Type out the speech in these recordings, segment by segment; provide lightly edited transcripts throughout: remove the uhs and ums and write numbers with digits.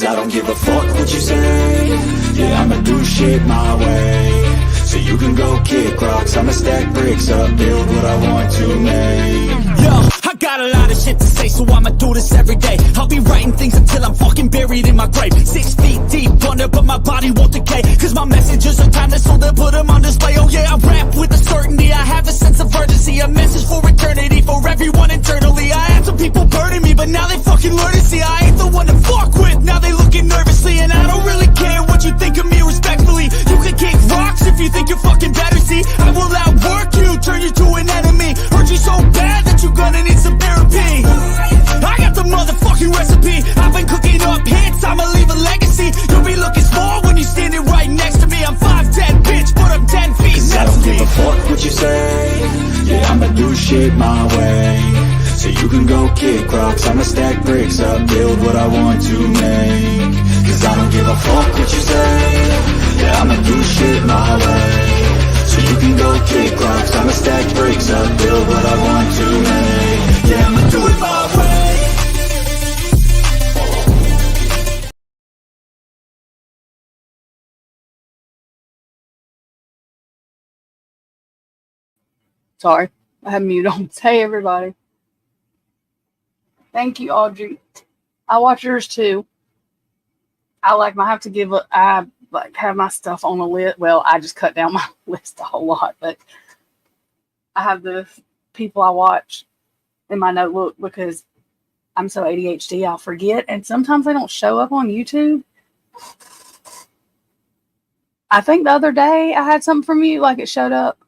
Cause I don't give a fuck what you say. Yeah, I'ma do shit my way. So you can go kick rocks, I'ma stack bricks up, build what I want to make. Yo, I got a lot of shit to say, so I'ma do this every day. I'll be writing things until I'm fucking buried in my grave. 6 feet deep under, but my body won't decay. Cause my messages are timeless, so they'll put them on display. Oh yeah, I rap with a certainty, I have a sense of urgency. A message for eternity, for everyone internally. I had some people burning me, but now they fucking learn to see I ain't the one to fuck with, now they looking nervously. And I don't really care what you think of me respectfully. You can kick rocks if you think you're fucking better, see. I will outwork you, turn you to an enemy. Hurt you so bad that you're gonna need some therapy. I got the motherfucking recipe. I've been cooking up hits, I'ma leave a legacy. You'll be looking small when you're standing right next to me. I'm 5'10", bitch, but I'm 10 feet Cause next I don't to me. give a fuck what you say. Yeah, I'ma do shit my way. So you can go kick rocks, I'ma stack bricks up, build what I want to make. Cause I don't give a fuck what you say. Yeah, I'ma do shit my way. So you can go kick rocks, I'ma stack bricks up, build what I want to make. Yeah, I'ma do it my way. Sorry, I have mute on. Hey, everybody. Thank you, Audrey. I watch yours too. I have to give I like have my stuff on a list. Well, I just cut down my list a whole lot, but I have the people I watch in my notebook because I'm so ADHD, I'll forget, and sometimes they don't show up on YouTube. I think the other day I had something from you, like it showed up.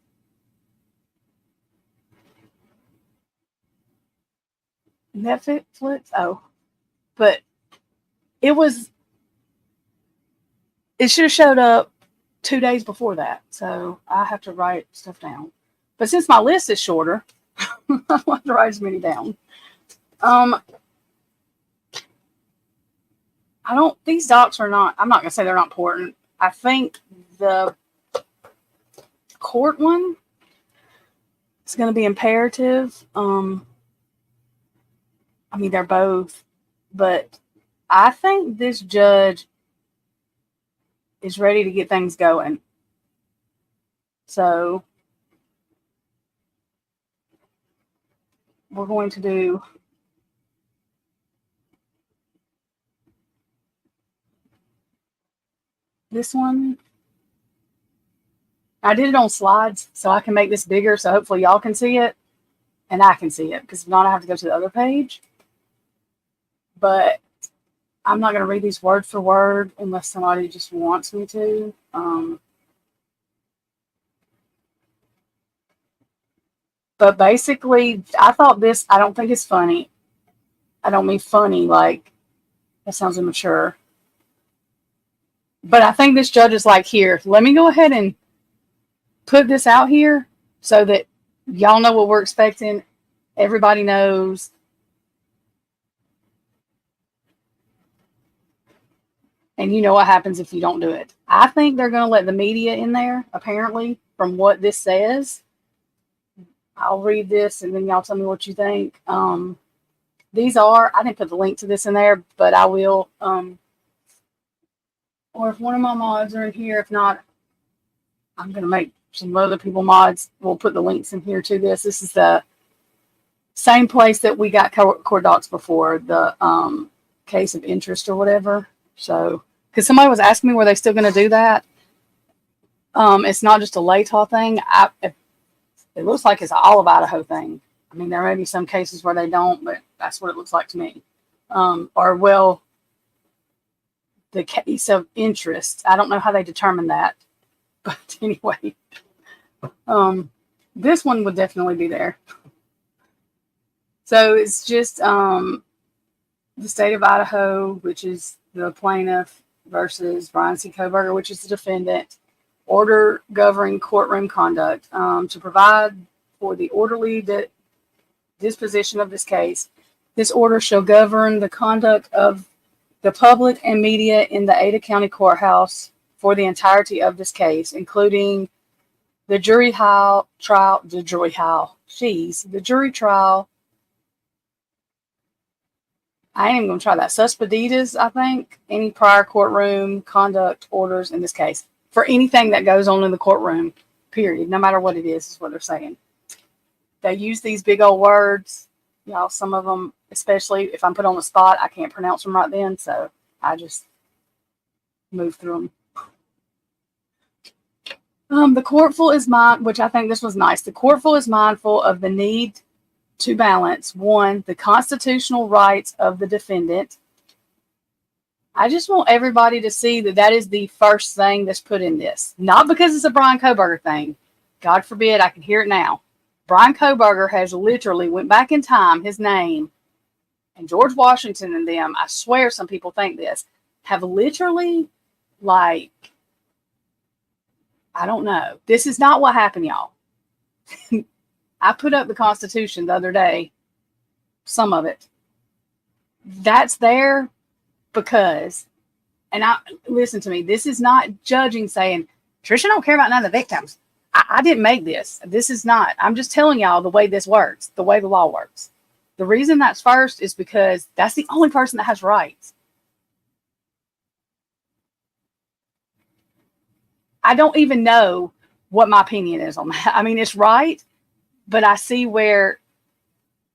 Netflix? Oh. But it should have showed up 2 days before that. So I have to write stuff down. But since my list is shorter, I don't have to write as many down. These docs are not, I'm not going to say they're not important. I think the court one is going to be imperative. I mean, they're both, but I think this judge is ready to get things going. So we're going to do this one. I did it on slides so I can make this bigger, so hopefully y'all can see it and I can see it, because if not, I have to go to the other page. But I'm not going to read these word for word unless somebody just wants me to. But basically, I thought this, I don't think it's funny. I don't mean funny, like, that sounds immature. But I think this judge is like, here, let me go ahead and put this out here so that y'all know what we're expecting. Everybody knows. And you know what happens if you don't do it. I think they're going to let the media in there, apparently, from what this says. I'll read this and then y'all tell me what you think. These are, I didn't put the link to this in there, but I will. Or if one of my mods are in here, if not, I'm going to make some other people mods. We'll put the links in here to this. This is the same place that we got court docs before, the case of interest or whatever. So, because somebody was asking me, were they still going to do that? It's not just a Latah thing. It looks like it's an all of Idaho thing. I mean, there may be some cases where they don't, but that's what it looks like to me. Or, well, the case of interest. I don't know how they determine that. But anyway, this one would definitely be there. So it's just the state of Idaho, which is the plaintiff, versus Brian C. Koberger, which is the defendant. Order governing courtroom conduct to provide for the orderly disposition of this case. This order shall govern the conduct of the public and media in the Ada County Courthouse for the entirety of this case, including the jury trial, I ain't even going to try that. Suspeditas, I think, any prior courtroom conduct orders in this case for anything that goes on in the courtroom, period, no matter what it is what they're saying. They use these big old words. Y'all, some of them, especially if I'm put on the spot, I can't pronounce them right then, so I just move through them. The courtful is which I think this was nice. The courtful is mindful of the need to balance, one, the constitutional rights of the defendant. I just want everybody to see that that is the first thing that's put in this. Not because it's a Brian Kohberger thing. God forbid, I can hear it now. Brian Kohberger has literally went back in time, his name, and George Washington and them, I swear some people think this, have literally, like, I don't know. This is not what happened, y'all. I put up the Constitution the other day, some of it. That's there because, and listen to me, this is not judging saying, Trisha don't care about none of the victims. I didn't make this. This is not. I'm just telling y'all the way this works, the way the law works. The reason that's first is because that's the only person that has rights. I don't even know what my opinion is on that. I mean, it's right, but I see where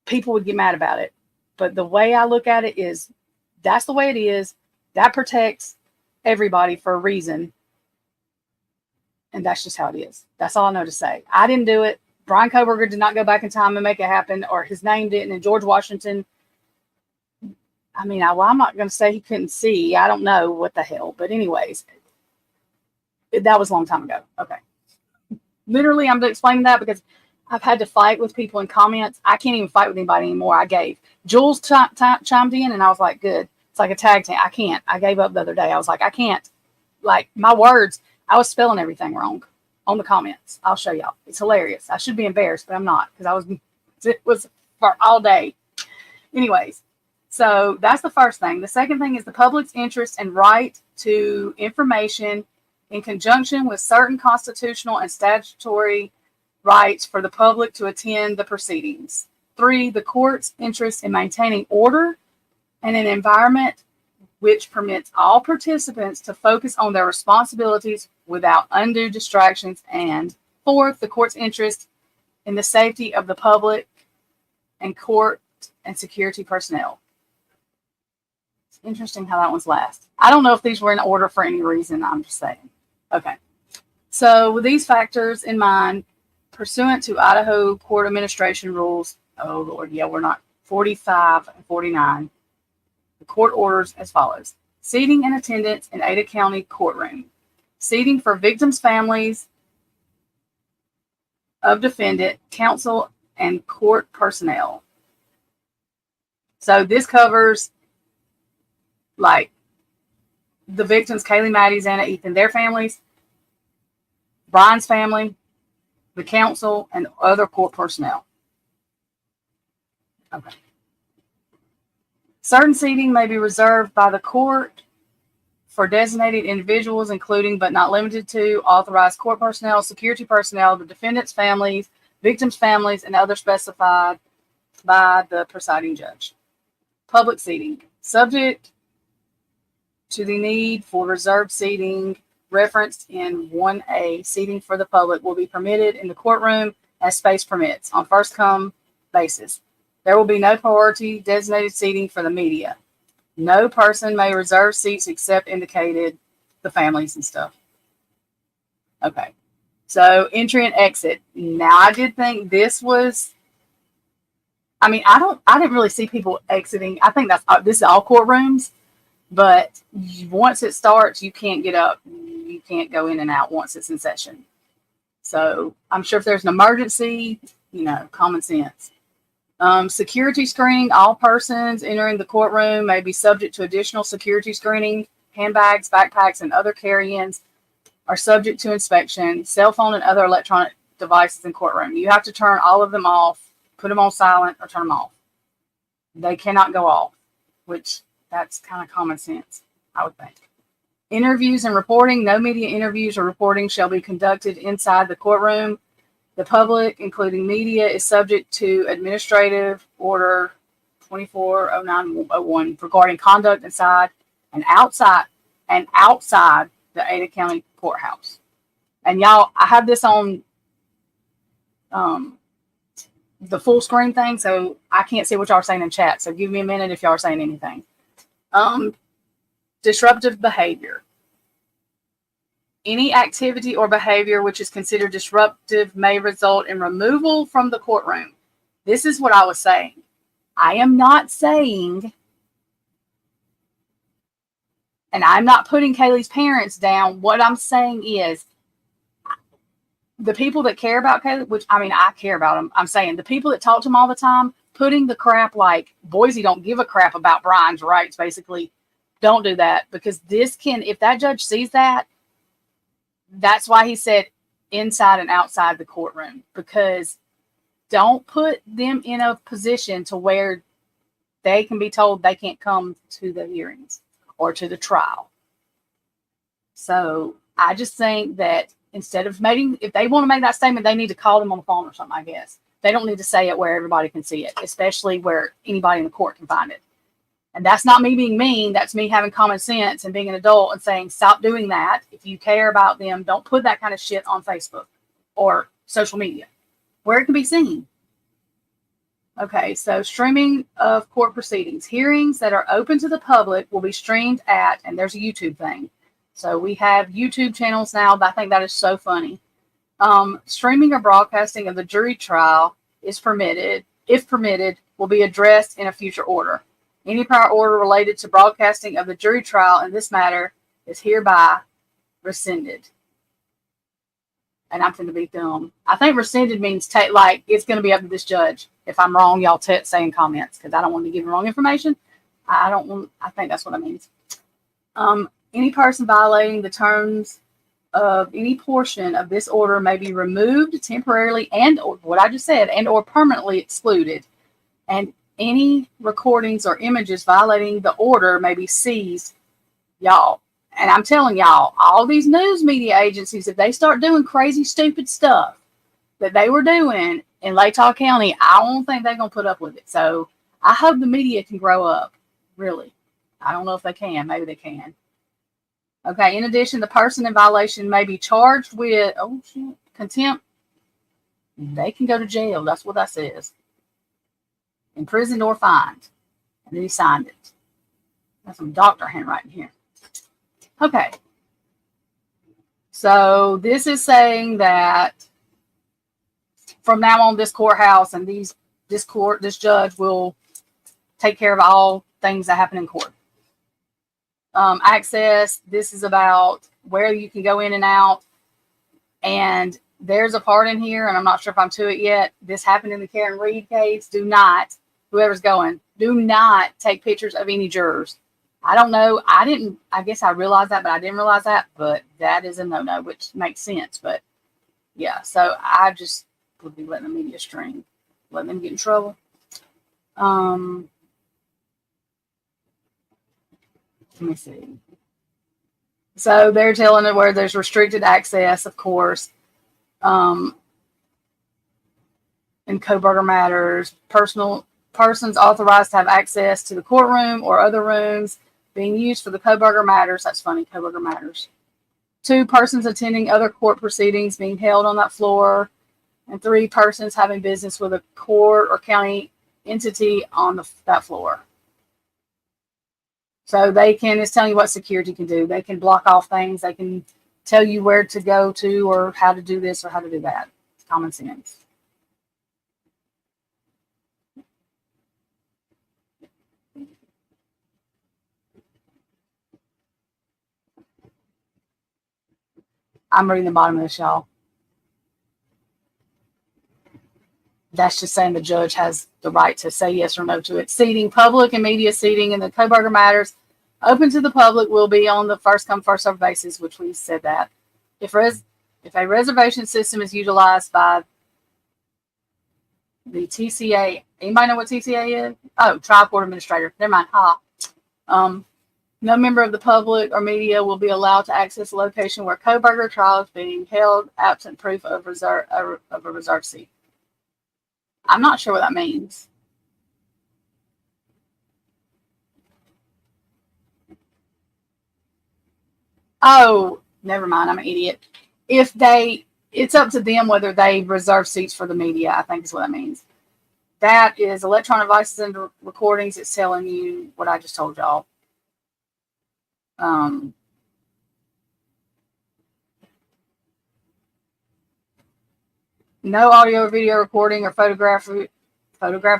people would get mad about it. But the way I look at it is that's the way it is. That protects everybody for a reason. And that's just how it is. That's all I know to say. I didn't do it. Brian Kohberger did not go back in time and make it happen, or his name didn't. And George Washington, I mean, I'm not going to say he couldn't see. I don't know what the hell. But anyways, that was a long time ago. Okay. Literally, I'm explaining that because I've had to fight with people in comments. I can't even fight with anybody anymore. I gave. Jules chimed in, and I was like, good. It's like a tag team. I can't. I gave up the other day. I was like, I can't. Like, my words, I was spelling everything wrong on the comments. I'll show y'all. It's hilarious. I should be embarrassed, but I'm not because it was for all day. Anyways, so that's the first thing. The second thing is the public's interest and right to information in conjunction with certain constitutional and statutory rights for the public to attend the proceedings. 3, the court's interest in maintaining order and an environment which permits all participants to focus on their responsibilities without undue distractions. And 4th, the court's interest in the safety of the public and court and security personnel. It's interesting how that one's last. I don't know if these were in order for any reason. I'm just saying. Okay. So with these factors in mind, pursuant to Idaho Court Administration Rules, oh Lord, yeah, we're not 45 and 49. The court orders as follows. Seating and attendance in Ada County courtroom. Seating for victims' families of defendant, counsel, and court personnel. So this covers like the victims, Kaylee, Maddie, Anna, Ethan, their families, Brian's family, the counsel, and other court personnel. Okay. Certain seating may be reserved by the court for designated individuals, including but not limited to authorized court personnel, security personnel, the defendant's families, victims' families, and others specified by the presiding judge. Public seating. Subject to the need for reserved seating referenced in 1A, seating for the public will be permitted in the courtroom as space permits on first-come basis. There will be no priority designated seating for the media. No person may reserve seats except indicated, the families and stuff. Okay. So entry and exit. Now I did think this was, I mean, I didn't really see people exiting. I think this is all courtrooms, but once it starts, you can't get up. You can't go in and out once it's in session. So I'm sure if there's an emergency, common sense. Security screening. All persons entering the courtroom may be subject to additional security screening. Handbags, backpacks, and other carry-ins are subject to inspection. Cell phone and other electronic devices in courtroom. You have to turn all of them off, put them on silent, or turn them off. They cannot go off, which that's kind of common sense, I would think. Interviews and reporting. No media interviews or reporting shall be conducted inside the courtroom. The public, including media, is subject to administrative order 240901 regarding conduct inside and outside the Ada County Courthouse. And y'all, I have this on the full screen thing, so I can't see what y'all are saying in chat. So give me a minute if y'all are saying anything. Disruptive behavior. Any activity or behavior which is considered disruptive may result in removal from the courtroom. This is what I was saying. I am not saying, and I'm not putting Kaylee's parents down. What I'm saying is the people that care about Kaylee, which I mean, I care about them. I'm saying the people that talk to him all the time, putting the crap like Boise don't give a crap about Brian's rights, basically. Don't do that, because this can, if that judge sees that, that's why he said inside and outside the courtroom, because don't put them in a position to where they can be told they can't come to the hearings or to the trial. So I just think that instead of making, if they want to make that statement, they need to call them on the phone or something, I guess. They don't need to say it where everybody can see it, especially where anybody in the court can find it. And that's not me being mean. That's me having common sense and being an adult and saying, stop doing that. If you care about them, don't put that kind of shit on Facebook or social media where it can be seen. Okay, so streaming of court proceedings. Hearings that are open to the public will be streamed at, and there's a YouTube thing. So we have YouTube channels now. I think that is so funny. Streaming or broadcasting of the jury trial is permitted, if permitted, will be addressed in a future order. Any prior order related to broadcasting of the jury trial in this matter is hereby rescinded. And I'm going to be dumb. I think rescinded means like it's going to be up to this judge. If I'm wrong, y'all say in comments, because I don't want to give the wrong information. I think that's what it means. Any person violating the terms of any portion of this order may be removed temporarily and, or what I just said, and or permanently excluded. And any recordings or images violating the order may be seized, y'all. And I'm telling y'all, all these news media agencies, if they start doing crazy, stupid stuff that they were doing in Latah County, I don't think they're going to put up with it. So I hope the media can grow up, really. I don't know if they can. Maybe they can. Okay, in addition, the person in violation may be charged with, contempt. They can go to jail. That's what that says. Imprisoned or fined. And then he signed it. That's some doctor handwriting here. Okay. So this is saying that from now on, this courthouse and this judge will take care of all things that happen in court. Access, this is about where you can go in and out. And there's a part in here, and I'm not sure if I'm to it yet. This happened in the Karen Reed case. Do not, whoever's going, do not take pictures of any jurors. I don't know. I guess I realized that, but I didn't realize that. But that is a no-no, which makes sense. But yeah, so I just would be letting the media stream, letting them get in trouble. Let me see. So they're telling it where there's restricted access, of course. In Coburger matters, persons authorized to have access to the courtroom or other rooms being used for the Coburger matters. That's funny, Coburger matters. 2 persons attending other court proceedings being held on that floor. And 3 persons having business with a court or county entity on that floor. So it's telling you what security can do. They can block off things. They can tell you where to go to or how to do this or how to do that. It's common sense. I'm reading the bottom of this, y'all. That's just saying the judge has the right to say yes or no to it. Seating, public and media seating in the Coburger matters open to the public will be on the first come, first served basis, which we said that. If a reservation system is utilized by the TCA, anybody know what TCA is? Oh, trial court administrator. Never mind. No member of the public or media will be allowed to access a location where Coburger trial is being held, absent proof of a reserved seat. I'm not sure what that means. Oh, never mind. I'm an idiot. If they, it's up to them whether they reserve seats for the media, I think is what that means. That is electronic devices and recordings. It's telling you what I just told y'all. No audio or video recording or photography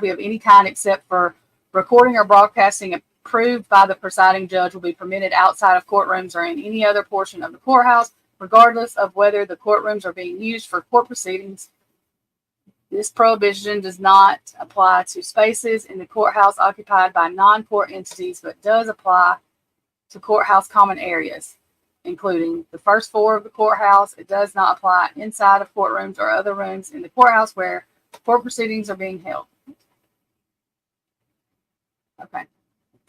of any kind except for recording or broadcasting approved by the presiding judge will be permitted outside of courtrooms or in any other portion of the courthouse, regardless of whether the courtrooms are being used for court proceedings. This prohibition does not apply to spaces in the courthouse occupied by non-court entities, but does apply to courthouse common areas, including the first floor of the courthouse. It does not apply inside of courtrooms or other rooms in the courthouse where court proceedings are being held. Okay.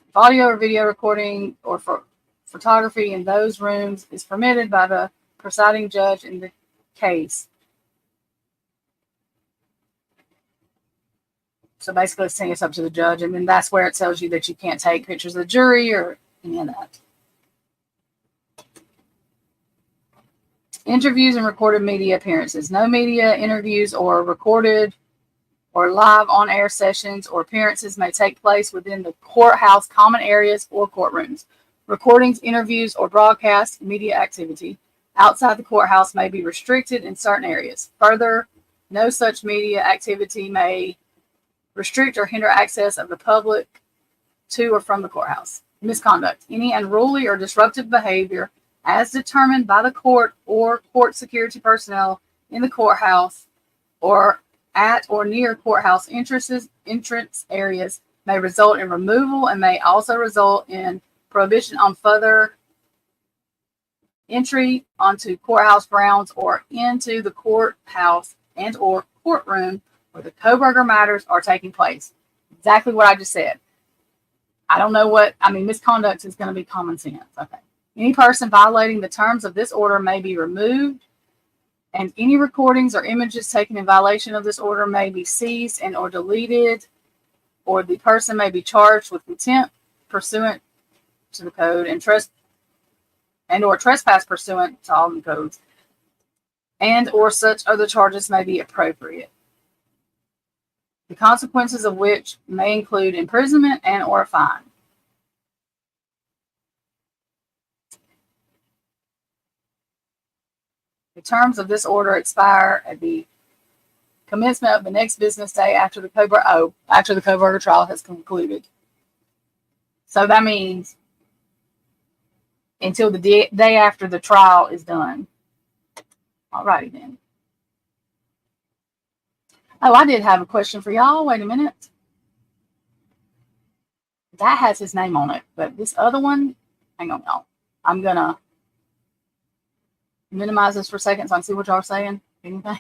If audio or video recording or for photography in those rooms is permitted by the presiding judge in the case. So basically it's saying it's up to the judge, and then that's where it tells you that you can't take pictures of the jury or any of that. Interviews and recorded media appearances. No media interviews or recorded or live on-air sessions or appearances may take place within the courthouse common areas or courtrooms. Recordings, interviews, or broadcast media activity outside the courthouse may be restricted in certain areas. Further, no such media activity may restrict or hinder access of the public to or from the courthouse. Misconduct. Any unruly or disruptive behavior as determined by the court or court security personnel in the courthouse or at or near courthouse entrance areas may result in removal and may also result in prohibition on further entry onto courthouse grounds or into the courthouse and or courtroom where the Kohberger matters are taking place. Exactly what I just said. I don't know what, I mean, misconduct is going to be common sense. Okay. Any person violating the terms of this order may be removed, and any recordings or images taken in violation of this order may be seized and or deleted, or the person may be charged with contempt pursuant to the code and or trespass pursuant to all the codes, and or such other charges may be appropriate. The consequences of which may include imprisonment and or a fine. The terms of this order expire at the commencement of the next business day after the Kohberger trial has concluded. So that means until the day after the trial is done. Alrighty then. Oh, I did have a question for y'all. Wait a minute. That has his name on it, but this other one, hang on, y'all. I'm gonna minimize this for a second so I can see what y'all are saying. Anything?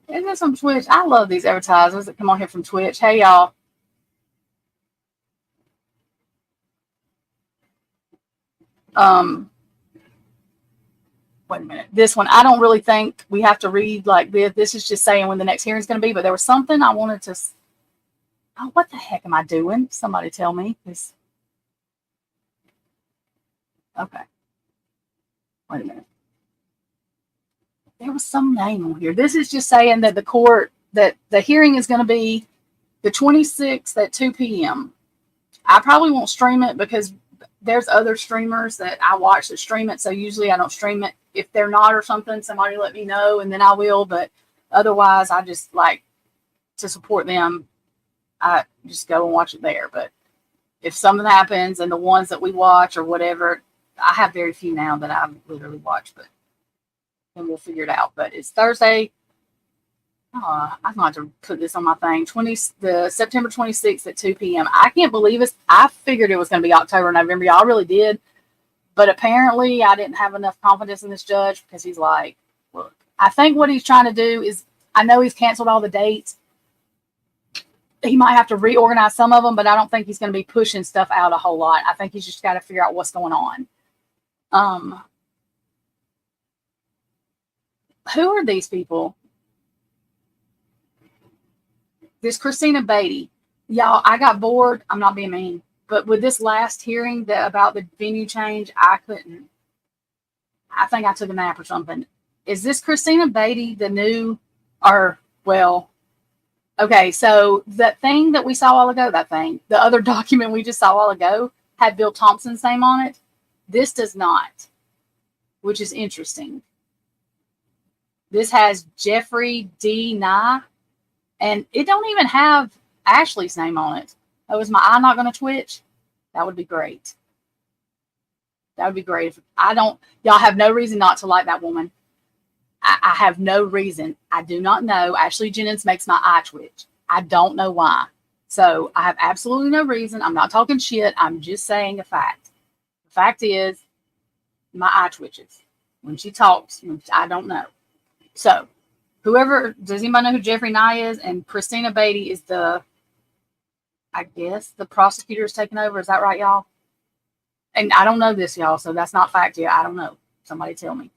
Is this on Twitch? I love these advertisers that come on here from Twitch. Hey, y'all. Wait a minute. This one, I don't really think we have to read like this. This is just saying when the next hearing is going to be, but there was something I wanted to. Oh, what the heck am I doing? Somebody tell me this. Okay. Wait a minute. There was some name on here. This is just saying that that the hearing is going to be the 26th at 2 p.m. I probably won't stream it because there's other streamers that I watch that stream it. So usually I don't stream it. If they're not or something, somebody let me know and then I will. But otherwise, I just like to support them. I just go and watch it there. But if something happens and the ones that we watch or whatever, I have very few now that I literally watch, but then we'll figure it out. But it's Thursday. I'm going to put this on my thing. The September 26th at 2 p.m. I can't believe it. I figured it was going to be October, November. Y'all really did. But apparently I didn't have enough confidence in this judge because he's like, look, I think what he's trying to do is, I know he's canceled all the dates. He might have to reorganize some of them, but I don't think he's going to be pushing stuff out a whole lot. I think he's just got to figure out what's going on. Who are these people? This Christina Beatty. Y'all, I got bored. I'm not being mean, but with this last hearing about the venue change, I couldn't. I think I took a nap or something. Is this Christina Beatty the new, or well, okay, so that thing that we saw a while ago, the other document we just saw a while ago had Bill Thompson's name on it. This does not, which is interesting. This has Jeffrey D. Nye, and it don't even have Ashley's name on it. Oh, is my eye not going to twitch? That would be great. That would be great. If I don't, y'all have no reason not to like that woman. I have no reason. I do not know. Ashley Jennings makes my eye twitch. I don't know why. So I have absolutely no reason. I'm not talking shit. I'm just saying a fact. The fact is, my eye twitches when she talks. I don't know. So whoever, does anybody know who Jeffrey Nye is? And Christina Beatty is I guess the prosecutor is taking over. Is that right, y'all? And I don't know this, y'all. So that's not fact yet. I don't know. Somebody tell me.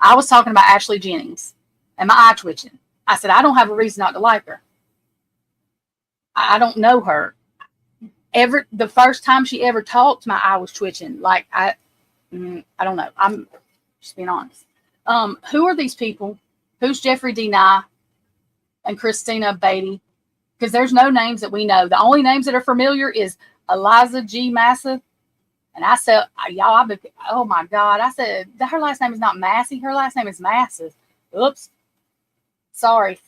I was talking about Ashley Jennings and my eye twitching. I said, I don't have a reason not to like her. I don't know her. The first time she ever talked, my eye was twitching. Like, I don't know. I'm just being honest. Who are these people? Who's Jeffrey D. Nye and Christina Beatty? Because there's no names that we know. The only names that are familiar is Eliza G. Massive. And I said, y'all, oh my God. I said, her last name is not Massey. Her last name is Massive. Oops. Sorry.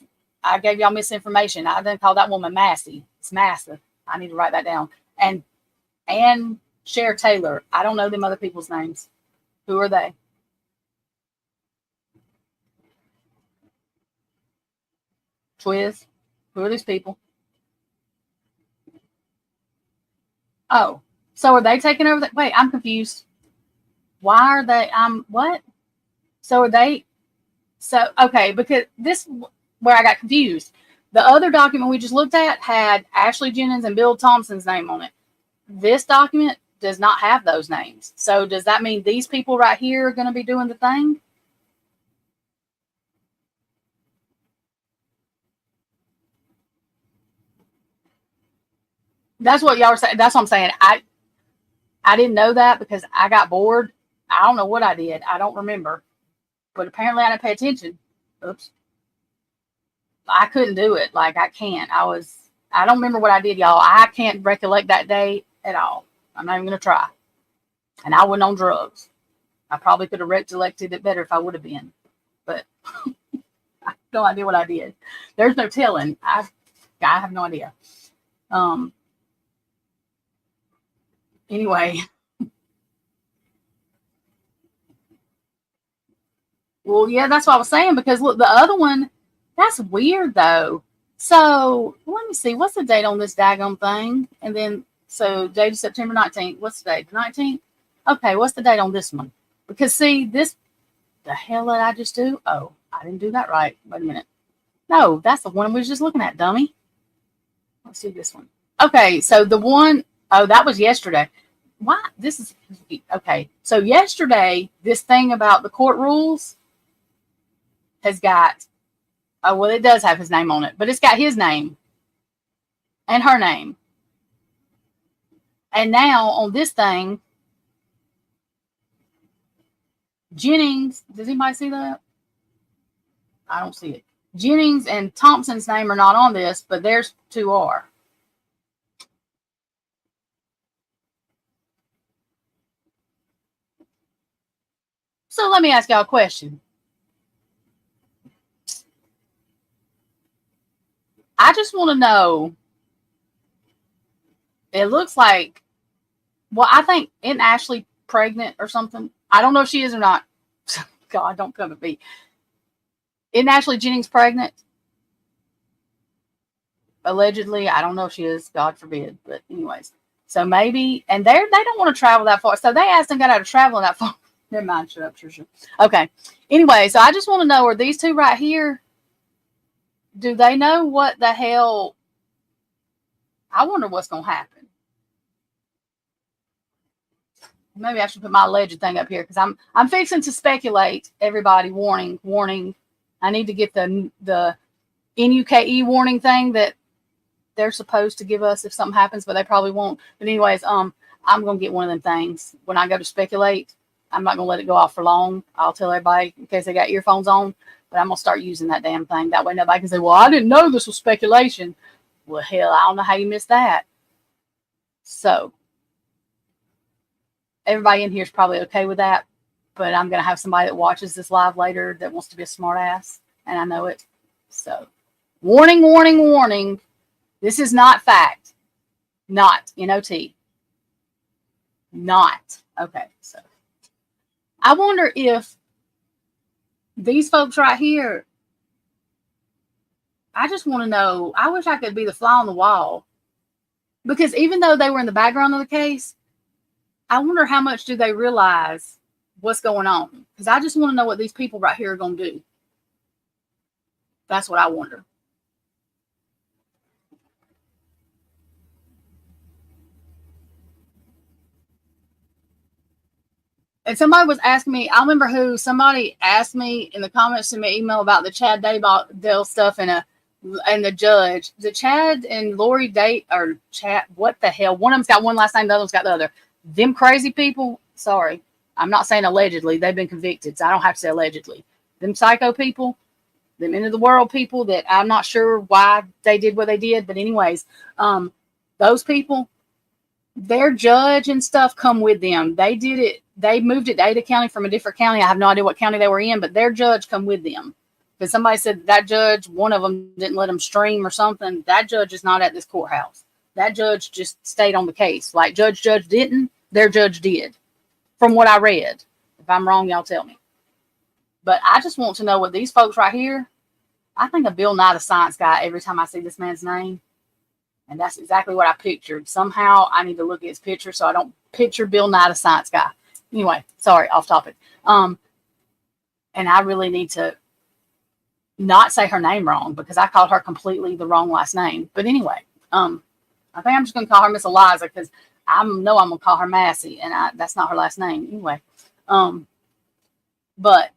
I gave y'all misinformation. I didn't call that woman Massey. It's Massive. I need to write that down. And Cher Taylor. I don't know them other people's names. Who are they? Twiz. Who are these people? Oh. So are they taking over that? Wait, I'm confused. Why are they? What? So are they? So, okay, because this where I got confused. The other document we just looked at had Ashley Jennings and Bill Thompson's name on it. This document does not have those names. So does that mean these people right here are going to be doing the thing? That's what y'all were saying. That's what I'm saying. I didn't know that because I got bored. I don't know what I did. I don't remember. But apparently I didn't pay attention. Oops. I couldn't do it. Like, I can't. I don't remember what I did, y'all. I can't recollect that day at all. I'm not even going to try. And I wasn't on drugs. I probably could have recollected it better if I would have been. But I have no idea what I did. There's no telling. I have no idea. Anyway. Well, yeah, that's what I was saying, because look, the other one, that's weird though. So let me see, what's the date on this daggone thing? And then, so date is September 19th. What's the date? The 19th? Okay, what's the date on this one? Because see, the hell did I just do? Oh, I didn't do that right. Wait a minute. No, that's the one we was just looking at, dummy. Let's do this one. Okay, so the one, oh, that was yesterday. Why? This is, okay. So yesterday, this thing about the court rules has got, oh, well, it does have his name on it, but it's got his name and her name. And now on this thing, Jennings, does anybody see that? I don't see it. Jennings and Thompson's name are not on this, but there's two are. So let me ask y'all a question. I just want to know, it looks like, well, I think, isn't Ashley pregnant or something? I don't know if she is or not. God, don't come at me. Isn't Ashley Jennings pregnant? Allegedly. I don't know if she is. God forbid. But anyways. So maybe, and they don't want to travel that far. So they asked them got out of traveling that far. Never mind. Shut up, Trisha. Okay. Anyway, so I just want to know, are these two right here, do they know what the hell? I wonder what's going to happen. Maybe I should put my alleged thing up here, because I'm fixing to speculate. Everybody, warning. I need to get the NUKE warning thing that they're supposed to give us if something happens, but they probably won't. But anyways, I'm gonna get one of them things when I go to speculate. I'm not gonna let it go off for long. I'll tell everybody in case they got earphones on, but I'm gonna start using that damn thing. That way nobody can say, "Well, I didn't know this was speculation." Well, hell, I don't know how you missed that. So everybody in here is probably okay with that, but I'm gonna have somebody that watches this live later that wants to be a smart ass, and I know it. So, warning, warning, warning. This is not fact. Not N-O-T. Not. Okay, so I wonder if these folks right here, I just want to know, I wish I could be the fly on the wall. Because even though they were in the background of the case, I wonder how much do they realize what's going on. Because I just want to know what these people right here are going to do. That's what I wonder. And somebody was asking me, I remember who, somebody asked me in the comments to my email about the Chad Daybell stuff and the judge. The Chad and Lori Day, or Chad, what the hell? One of them's got one last name, the other one's got the other. Them crazy people, sorry, I'm not saying allegedly, they've been convicted, so I don't have to say allegedly. Them psycho people, them end of the world people that I'm not sure why they did what they did, but anyways, those people, their judge and stuff come with them. They did it. They moved it to Ada County from a different county. I have no idea what county they were in, but their judge come with them. Because somebody said that judge, one of them didn't let them stream or something. That judge is not at this courthouse. That judge just stayed on the case. Like Judge didn't, their judge did. From what I read. If I'm wrong, y'all tell me. But I just want to know what these folks right here, I think of Bill Nye the Science Guy every time I see this man's name. And that's exactly what I pictured. Somehow I need to look at his picture so I don't picture Bill Nye the Science Guy. Anyway, sorry, off topic. And I really need to not say her name wrong because I called her completely the wrong last name. But anyway, I think I'm just going to call her Miss Eliza because I know I'm going to call her Massey, and that's not her last name. Anyway, but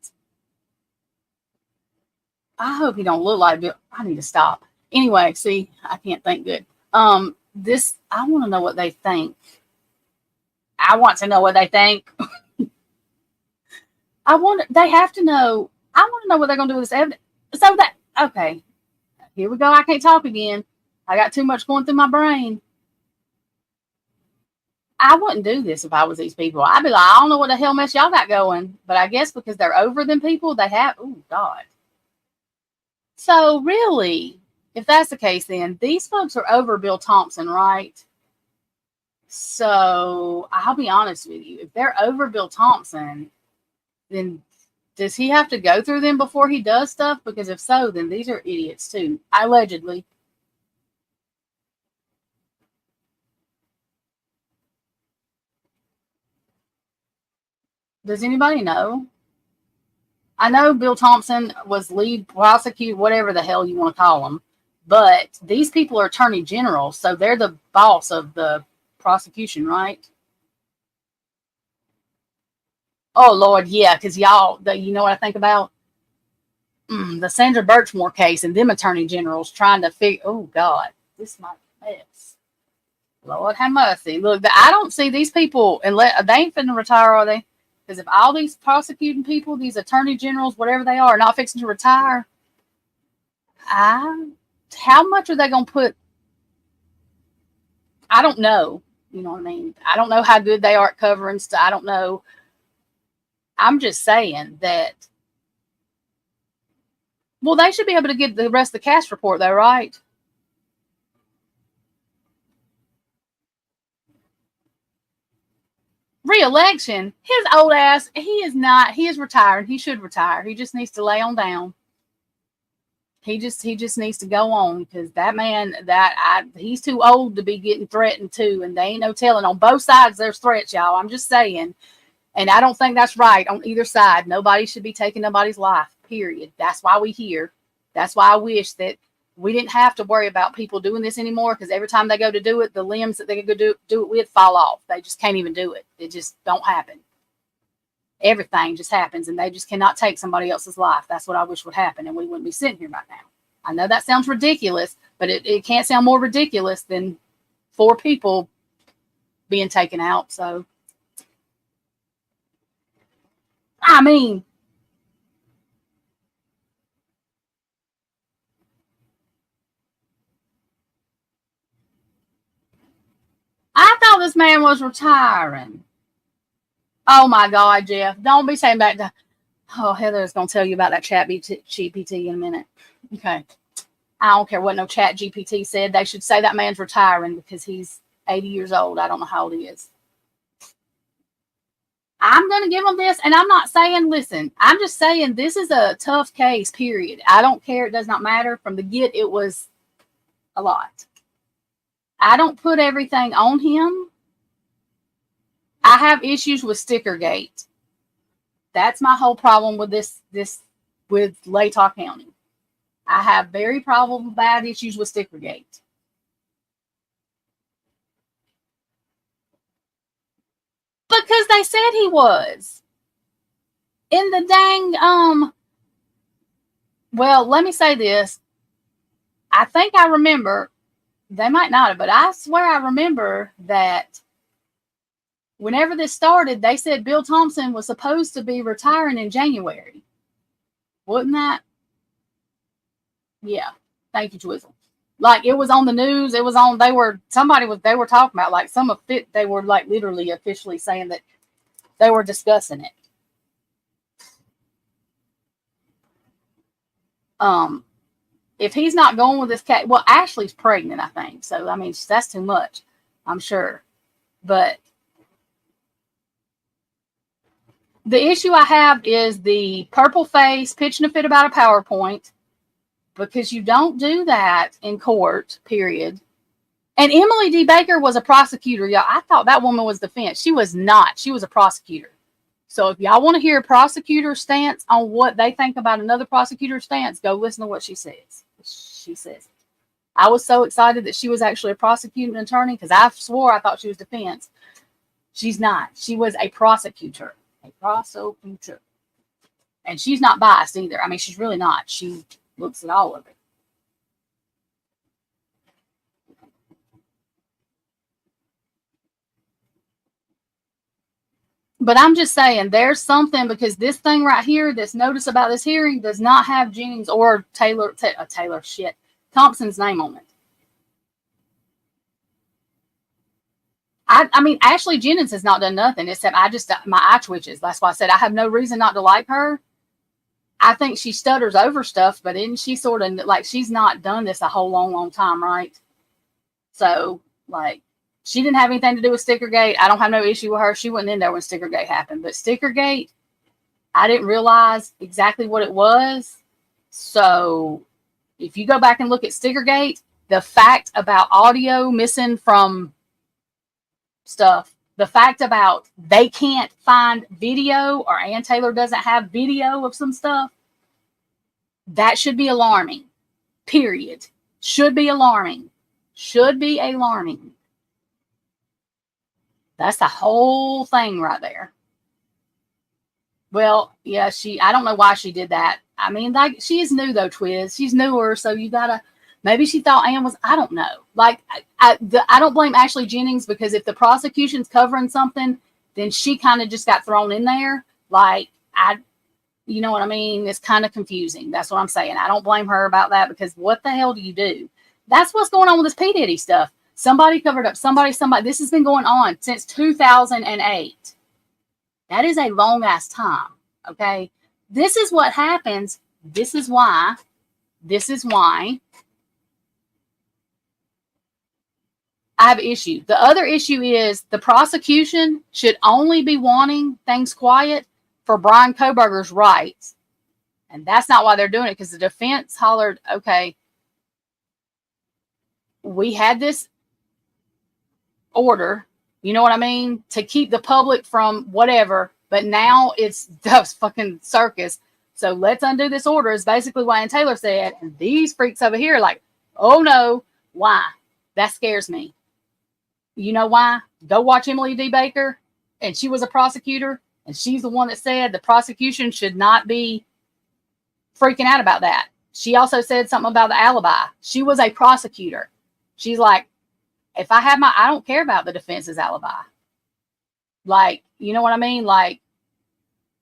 I hope he don't look like Bill. I need to stop. Anyway, see, I can't think good. I want to know what they think. I want to know what they think. They have to know. I want to know what they're going to do with this evidence. So okay, here we go. I can't talk again. I got too much going through my brain. I wouldn't do this if I was these people. I'd be like, I don't know what the hell mess y'all got going. But I guess because they're over them people, they have, oh, God. So really, if that's the case, then these folks are over Bill Thompson, right? So I'll be honest with you. If they're over Bill Thompson, then does he have to go through them before he does stuff? Because if so, then these are idiots too. Allegedly. Does anybody know? I know Bill Thompson was lead prosecutor, whatever the hell you want to call them. But these people are attorney generals, so they're the boss of the prosecution, right? Oh, Lord, yeah, because y'all, you know what I think about? The Sandra Birchmore case and them attorney generals trying to figure, oh, God, this might be a mess. Lord have mercy. Look, I don't see these people, unless they ain't finna retire, are they? Because if all these prosecuting people, these attorney generals, whatever they are not fixing to retire, how much are they going to put? I don't know. You know what I mean? I don't know how good they are at covering stuff. I don't know. I'm just saying that, well, they should be able to get the rest of the cast report, though, right? Re-election, his old ass, he is retired. He should retire. He just needs to lay on down. He just needs to go on because that man, he's too old to be getting threatened too, and they ain't no telling. On both sides, there's threats, y'all. I'm just saying, and I don't think that's right on either side. Nobody should be taking nobody's life. Period. That's why we here. That's why I wish that we didn't have to worry about people doing this anymore, because every time they go to do it, the limbs that they could do it with fall off. They just can't even do it. It just don't happen. Everything just happens, and they just cannot take somebody else's life. That's what I wish would happen, and we wouldn't be sitting here right now. I know that sounds ridiculous, but it can't sound more ridiculous than 4 people being taken out. So, I mean, I thought this man was retiring. Oh my God, Jeff. Don't be saying back to, oh, Heather's going to tell you about that chat GPT in a minute. Okay. I don't care what no chat GPT said. They should say that man's retiring because he's 80 years old. I don't know how old he is. I'm going to give him this. And I'm not saying, listen, I'm just saying this is a tough case, period. I don't care. It does not matter. From the get, it was a lot. I don't put everything on him. I have issues with Stickergate. That's my whole problem with this with Latah County. I have very bad issues with Stickergate. Because they said he was. In the dang, well, let me say this. I think I remember, they might not have, but I swear I remember that whenever this started, they said Bill Thompson was supposed to be retiring in January. Wasn't that? Yeah. Thank you, Twizzle. Like, it was on the news. It was on, they were talking about, like, some of it, they were, like, literally officially saying that they were discussing it. If he's not going with this cat, well, Ashley's pregnant, I think. So, I mean, that's too much, I'm sure. But the issue I have is the purple face pitching a fit about a PowerPoint, because you don't do that in court, period. And Emily D. Baker was a prosecutor, y'all. I thought that woman was defense. She was not. She was a prosecutor. So if y'all want to hear a prosecutor's stance on what they think about another prosecutor's stance, go listen to what she says. She says, I was so excited that she was actually a prosecuting attorney because I swore I thought she was defense. She's not. She was a prosecutor. A prosecutor. And she's not biased either. I mean, she's really not. She looks at all of it. But I'm just saying, there's something, because this thing right here, this notice about this hearing, does not have Jennings or Thompson's name on it. I mean, Ashley Jennings has not done nothing except my eye twitches. That's why I said I have no reason not to like her. I think she stutters over stuff, but isn't she sort of like, she's not done this a whole long time, right? So, like, she didn't have anything to do with Stickergate. I don't have no issue with her. She wasn't in there when Stickergate happened. But Stickergate, I didn't realize exactly what it was. So if you go back and look at Stickergate, the fact about audio missing from stuff, the fact about they can't find video, or Ann Taylor doesn't have video of some stuff, that should be alarming. Period. Should be alarming. Should be alarming. That's the whole thing right there. Well, yeah, I don't know why she did that. I mean, like, she is new though, Twiz. She's newer, so you gotta, maybe she thought Ann was, I don't know. Like, I don't blame Ashley Jennings, because if the prosecution's covering something, then she kind of just got thrown in there. Like, you know what I mean? It's kind of confusing. That's what I'm saying. I don't blame her about that, because what the hell do you do? That's what's going on with this P. Diddy stuff. Somebody covered up somebody. This has been going on since 2008. That is a long ass time. Okay. This is what happens. This is why I have an issue. The other issue is the prosecution should only be wanting things quiet for Brian Kohberger's rights. And that's not why they're doing it, because the defense hollered, okay, we had this order, you know what I mean, to keep the public from whatever, but now it's the fucking circus. So let's undo this order, is basically what Ann Taylor said. And these freaks over here are like, oh no, why? That scares me. You know why? Go watch Emily D. Baker, and she was a prosecutor. And she's the one that said the prosecution should not be freaking out about that. She also said something about the alibi. She was a prosecutor. She's like, if I have I don't care about the defense's alibi. Like, you know what I mean? Like,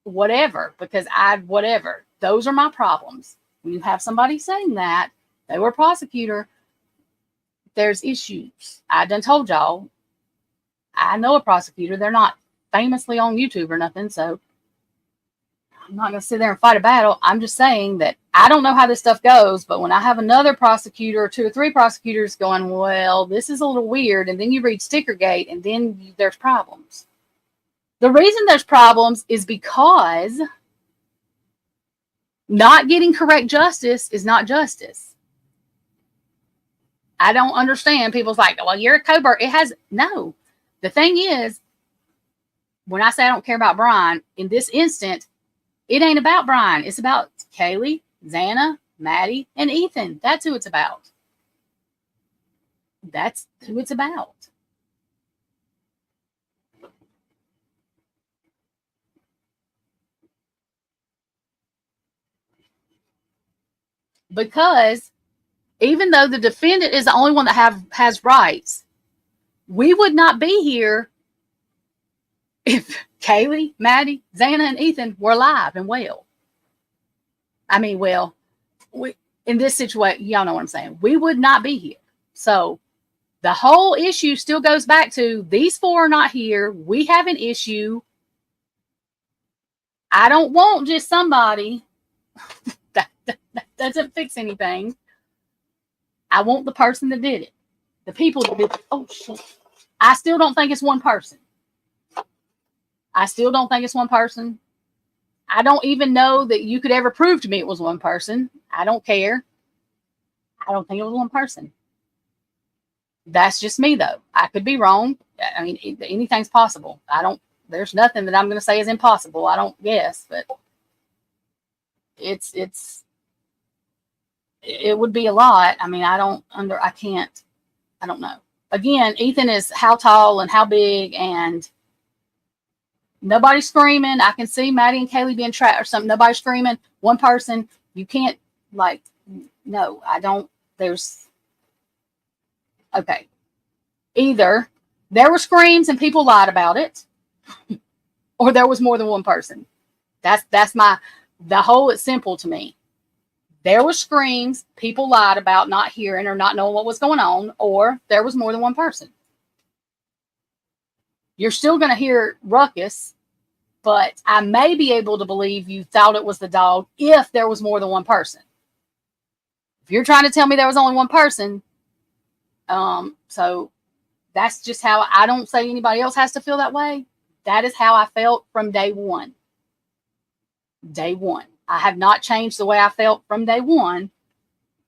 whatever, because whatever. Those are my problems. When you have somebody saying that, they were a prosecutor, there's issues. I done told y'all, I know a prosecutor. They're not famously on YouTube or nothing, so I'm not going to sit there and fight a battle. I'm just saying that I don't know how this stuff goes, but when I have another prosecutor, 2 or 3 prosecutors going, well, this is a little weird, and then you read Stickergate, and then there's problems. The reason there's problems is because not getting correct justice is not justice. I don't understand. People's like, well, you're a covert. It has no. The thing is, when I say I don't care about Brian, in this instant, it ain't about Brian. It's about Kaylee, Xana, Maddie, and Ethan. That's who it's about. That's who it's about. Because even though the defendant is the only one that has rights, we would not be here if Kaylee, Maddie, Xana, and Ethan were alive and well. I mean, well, in this situation, y'all know what I'm saying. We would not be here. So the whole issue still goes back to these 4 are not here. We have an issue. I don't want just somebody that doesn't fix anything. I want the person that did it. The people that did it. Oh, shit. I still don't think it's one person. I still don't think it's one person. I don't even know that you could ever prove to me it was one person. I don't care. I don't think it was one person. That's just me, though. I could be wrong. I mean, anything's possible. There's nothing that I'm going to say is impossible. I don't guess, but it would be a lot. I mean, I don't know. Again, Ethan is how tall and how big, and nobody's screaming. I can see Maddie and Kaylee being trapped or something. Nobody's screaming. One person. You can't, no, I don't. Okay. Either there were screams and people lied about it, or there was more than one person. It's simple to me. There were screams, people lied about not hearing or not knowing what was going on, or there was more than one person. You're still going to hear ruckus, but I may be able to believe you thought it was the dog if there was more than one person. If you're trying to tell me there was only one person, so that's just how. I don't say anybody else has to feel that way. That is how I felt from day one. Day one. I have not changed the way I felt from day one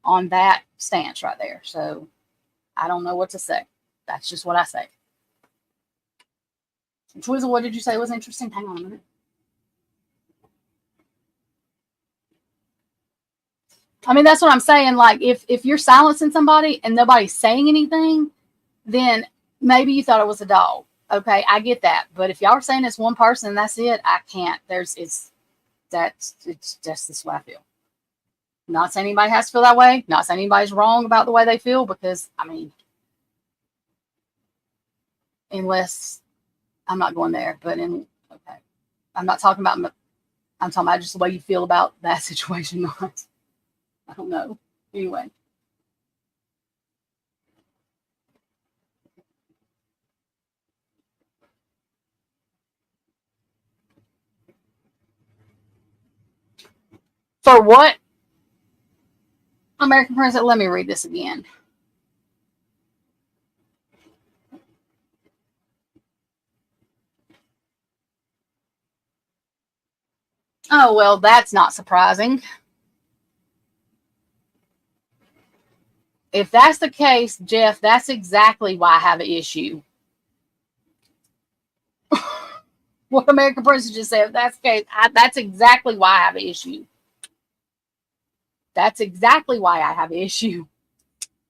on that stance right there. So I don't know what to say. That's just what I say. Twizzle, what did you say was interesting? Hang on a minute. I mean, that's what I'm saying. Like, if you're silencing somebody and nobody's saying anything, then maybe you thought it was a dog. Okay, I get that. But if y'all are saying it's one person and that's it, I can't. It's just this way I feel. Not saying anybody has to feel that way. Not saying anybody's wrong about the way they feel, because, I mean, unless I'm not going there, but okay. I'm not talking about, I'm talking about just the way you feel about that situation. Not, I don't know. Anyway. For what? American Princess, let me read this again. Oh, well, that's not surprising. If that's the case, Jeff, that's exactly why I have an issue. What American Princess just said, if that's the case, that's exactly why I have an issue. That's exactly why I have an issue.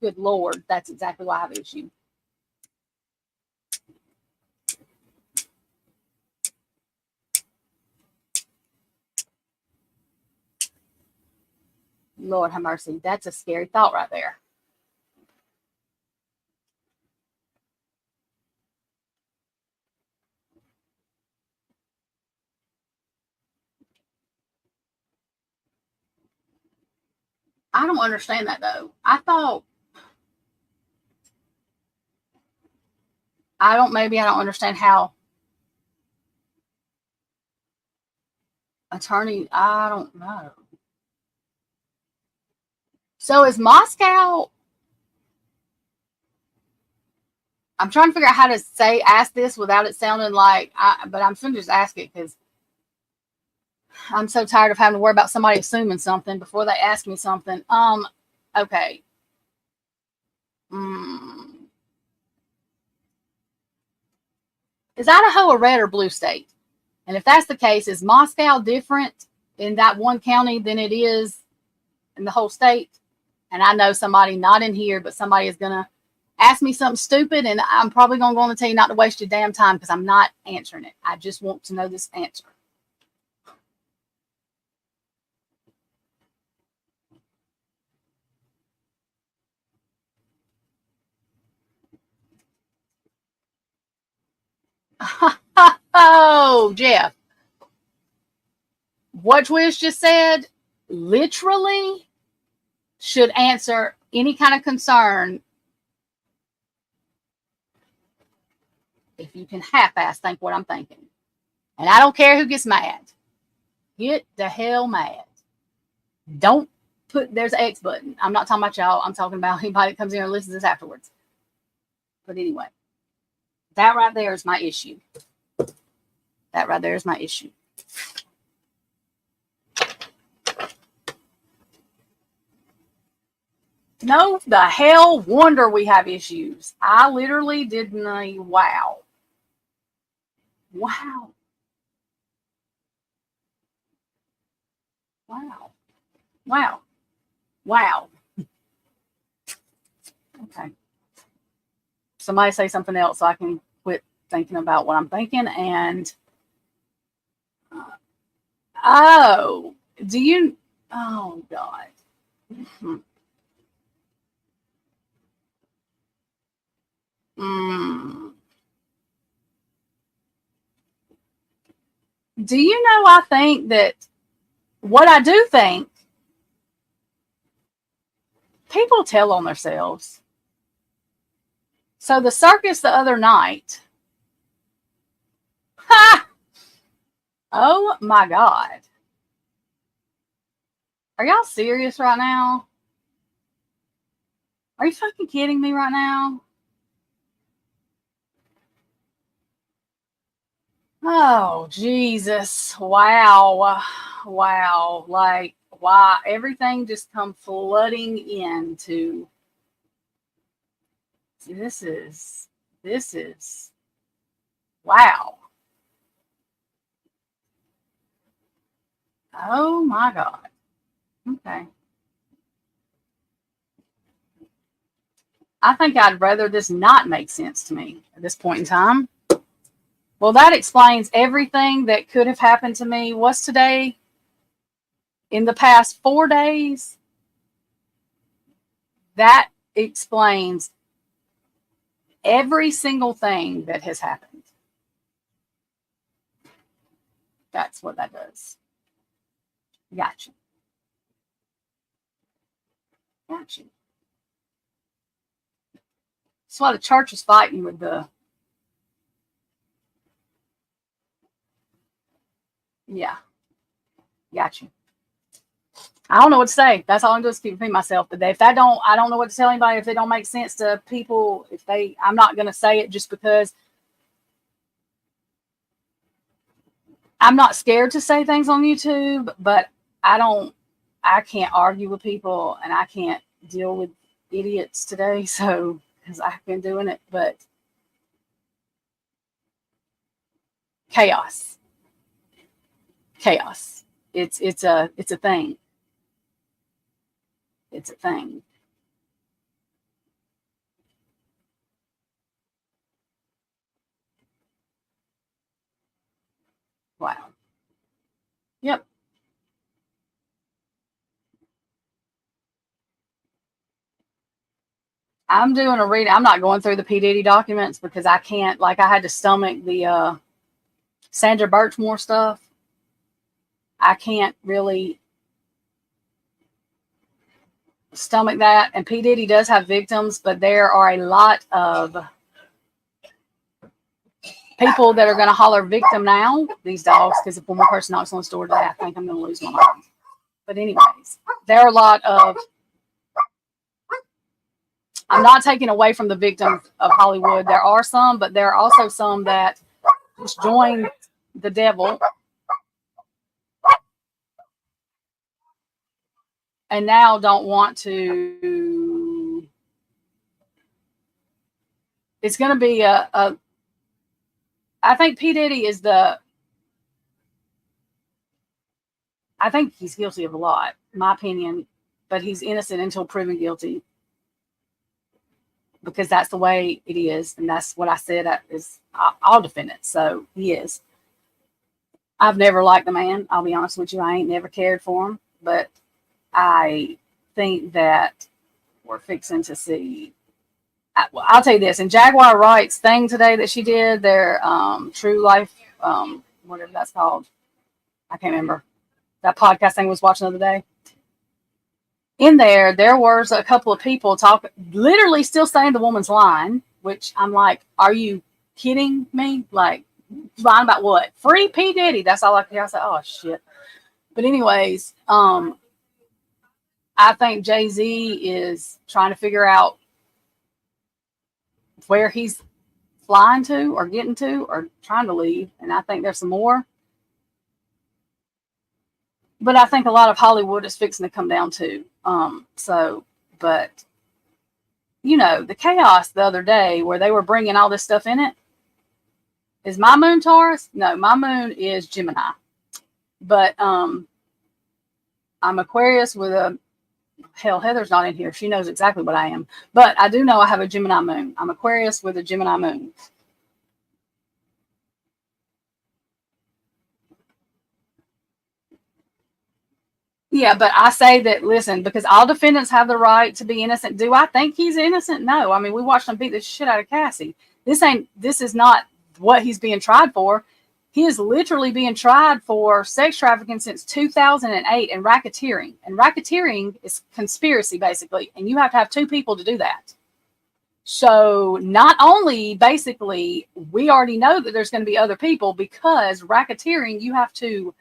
Good Lord, that's exactly why I have an issue. Lord have mercy. That's a scary thought right there. I don't understand that though. Maybe I don't understand how attorney, I don't know. So is Moscow, I'm trying to figure out how to ask this without it sounding like, but I'm going to just ask it because I'm so tired of having to worry about somebody assuming something before they ask me something. Okay. Is Idaho a red or blue state? And if that's the case, is Moscow different in that one county than it is in the whole state? And I know somebody not in here, but somebody is going to ask me something stupid, and I'm probably going to go on and tell you not to waste your damn time because I'm not answering it. I just want to know this answer. Oh, Jeff. What Twiz just said literally should answer any kind of concern if you can half-ass think what I'm thinking. And I don't care who gets mad. Get the hell mad. Don't put, there's an X button. I'm not talking about y'all. I'm talking about anybody that comes in and listens to this afterwards. But anyway, that right there is my issue. That right there is my issue. No, the hell wonder we have issues. I literally didn't know. Wow. Wow. Wow. Wow. Wow. Okay. Somebody say something else so I can quit thinking about what I'm thinking. And oh, do you? Oh God. Do you know? I think that what I do think, people tell on themselves. So the circus the other night. Ha! Oh my God. Are y'all serious right now? Are you fucking kidding me right now? Oh, Jesus. Wow. Wow. Like, why everything just come flooding into this is wow. Oh my God. Okay. I think I'd rather this not make sense to me at this point in time. Well, that explains everything that could have happened to me. What's today? In the past 4 days, that explains every single thing that has happened. That's what that does. Gotcha. Gotcha. That's why the church is fighting with the. Yeah. Gotcha. I don't know what to say. That's all I'm doing is keeping myself. But if I don't know what to tell anybody. If it don't make sense to people, I'm not going to say it just because I'm not scared to say things on YouTube, but I can't argue with people and I can't deal with idiots today. So, because I've been doing it, but chaos. It's a thing. It's a thing. Wow. Yep. I'm doing a read. I'm not going through the P. Diddy documents because I can't, like, I had to stomach the Sandra Birchmore stuff. I can't really stomach that. And P. Diddy does have victims, but there are a lot of people that are going to holler victim now, these dogs, because if one more person knocks on the door today, I think I'm going to lose my mind. But anyways, there are a lot of, I'm not taking away from the victims of Hollywood. There are some, but there are also some that just joined the devil and now don't want to. It's going to be I think P. Diddy is I think he's guilty of a lot, in my opinion, but he's innocent until proven guilty because that's the way it is. And that's what I said is I'll defend it. So he is. I've never liked the man. I'll be honest with you. I ain't never cared for him, but I think that we're fixing to see. I'll tell you this, in Jaguar Wright's thing today that she did, their True Life, whatever that's called, I can't remember. That podcast thing I was watching the other day. In there was a couple of people talking, literally still saying the woman's line, which I'm like, are you kidding me? Like, lying about what? Free P. Diddy. That's all I could hear. I said, oh, shit. But anyways, I think Jay-Z is trying to figure out where he's flying to or getting to or trying to leave. And I think there's some more. But I think a lot of Hollywood is fixing to come down too. But you know, the chaos the other day where they were bringing all this stuff in it. Is my moon Taurus? No, my moon is Gemini. But I'm Aquarius with a, hell, Heather's not in here. She knows exactly what I am. But I do know I have a Gemini moon. I'm Aquarius with a Gemini moon. Yeah, but I say that, listen, because all defendants have the right to be innocent. Do I think he's innocent? No. I mean, we watched him beat the shit out of Cassie. This is not what he's being tried for. He is literally being tried for sex trafficking since 2008 and racketeering. And racketeering is conspiracy, basically. And you have to have two people to do that. So not only, basically, we already know that there's going to be other people because racketeering, you have to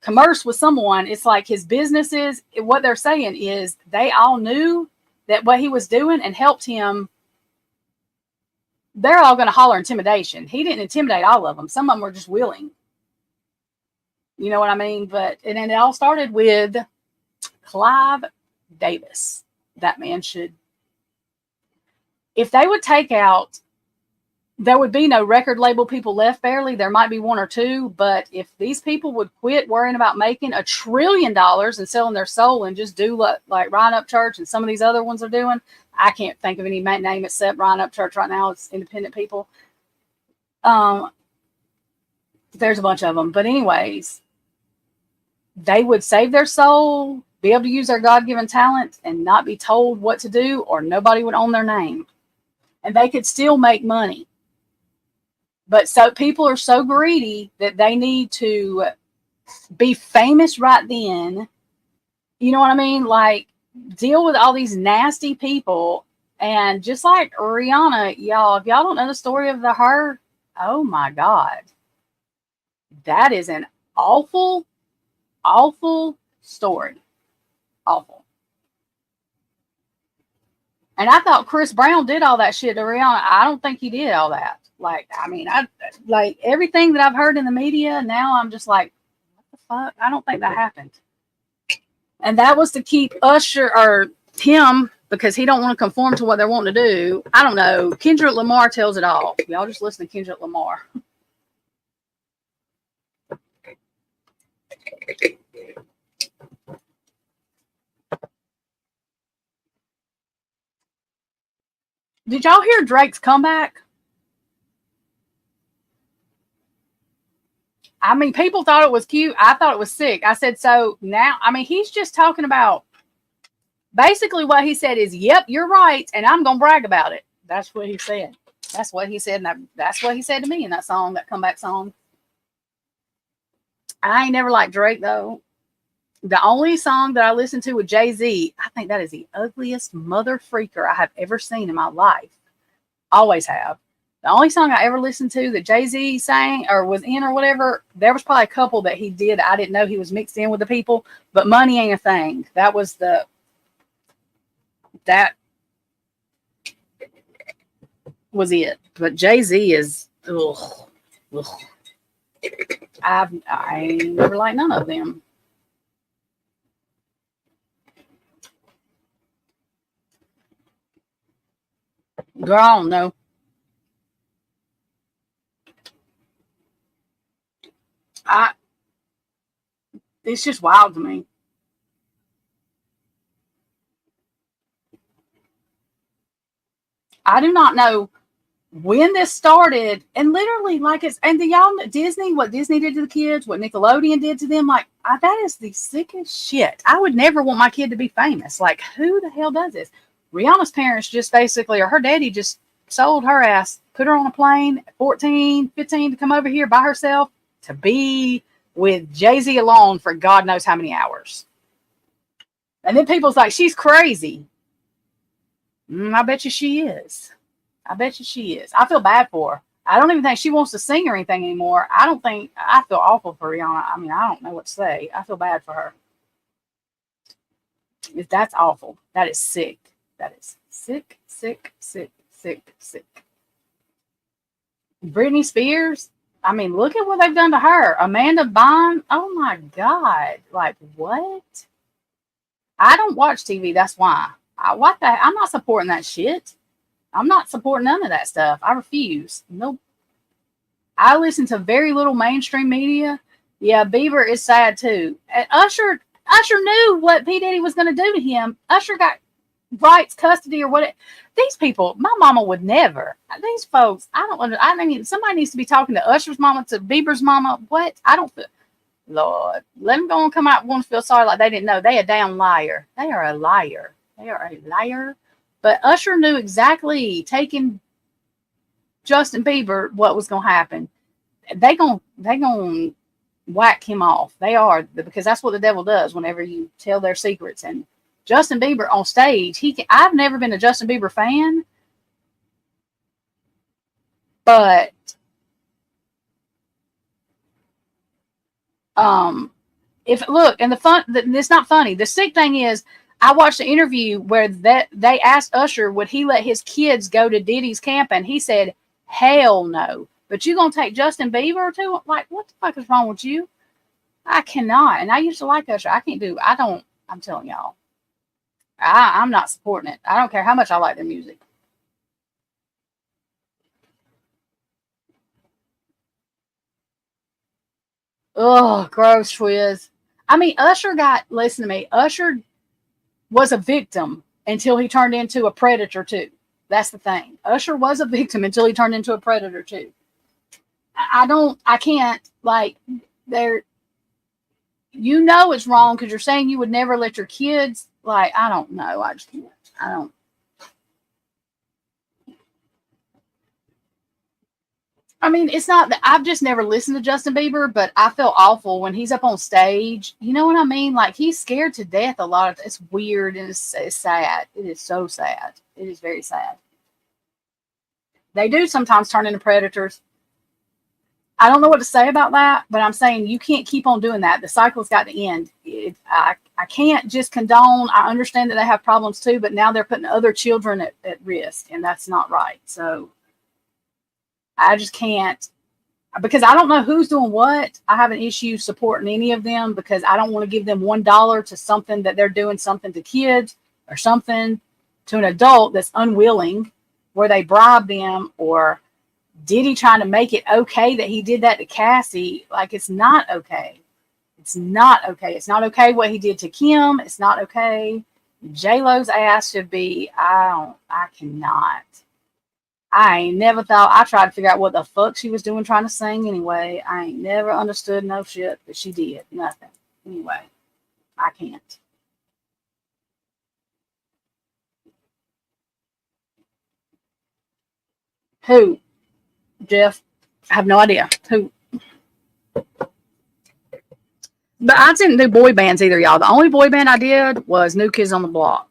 commerce with someone. It's like his businesses, what they're saying is they all knew that what he was doing and helped him. They're all going to holler intimidation. He didn't intimidate all of them. Some of them were just willing. You know what I mean? But, and then it all started with Clive Davis. That man should, if they would take out, there would be no record label people left barely. There might be one or two, but if these people would quit worrying about making $1 trillion and selling their soul and just do what like Ryan Upchurch and some of these other ones are doing, I can't think of any name except Ryan Upchurch right now. It's independent people. There's a bunch of them, but anyways, they would save their soul, be able to use their God-given talent and not be told what to do, or nobody would own their name, and they could still make money. But so people are so greedy that they need to be famous right then. You know what I mean? Like, deal with all these nasty people. And just like Rihanna, y'all, if y'all don't know the story of her, oh my God. That is an awful, awful story. Awful. And I thought Chris Brown did all that shit to Rihanna. I don't think he did all that. Like, I mean, I like everything that I've heard in the media. Now I'm just like, what the fuck? I don't think that happened. And that was to keep Usher or him because he don't want to conform to what they're wanting to do. I don't know. Kendrick Lamar tells it all. Y'all just listen to Kendrick Lamar. Did y'all hear Drake's comeback? I mean, people thought it was cute. I thought it was sick. I said, so now, I mean, he's just talking about Basically, what he said is, "Yep, you're right, and I'm gonna brag about it." That's what he said. That's what he said, and that's what he said to me in that song, that comeback song. I ain't never liked Drake though. The only song that I listened to with Jay-Z, I think that is the ugliest mother freaker I have ever seen in my life. Always have. The only song I ever listened to that Jay-Z sang or was in or whatever, there was probably a couple that he did. I didn't know he was mixed in with the people, but Money Ain't a Thing. That was it. But Jay-Z is, ugh, ugh. I ain't never liked none of them. Girl, I don't know. It's just wild to me. I do not know when this started, and literally, like and the y'all Disney, what Disney did to the kids, what Nickelodeon did to them, like that is the sickest shit. I would never want my kid to be famous. Like, who the hell does this? Rihanna's parents just basically, or her daddy just sold her ass, put her on a plane at 14, 15 to come over here by herself to be with Jay-Z alone for God knows how many hours. And then people's like, she's crazy. I bet you she is. I bet you she is. I feel bad for her. I don't even think she wants to sing or anything anymore. I feel awful for Rihanna. I mean, I don't know what to say. I feel bad for her. That's awful. That is sick. That is sick, sick, sick, sick, sick. Britney Spears. I mean, look at what they've done to her. Amanda Bynes. Oh my God. Like, what? I don't watch TV. That's why. What the? I'm not supporting that shit. I'm not supporting none of that stuff. I refuse. Nope. I listen to very little mainstream media. Yeah, Bieber is sad too. And Usher knew what P. Diddy was going to do to him. Usher got rights, custody, or what? These people, my mama would never. These folks, I mean, somebody needs to be talking to Usher's mama, to Bieber's mama. What? I don't feel. Lord, let them go and come out and want to feel sorry like they didn't know. They a damn liar. They are a liar. They are a liar. But Usher knew exactly, taking Justin Bieber, what was going to happen. They gon' whack him off. They are, because that's what the devil does whenever you tell their secrets. And Justin Bieber on stage, I've never been a Justin Bieber fan, but it's not funny. The sick thing is, I watched an interview where they asked Usher would he let his kids go to Diddy's camp, and he said, "Hell no." But you gonna take Justin Bieber too? Like, what the fuck is wrong with you? I cannot. And I used to like Usher. I'm telling y'all. I'm not supporting it. I don't care how much I like their music. Oh, gross, Twiz. I mean, listen to me. Usher was a victim until he turned into a predator too. That's the thing. Usher was a victim until he turned into a predator too. I can't, like, there, it's wrong because you're saying you would never let your kids, like, I don't know. I just can't. I don't. I mean, it's not that I've just never listened to Justin Bieber, but I feel awful when he's up on stage. You know what I mean? Like, he's scared to death a lot. It's weird and it's sad. It is so sad. It is very sad. They do sometimes turn into predators. I don't know what to say about that, but I'm saying you can't keep on doing that. The cycle's got to end. I can't just condone. I understand that they have problems too, but now they're putting other children at risk, and that's not right. So I just can't, because I don't know who's doing what. I have an issue supporting any of them because I don't want to give them $1 to something that they're doing something to kids or something to an adult that's unwilling, where they bribe them, or Diddy trying to make it okay that he did that to Cassie. Like, it's not okay. It's not okay. It's not okay what he did to Kim. It's not okay. J-Lo's ass should be, I cannot. I ain't never thought. I tried to figure out what the fuck she was doing trying to sing anyway. I ain't never understood no shit, but she did. Nothing. Anyway, I can't. Who? Jeff? I have no idea. Who? But I didn't do boy bands either, y'all. The only boy band I did was New Kids on the Block.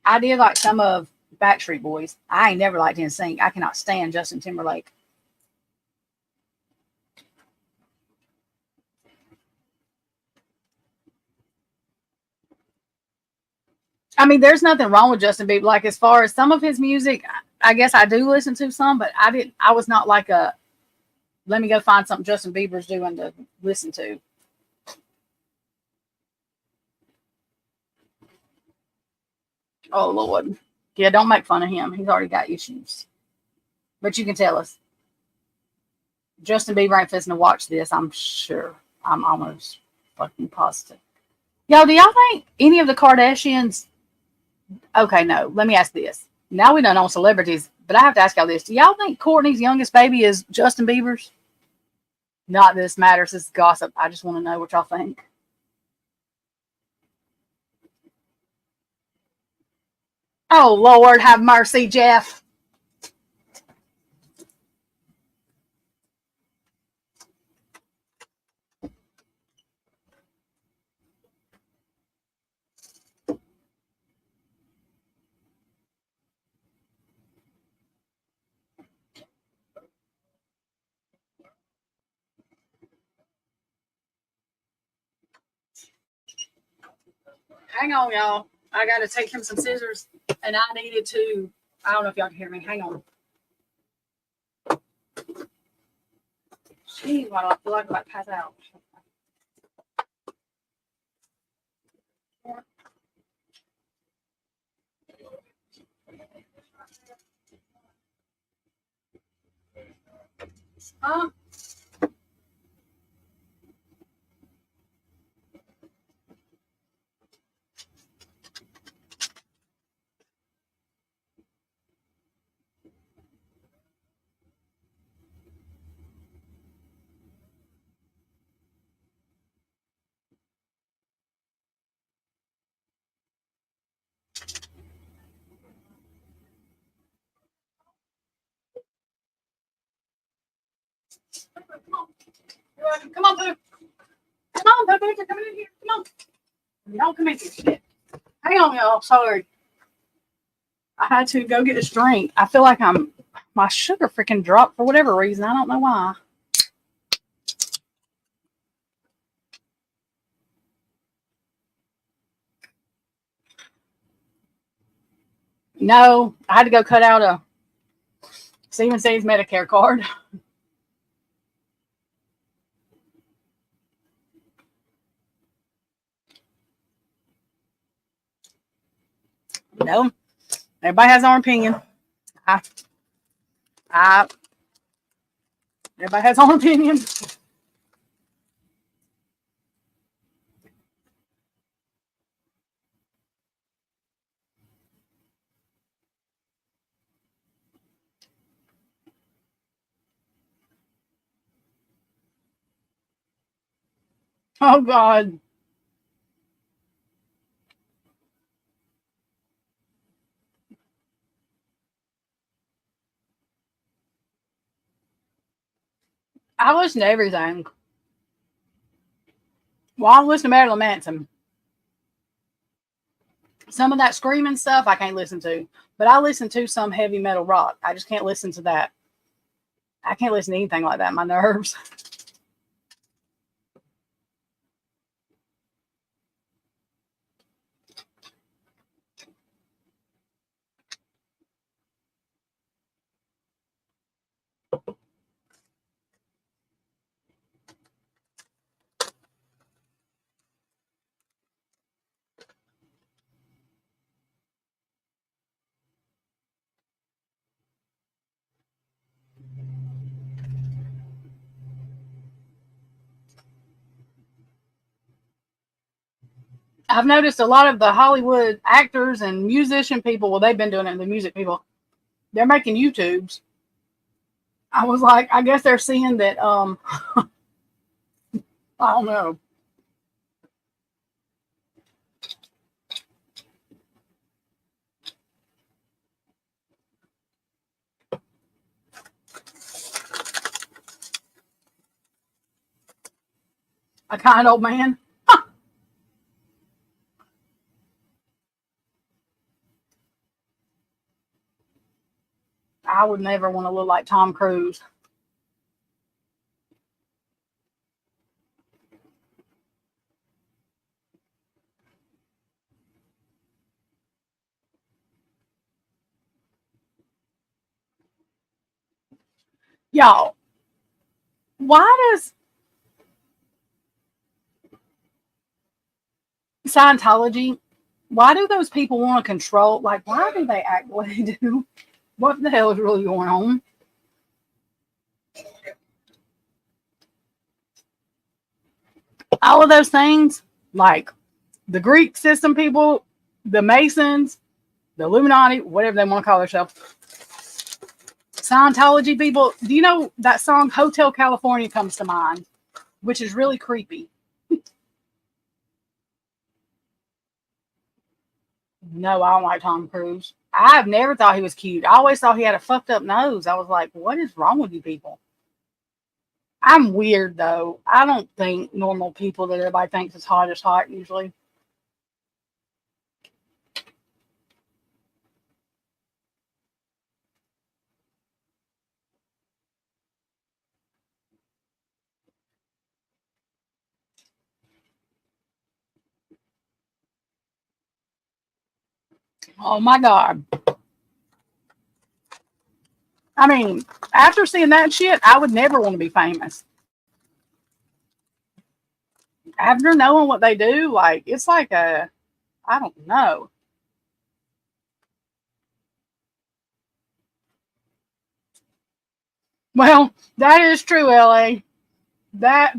I did like some of Backstreet Boys. I ain't never liked NSYNC. I cannot stand Justin Timberlake. I mean, there's nothing wrong with Justin Bieber. Like, as far as some of his music, I guess I do listen to some, but I was not like a, let me go find something Justin Bieber's doing to listen to. Oh, Lord. Yeah, don't make fun of him. He's already got issues. But you can tell us. Justin Bieber ain't fixing to watch this, I'm sure. I'm almost fucking positive. Y'all, do y'all think any of the Kardashians... Okay, no. Let me ask this. Now we don't know celebrities, but I have to ask y'all this. Do y'all think Courtney's youngest baby is Justin Bieber's? Not that this matters. This is gossip. I just want to know what y'all think. Oh, Lord, have mercy, Jeff. Hang on, y'all. I got to take him some scissors, and I needed to... I don't know if y'all can hear me. Hang on. Jeez, why do I feel like I'm about to pass out? Huh? Come on, Pooh. Come on, Pooh. You're coming in here. Come on. Don't come in here. Shit. Hang on, y'all. Sorry. I had to go get this drink. I feel like my sugar freaking dropped for whatever reason. I don't know why. No, I had to go cut out a Stephen C's Medicare card. No, everybody has their own opinion. Everybody has their own opinion. Oh, God. I listen to everything. Well, I listen to Marilyn Manson. Some of that screaming stuff I can't listen to, but I listen to some heavy metal rock. I just can't listen to that. I can't listen to anything like that. My nerves. I've noticed a lot of the Hollywood actors and musician people, well, they've been doing it, the music people, they're making YouTubes. I was like, I guess they're seeing that, like I don't know. A kind old man. I would never want to look like Tom Cruise. Y'all, why does Scientology, why do those people want to control? Like, why do they act the way they do? What the hell is really going on? All of those things, like the Greek system people, the Masons, the Illuminati, whatever they want to call themselves, Scientology people. Do you know that song Hotel California comes to mind, which is really creepy? No, I don't like Tom Cruise. I've never thought he was cute. I always thought he had a fucked up nose. I was like, what is wrong with you people? I'm weird though. I don't think normal people that everybody thinks is hot usually. Oh my God. I mean, after seeing that shit, I would never want to be famous. After knowing what they do, like, it's like I don't know. Well, that is true, LA. That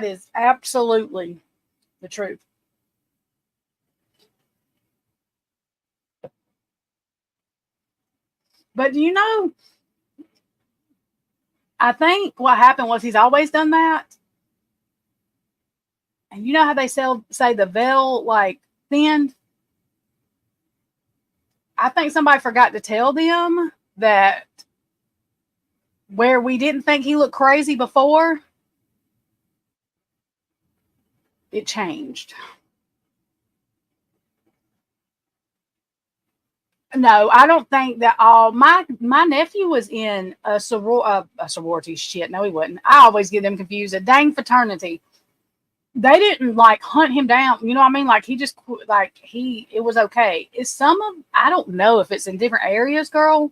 is absolutely the truth. But do you know, I think what happened was he's always done that. And you know how they say the veil like thinned? I think somebody forgot to tell them that where we didn't think he looked crazy before, it changed. No, I don't think that all my nephew was in a sorority. Shit, no, he wasn't. I always get them confused. A dang fraternity. They didn't like hunt him down. You know what I mean? Like he just like it was okay. It's some of I don't know if it's in different areas, girl.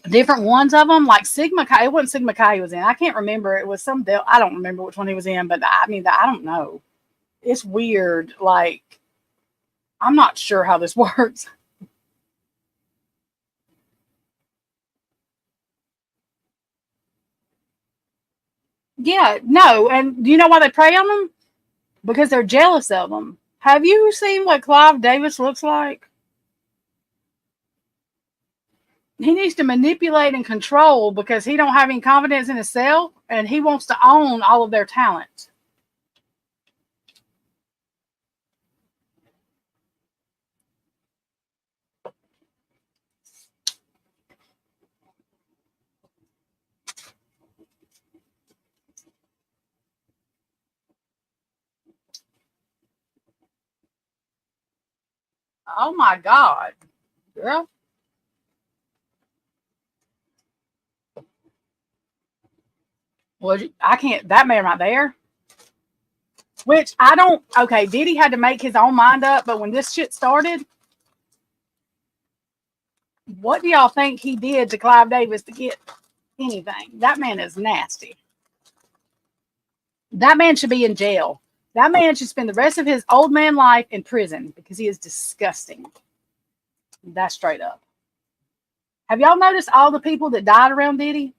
Different ones of them, like Sigma Chi. It wasn't Sigma Chi he was in. I can't remember. It was some. I don't remember which one he was in, but I mean, I don't know. It's weird. Like I'm not sure how this works. Yeah, no. And do you know why they prey on them? Because they're jealous of them. Have you seen what Clive Davis looks like? He needs to manipulate and control because he don't have any confidence in himself, and he wants to own all of their talent. Oh my God, girl. Well, I can't. That man right there. Which I don't. Okay, Diddy had to make his own mind up, but when this shit started, what do y'all think he did to Clive Davis to get anything? That man is nasty. That man should be in jail. That man should spend the rest of his old man life in prison because he is disgusting. That's straight up. Have y'all noticed all the people that died around Diddy?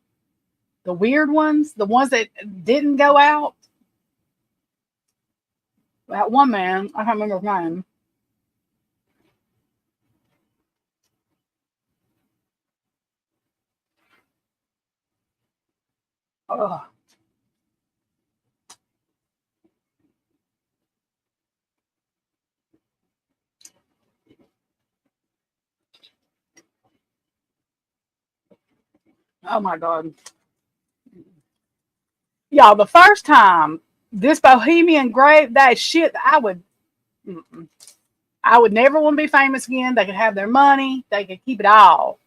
The weird ones, the ones that didn't go out. That one man, I can't remember his name. Ugh. Oh my God. Y'all, the first time this Bohemian Grove, that shit, mm-mm. I would never want to be famous again. They could have their money. They could keep it all.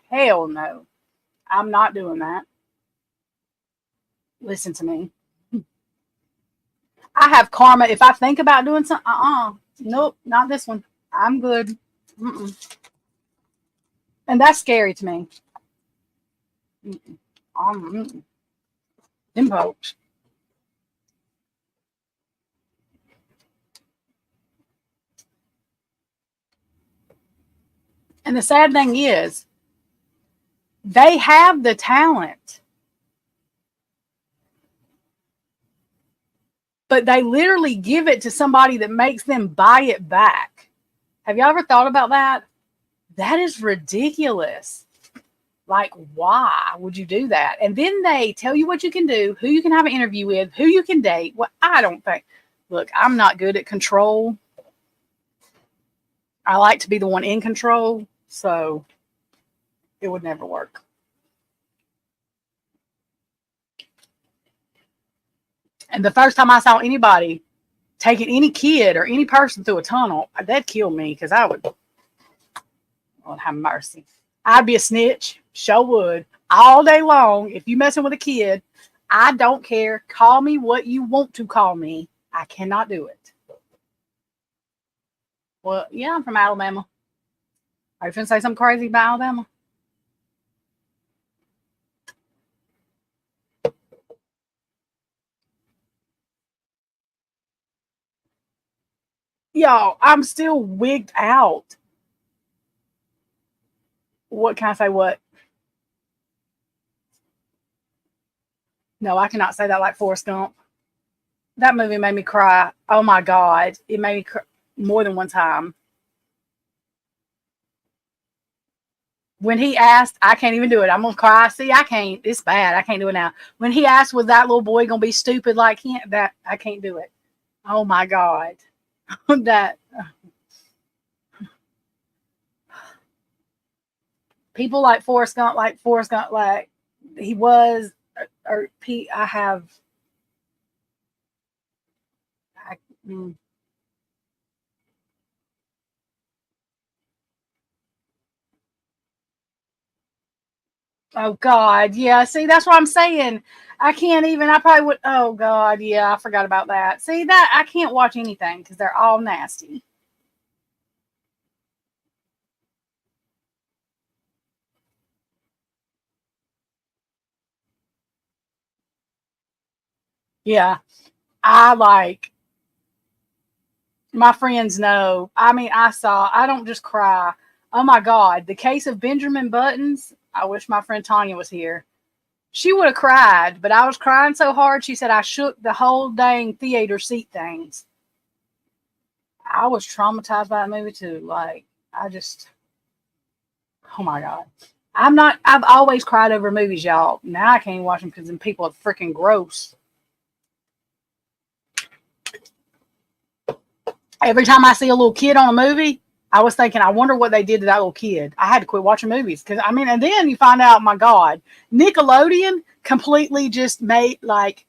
Hell no. I'm not doing that. Listen to me. I have karma. If I think about doing something, nope, not this one. I'm good. Mm-mm. And that's scary to me. Mm-mm. Mm-mm. Them folks. And the sad thing is, they have the talent, but they literally give it to somebody that makes them buy it back. Have y'all ever thought about that? That is ridiculous. Like, why would you do that? And then they tell you what you can do, who you can have an interview with, who you can date. Well, I don't think. Look, I'm not good at control. I like to be the one in control, so it would never work. And the first time I saw anybody taking any kid or any person through a tunnel, that'd kill me because I would, Lord have mercy. I'd be a snitch, sure would, all day long. If you messing with a kid, I don't care. Call me what you want to call me. I cannot do it. Well, yeah, I'm from Alabama. Are you going to say something crazy about Alabama? Y'all, I'm still wigged out. What can I say? What? No, I cannot say that like Forrest Gump. That movie made me cry. Oh my God. It made me cry more than one time. When he asked, I can't even do it. I'm going to cry. See, I can't. It's bad. I can't do it now. When he asked, was that little boy going to be stupid like him? That I can't do it. Oh my God. That people like Forrest Gump, like he was, or I have, I, mm. Oh God, yeah. See, that's what I'm saying. I can't even. I probably would. Oh God, yeah. I forgot about that. See that I can't watch anything because they're all nasty. Yeah, I like my friends know. I mean, I don't just cry. Oh my God, the case of Benjamin Buttons. I wish my friend Tanya was here. She would have cried, but I was crying so hard. She said I shook the whole dang theater seat things. I was traumatized by that movie too. Like, I just, oh my God. I've always cried over movies, y'all. Now I can't even watch them because then people are freaking gross. Every time I see a little kid on a movie, I was thinking, I wonder what they did to that little kid. I had to quit watching movies because I mean, and then you find out, my God, Nickelodeon completely just made like.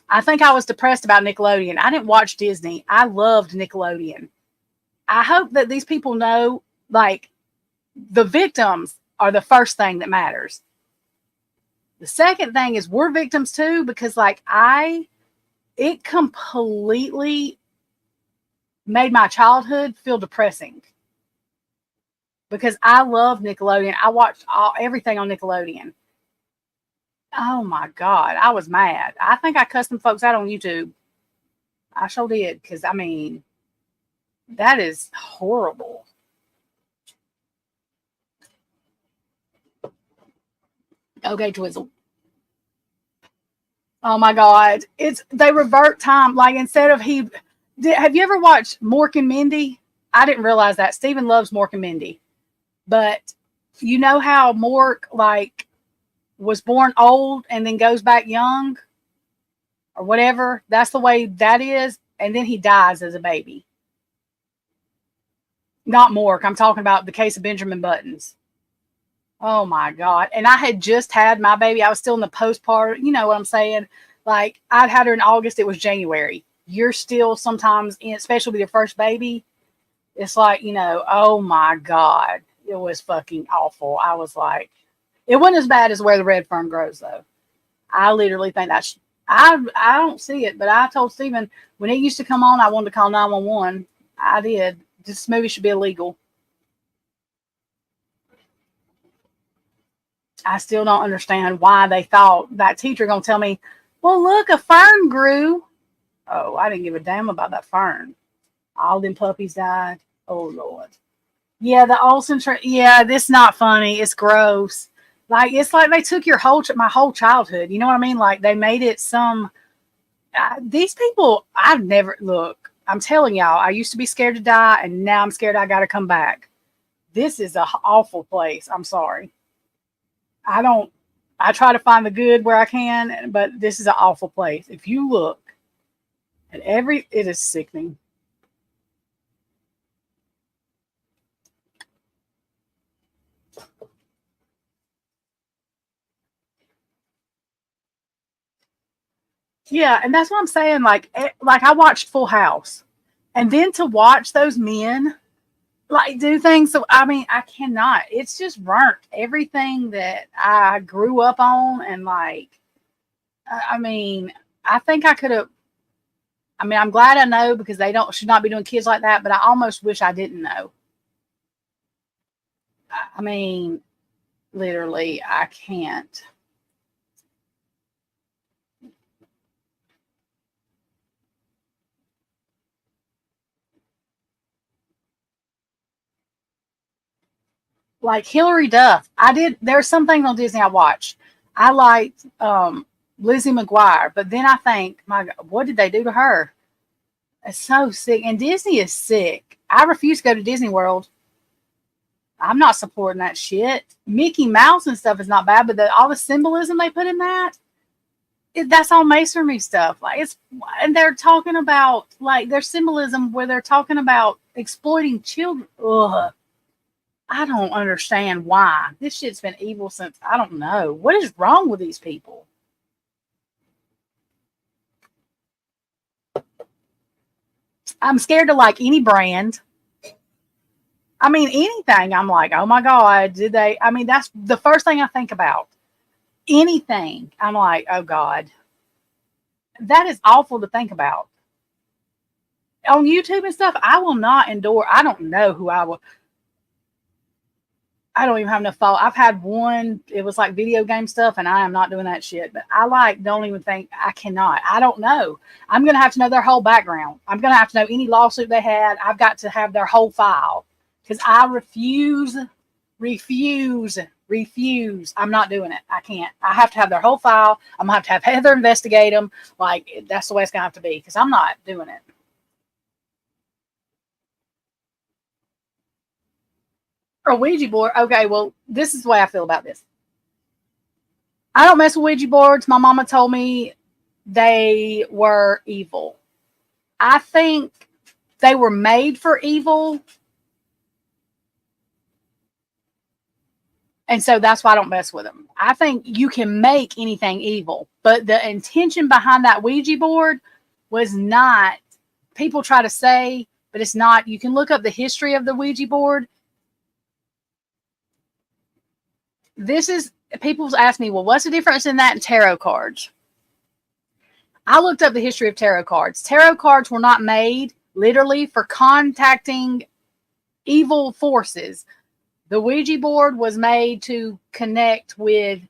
I think I was depressed about Nickelodeon. I didn't watch Disney. I loved Nickelodeon. I hope that these people know, like, the victims are the first thing that matters. The second thing is we're victims too, because like it completely made my childhood feel depressing because I love Nickelodeon. I watched everything on Nickelodeon. Oh my God, I was mad. I think I cussed them folks out on YouTube. I sure did because I mean that is horrible. Okay, Twizzle. Oh my God, they revert time. Like instead of have you ever watched Mork and Mindy? I didn't realize that Steven loves Mork and Mindy, but you know how Mork like was born old and then goes back young or whatever. That's the way that is, and then he dies as a baby. Not Mork. I'm talking about the case of Benjamin Buttons. Oh my God. And I had just had my baby. I was still in the postpartum. You know what I'm saying? Like I'd had her in August. It was January. You're still sometimes in, especially with your first baby. It's like, oh my God. It was fucking awful. I was like, it wasn't as bad as where the red fern grows though. I literally think that's, I don't see it, but I told Steven when it used to come on, I wanted to call 911. I did. This movie should be illegal. I still don't understand why they thought that teacher gonna tell me, well, look, a fern grew. Oh, I didn't give a damn about that fern. All them puppies died. Oh Lord. Yeah, the Olsen tree. Yeah, this not funny. It's gross. Like it's like they took my whole childhood. You know what I mean? Like they made it some. These people, I've never look. I'm telling y'all, I used to be scared to die, and now I'm scared I got to come back. This is a awful place. I'm sorry. I don't. I try to find the good where I can, but this is an awful place. If you look at it is sickening. Yeah, and that's what I'm saying. Like I watched Full House, and then to watch those men like do things. So I mean, I cannot. It's just burnt everything that I grew up on, and like, I mean, I think I could have. I mean, I'm glad I know because they don't should not be doing kids like that. But I almost wish I didn't know. I mean, literally, I can't. Like Hillary Duff. There's something on Disney I watched. I liked Lizzie McGuire, but then I think, my God, what did they do to her? It's so sick. And Disney is sick. I refuse to go to Disney World. I'm not supporting that shit. Mickey Mouse and stuff is not bad, but all the symbolism they put in that's all masonry stuff. And they're talking about like their symbolism where they're talking about exploiting children. Ugh. I don't understand why. This shit's been evil since I don't know. What is wrong with these people? I'm scared to like any brand. I mean, anything. I'm like, oh my God, did they? I mean, that's the first thing I think about. Anything. I'm like, oh God. That is awful to think about. On YouTube and stuff, I will not endure. I don't know who I will. I don't even have enough follow. I've had one, it was like video game stuff, and I am not doing that shit. But don't even think, I cannot. I don't know. I'm going to have to know their whole background. I'm going to have to know any lawsuit they had. I've got to have their whole file because I refuse. I'm not doing it. I can't. I have to have their whole file. I'm going to have Heather investigate them. Like, that's the way it's going to have to be because I'm not doing it. Or Ouija board. Okay, well, this is the way I feel about this. I don't mess with Ouija boards. My mama told me they were evil. I think they were made for evil. And so that's why I don't mess with them. I think you can make anything evil, but the intention behind that Ouija board was not, people try to say, but it's not. You can look up the history of the Ouija board. People ask me, well, what's the difference in that and tarot cards? I looked up the history of tarot cards. Tarot cards were not made literally for contacting evil forces. The Ouija board was made to connect with,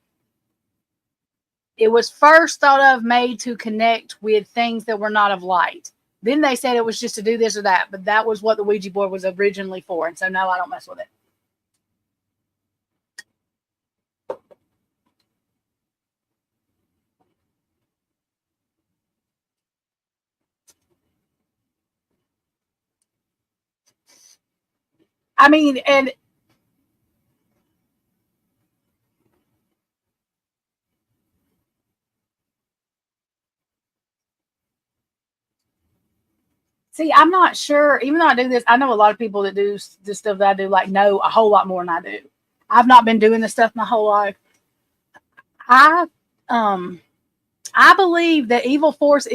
it was first made to connect with things that were not of light. Then they said it was just to do this or that, but that was what the Ouija board was originally for. And so no, I don't mess with it. I mean, and see, I'm not sure, even though I do this, I know a lot of people that do the stuff that I do, like, know a whole lot more than I do. I've not been doing this stuff my whole life. I believe that evil force,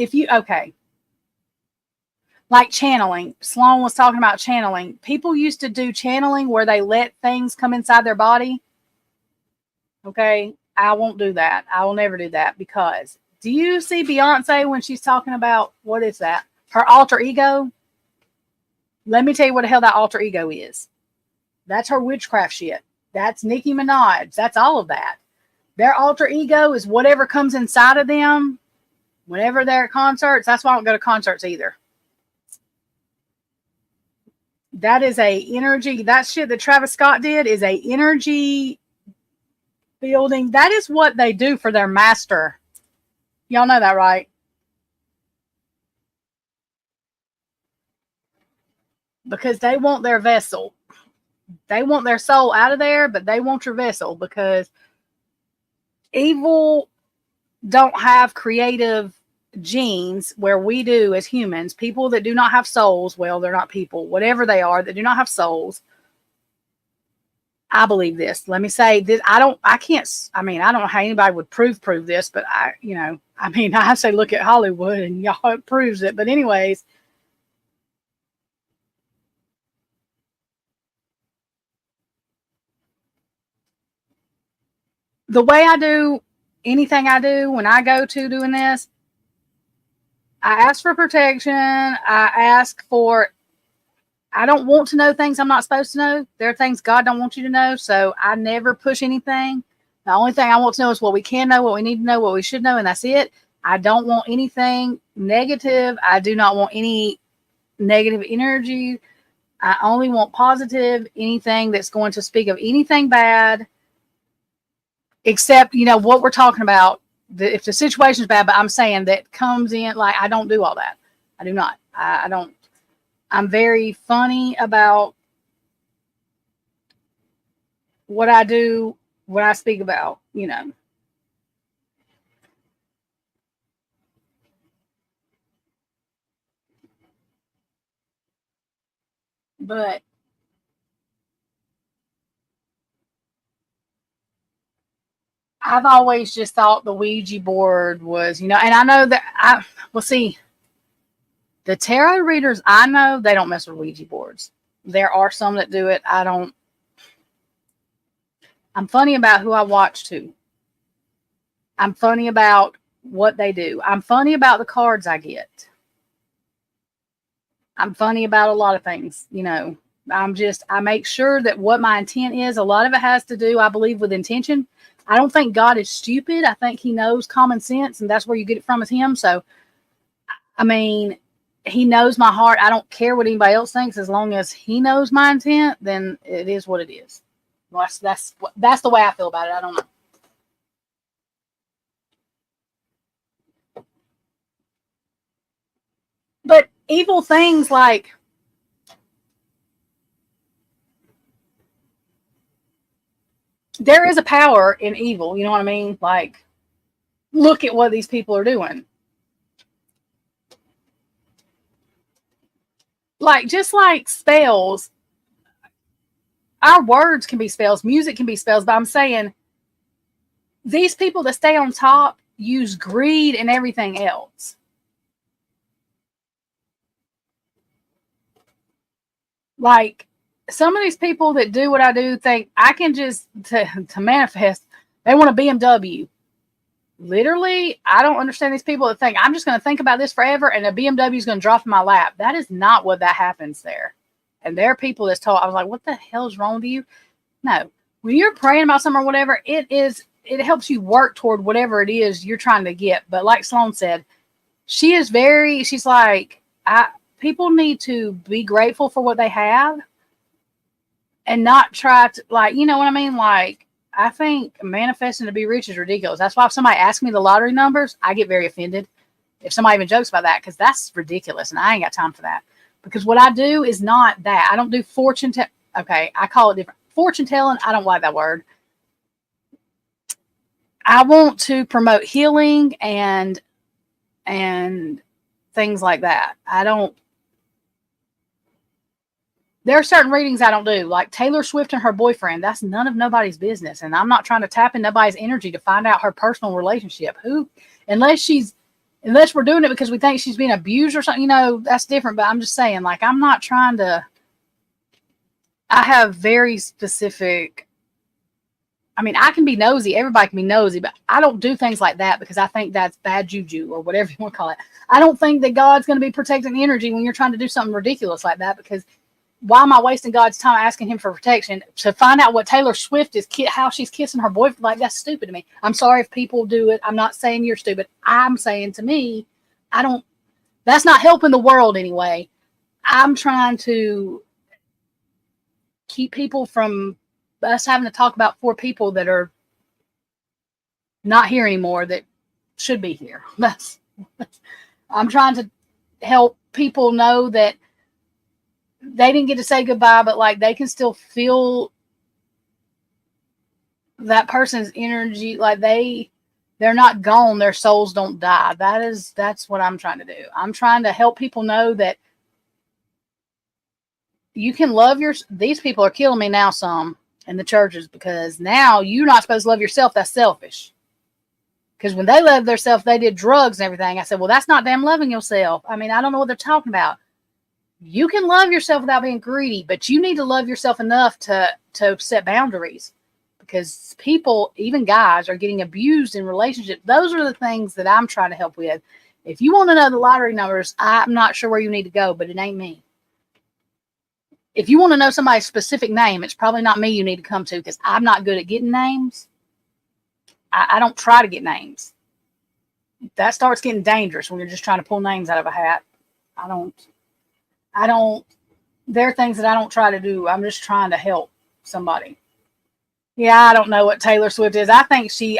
like channeling. Sloan was talking about channeling. People used to do channeling where they let things come inside their body. Okay, I won't do that. I will never do that, because do you see Beyonce when she's talking about, what is that? Her alter ego? Let me tell you what the hell that alter ego is. That's her witchcraft shit. That's Nicki Minaj. That's all of that. Their alter ego is whatever comes inside of them whenever they're at concerts. That's why I don't go to concerts either. That is a energy. That shit that Travis Scott did is a energy building. That is what they do for their master. Y'all know that, right? Because they want their vessel. They want their soul out of there, but they want your vessel, because evil don't have creative genes where we do as humans. People that do not have souls, well, they're not people, whatever they are, that do not have souls. I believe this. Let me say this. I don't know how anybody would prove this, but I say look at Hollywood and y'all, it proves it. But anyways, the way I do anything I do when I go to doing this, I ask for protection. I don't want to know things I'm not supposed to know. There are things God don't want you to know, so I never push anything. The only thing I want to know is what we can know, what we need to know, what we should know, and that's it. I don't want anything negative. I do not want any negative energy. I only want positive, anything that's going to speak of anything bad, except, what we're talking about. If the situation is bad, but I'm saying that comes in, like, I don't do all that. I do not. I don't. I'm very funny about what I do, what I speak about, But I've always just thought the Ouija board was, and I know that see, the tarot readers I know, they don't mess with Ouija boards. There are some that do it. I don't. I'm funny about who I watch too. I'm funny about what they do. I'm funny about the cards I get. I'm funny about a lot of things, I make sure that what my intent is, a lot of it has to do, I believe, with intention. I don't think God is stupid. I think he knows common sense, and that's where you get it from, is him. So, he knows my heart. I don't care what anybody else thinks. As long as he knows my intent, then it is what it is. Well, that's the way I feel about it. I don't know. But evil things, like, there is a power in evil. You know what I mean? Like, look at what these people are doing. Like, just like spells, our words can be spells, music can be spells, but I'm saying these people that stay on top use greed and everything else. Like, some of these people that do what I do think I can just, to manifest, they want a BMW. Literally, I don't understand these people that think I'm just going to think about this forever and a BMW is going to drop in my lap. That is not what that happens there. And there are people that's told, I was like, what the hell is wrong with you? No. When you're praying about something or whatever, it helps you work toward whatever it is you're trying to get. But like Sloan said, she's like, people need to be grateful for what they have and not try to, like, you know what I mean? Like, I think manifesting to be rich is ridiculous. That's why if somebody asks me the lottery numbers, I get very offended. If somebody even jokes about that, because that's ridiculous and I ain't got time for that. Because what I do is not that. I don't do fortune telling. Okay, I call it different. Fortune telling, I don't like that word. I want to promote healing and things like that. I don't. There are certain readings I don't do, like Taylor Swift and her boyfriend. That's none of nobody's business, and I'm not trying to tap in nobody's energy to find out her personal relationship. Who, unless we're doing it because we think she's being abused or something, that's different. But I'm just saying, like, I'm not trying to. I have very specific. I mean, I can be nosy. Everybody can be nosy, but I don't do things like that because I think that's bad juju or whatever you want to call it. I don't think that God's going to be protecting the energy when you're trying to do something ridiculous like that, because why am I wasting God's time asking him for protection to find out what Taylor Swift is, how she's kissing her boyfriend? Like, that's stupid to me. I'm sorry if people do it. I'm not saying you're stupid. I'm saying, to me, that's not helping the world anyway. I'm trying to keep people from us having to talk about 4 people that are not here anymore that should be here. I'm trying to help people know that they didn't get to say goodbye, but like they can still feel that person's energy. Like they're not gone. Their souls don't die. That's what I'm trying to do. I'm trying to help people know that you can love these people are killing me now some in the churches, because now you're not supposed to love yourself. That's selfish. Because when they loved themselves, they did drugs and everything. I said, well, that's not damn loving yourself. I mean, I don't know what they're talking about. You can love yourself without being greedy, but you need to love yourself enough to set boundaries, because people, even guys, are getting abused in relationships. Those are the things that I'm trying to help with. If you want to know the lottery numbers, I'm not sure where you need to go, but it ain't me. If you want to know somebody's specific name, it's probably not me you need to come to, because I'm not good at getting names. I don't try to get names. That starts getting dangerous when you're just trying to pull names out of a hat. I don't, there are things that I don't try to do. I'm just trying to help somebody. Yeah, I don't know what Taylor Swift is. I think she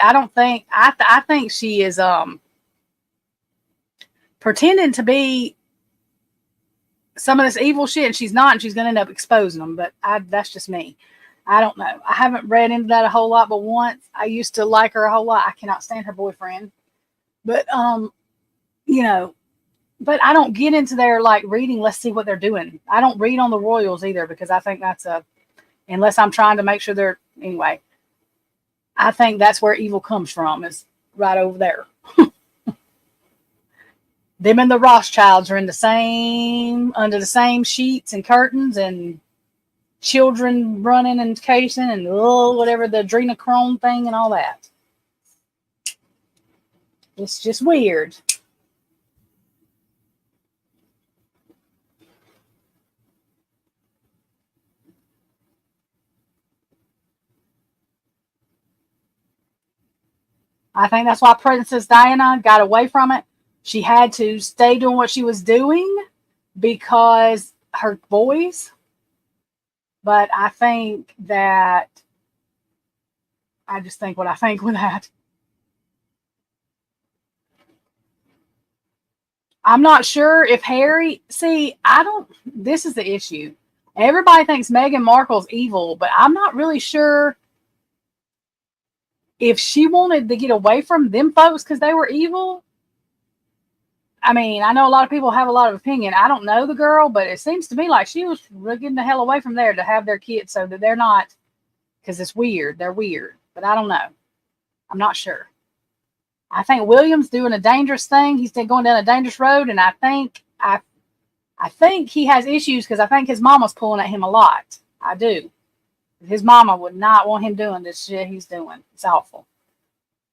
is pretending to be some of this evil shit, and she's not, and she's going to end up exposing them. But that's just me. I don't know. I haven't read into that a whole lot, but once I used to like her a whole lot. I cannot stand her boyfriend. But but I don't get into their like reading. Let's see what they're doing. I don't read on the royals either, because I think unless I'm trying to make sure anyway, I think that's where evil comes from, is right over there. Them and the Rothschilds are under the same sheets and curtains, and children running and casing and whatever, the adrenochrome thing and all that. It's just weird. I think that's why Princess Diana got away from it. She had to stay doing what she was doing because her boys. But I think that I just think what I think with that. I'm not sure if Harry, this is the issue. Everybody thinks Meghan Markle's evil, but I'm not really sure if she wanted to get away from them folks because they were evil. I mean, I know a lot of people have a lot of opinion. I don't know the girl, but it seems to me like she was getting the hell away from there to have their kids so that they're not, because it's weird. They're weird, but I don't know. I'm not sure. I think William's doing a dangerous thing. He's going down a dangerous road, and I think he has issues because I think his mama's pulling at him a lot. I do. His mama would not want him doing this shit he's doing. It's awful.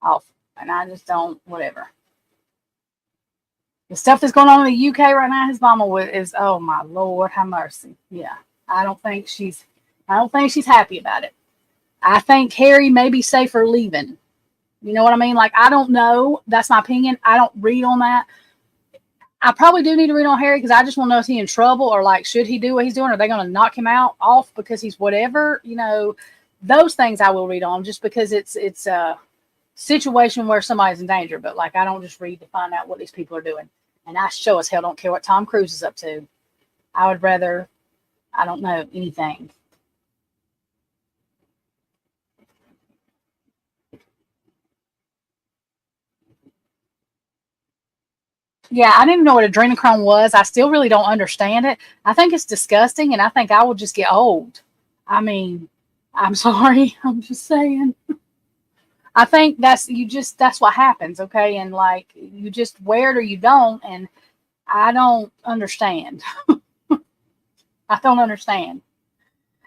Awful. And I just don't, whatever. The stuff that's going on in the UK right now, his mama is, oh my Lord, have mercy. Yeah. I don't think she's happy about it. I think Harry may be safer leaving. You know what I mean? Like, I don't know. That's my opinion. I don't read on that. I probably do need to read on Harry because I just want to know, is he in trouble, or like, should he do what he's doing? Are they going to knock him off because he's whatever? Those things I will read on just because it's a situation where somebody's in danger. But like, I don't just read to find out what these people are doing. And I sure as hell don't care what Tom Cruise is up to. I would rather, I don't know, anything. Yeah, I didn't even know what adrenochrome was. I still really don't understand it. I think it's disgusting, and I think I will just get old. I mean, I'm sorry. I'm just saying. I think that's what happens, okay? And like you just wear it or you don't, and I don't understand. I don't understand.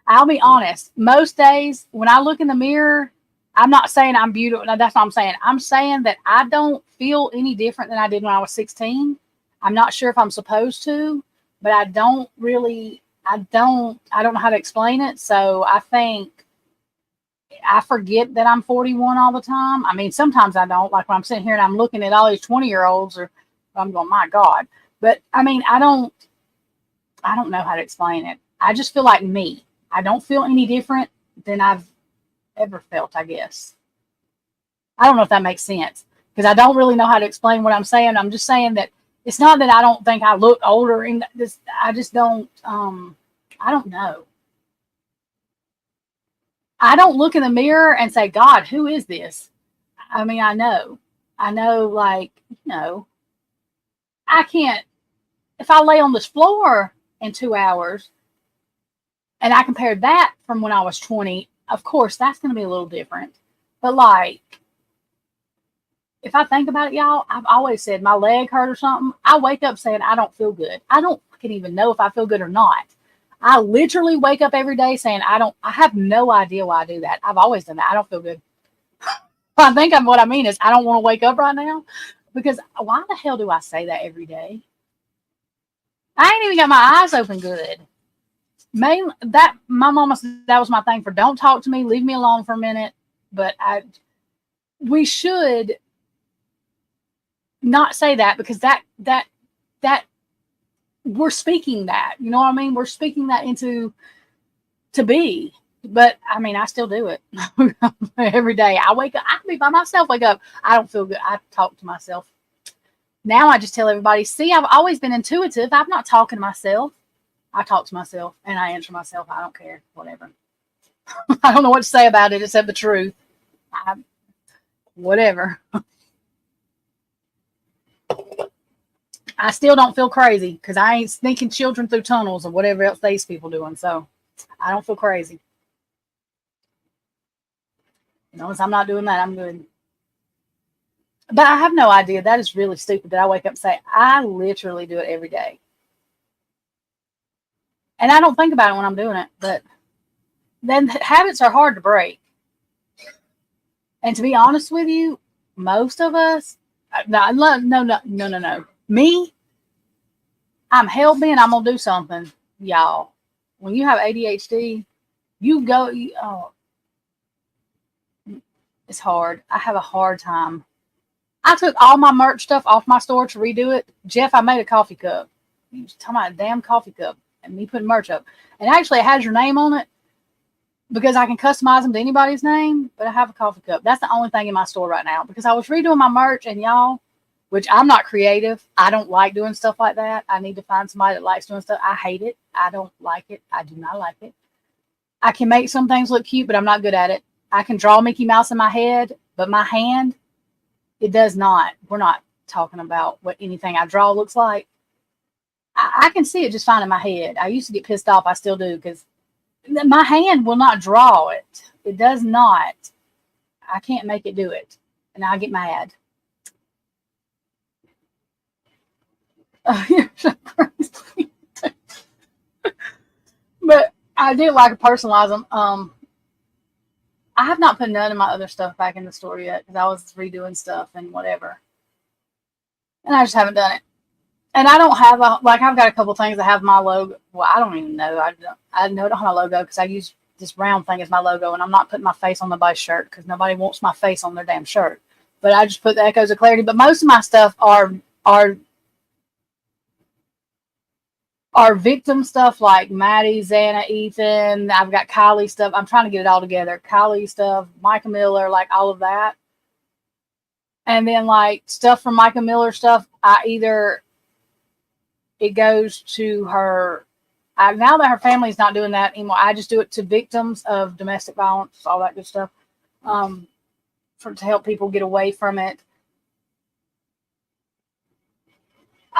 I'll be honest. Most days when I look in the mirror, I'm not saying I'm beautiful. No, that's what I'm saying. I'm saying that I don't feel any different than I did when I was 16. I'm not sure if I'm supposed to, but I don't really. I don't know how to explain it. So I think I forget that I'm 41 all the time. I mean, sometimes I don't. Like when I'm sitting here and I'm looking at all these 20-year-olds, or I'm going, my God. But I mean, I don't. I don't know how to explain it. I just feel like me. I don't feel any different than I've ever felt, I guess. I don't know if that makes sense because I don't really know how to explain what I'm saying. I'm just saying that it's not that I don't think I look older in this. I just don't, I don't know. I don't look in the mirror and say, God, who is this? I mean, I know, like, I can't, if I lay on this floor in 2 hours, and I compared that from when I was 20, of course, that's going to be a little different. But like, if I think about it, y'all, I've always said my leg hurt or something. I wake up saying I don't feel good. I don't fucking even know if I feel good or not. I literally wake up every day saying I have no idea why I do that. I've always done that. I don't feel good. I think what I mean is I don't want to wake up right now because why the hell do I say that every day? I ain't even got my eyes open good. Main that my mama said that was my thing for don't talk to me, leave me alone for a minute. But we should not say that because that we're speaking that, you know what I mean? We're speaking that into to be. But I mean, I still do it every day. I wake up, I can be by myself, wake up, I don't feel good. I talk to myself. Now I just tell everybody, see, I've always been intuitive. I'm not talking to myself. I talk to myself and I answer myself. I don't care, whatever. I don't know what to say about it except the truth. Whatever. I still don't feel crazy because I ain't sneaking children through tunnels or whatever else these people doing. So I don't feel crazy. As long as I'm not doing that, I'm good. But I have no idea. That is really stupid that I wake up and say, I literally do it every day. And I don't think about it when I'm doing it, but then habits are hard to break. And to be honest with you, most of us, no. Me, I'm hell bent. I'm gonna do something, y'all. When you have ADHD, oh, it's hard. I have a hard time. I took all my merch stuff off my store to redo it. Jeff, I made a coffee cup. You talking about a damn coffee cup and me putting merch up. And actually, it has your name on it because I can customize them to anybody's name. But I have a coffee cup. That's the only thing in my store right now because I was redoing my merch and y'all, which I'm not creative. I don't like doing stuff like that. I need to find somebody that likes doing stuff. I hate it. I don't like it. I do not like it. I can make some things look cute, but I'm not good at it. I can draw Mickey Mouse in my head, but my hand, it does not. We're not talking about what anything I draw looks like. I can see it just fine in my head. I used to get pissed off. I still do because my hand will not draw it. It does not. I can't make it do it. And I get mad. Oh, you're so crazy. But I do like to personalize them. I have not put none of my other stuff back in the store yet because I was redoing stuff and whatever. And I just haven't done it. And I don't have I've got a couple things that have my logo. Well, I don't even know. I know I don't have my logo because I use this round thing as my logo, and I'm not putting my face on nobody's shirt because nobody wants my face on their damn shirt. But I just put the Echoes of Clarity. But most of my stuff are victim stuff like Maddie, Xana, Ethan. I've got Kylie stuff. I'm trying to get it all together. Kylie stuff, Micah Miller, like all of that. And then like stuff from Micah Miller stuff, it goes to her. Now that her family's not doing that anymore, I just do it to victims of domestic violence, all that good stuff, to help people get away from it.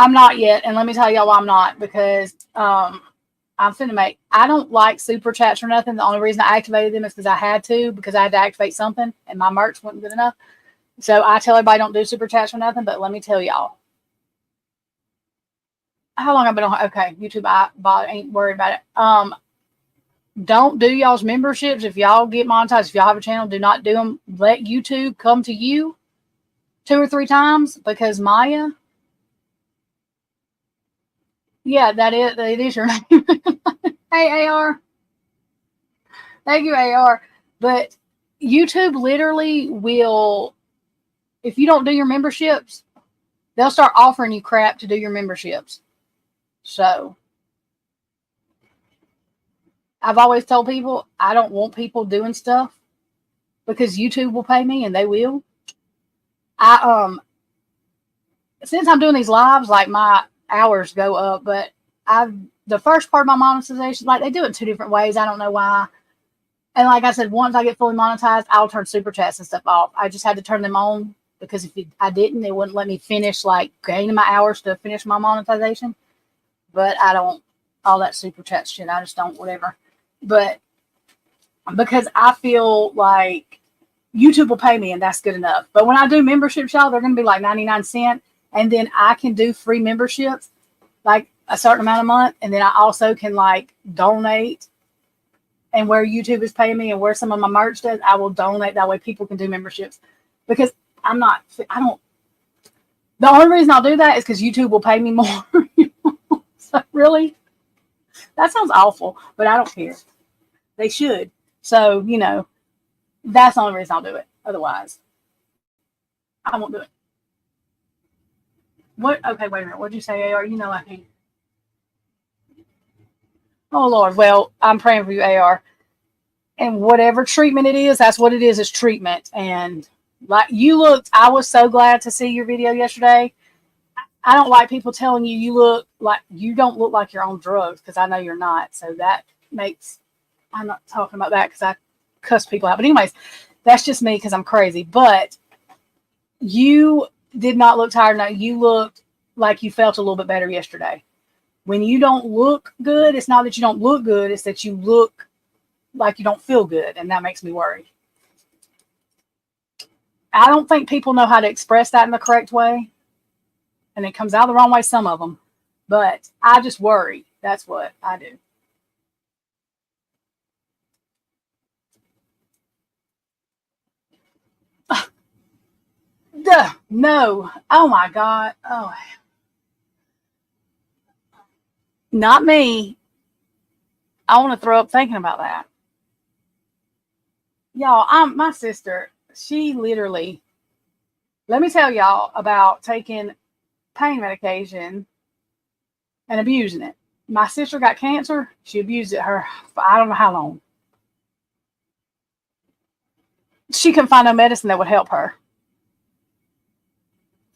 I'm not yet, and let me tell y'all why I'm not, because I'm finna make. I don't like super chats or nothing. The only reason I activated them is because I had to activate something, and my merch wasn't good enough. So I tell everybody don't do super chats or nothing. But let me tell y'all, how long I've been on. Okay, YouTube, I ain't worried about it. Don't do y'all's memberships if y'all get monetized. If y'all have a channel, do not do them. Let YouTube come to you 2 or 3 times, because Maya. Yeah, it is your name. Hey, AR. Thank you, AR. But YouTube literally will, if you don't do your memberships, they'll start offering you crap to do your memberships. So I've always told people I don't want people doing stuff because YouTube will pay me, and they will. Since I'm doing these lives, like, my hours go up, but the first part of my monetization, like, they do it in 2 different ways. I don't know why. And like I said, once I get fully monetized, I'll turn super chats and stuff off. I just had to turn them on because if I didn't, it wouldn't let me finish, like, gaining my hours to finish my monetization. But I don't, all that super chat shit, I just don't, whatever. But because I feel like YouTube will pay me, and that's good enough. But when I do memberships, y'all, they're going to be like 99 cents. And then I can do free memberships, like a certain amount a month. And then I also can, like, donate. And where YouTube is paying me and where some of my merch does, I will donate. That way people can do memberships. Because the only reason I'll do that is because YouTube will pay me more. So really, that sounds awful, but I don't care. They should. So, that's the only reason I'll do it. Otherwise, I won't do it. What? Okay, wait a minute. What'd you say, AR? I can't. Oh, Lord. Well, I'm praying for you, AR. And whatever treatment it is, that's what it is. It's treatment. And like you looked, I was so glad to see your video yesterday. I don't like people telling you look like you don't look like you're on drugs, because I know you're not. So that makes, I'm not talking about that because I cuss people out. But anyways, that's just me because I'm crazy. But you did not look tired. No, you looked like you felt a little bit better yesterday. When you don't look good, it's not that you don't look good. It's that you look like you don't feel good. And that makes me worry. I don't think people know how to express that in the correct way. And it comes out the wrong way, some of them. But I just worry. That's what I do. Duh, no. Oh, my God. Oh. Not me. I want to throw up thinking about that. Y'all, my sister, she literally, let me tell y'all about taking pain medication and abusing it. My sister got cancer. She abused it for I don't know how long. She couldn't find no medicine that would help her.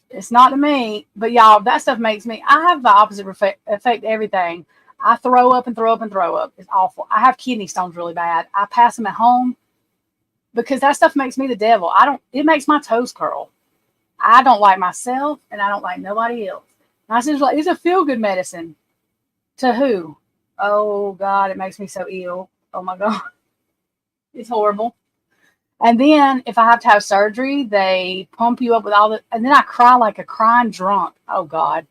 It's not to me, but y'all, that stuff makes me, I have the opposite effect to everything. I throw up and throw up and throw up. It's awful. I have kidney stones really bad. I pass them at home because that stuff makes me the devil. It makes my toes curl. I don't like myself, and I don't like nobody else. My sister's like, it's a feel-good medicine. To who? Oh, God, it makes me so ill. Oh, my God. It's horrible. And then if I have to have surgery, they pump you up with all the, and then I cry like a crying drunk. Oh, God.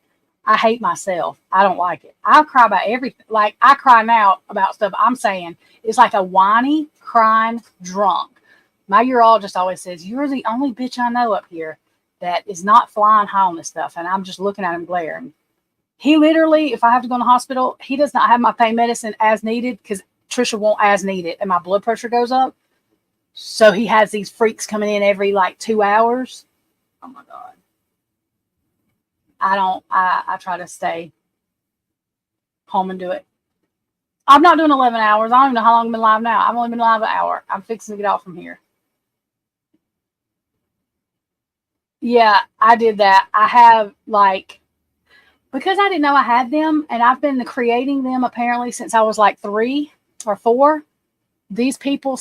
I hate myself. I don't like it. I cry about everything. Like, I cry now about stuff I'm saying. It's like a whiny, crying drunk. My urologist always says, you're the only bitch I know up here that is not flying high on this stuff. And I'm just looking at him glaring. He literally, if I have to go in the hospital, he does not have my pain medicine as needed because Trisha won't as need it. And my blood pressure goes up. So he has these freaks coming in every like 2 hours. Oh my God. I try to stay home and do it. I'm not doing 11 hours. I don't even know how long I've been live now. I've only been live an hour. I'm fixing to get off from here. Yeah, I did that. I have like, because I didn't know I had them, and I've been creating them apparently since I was like 3 or 4. These people,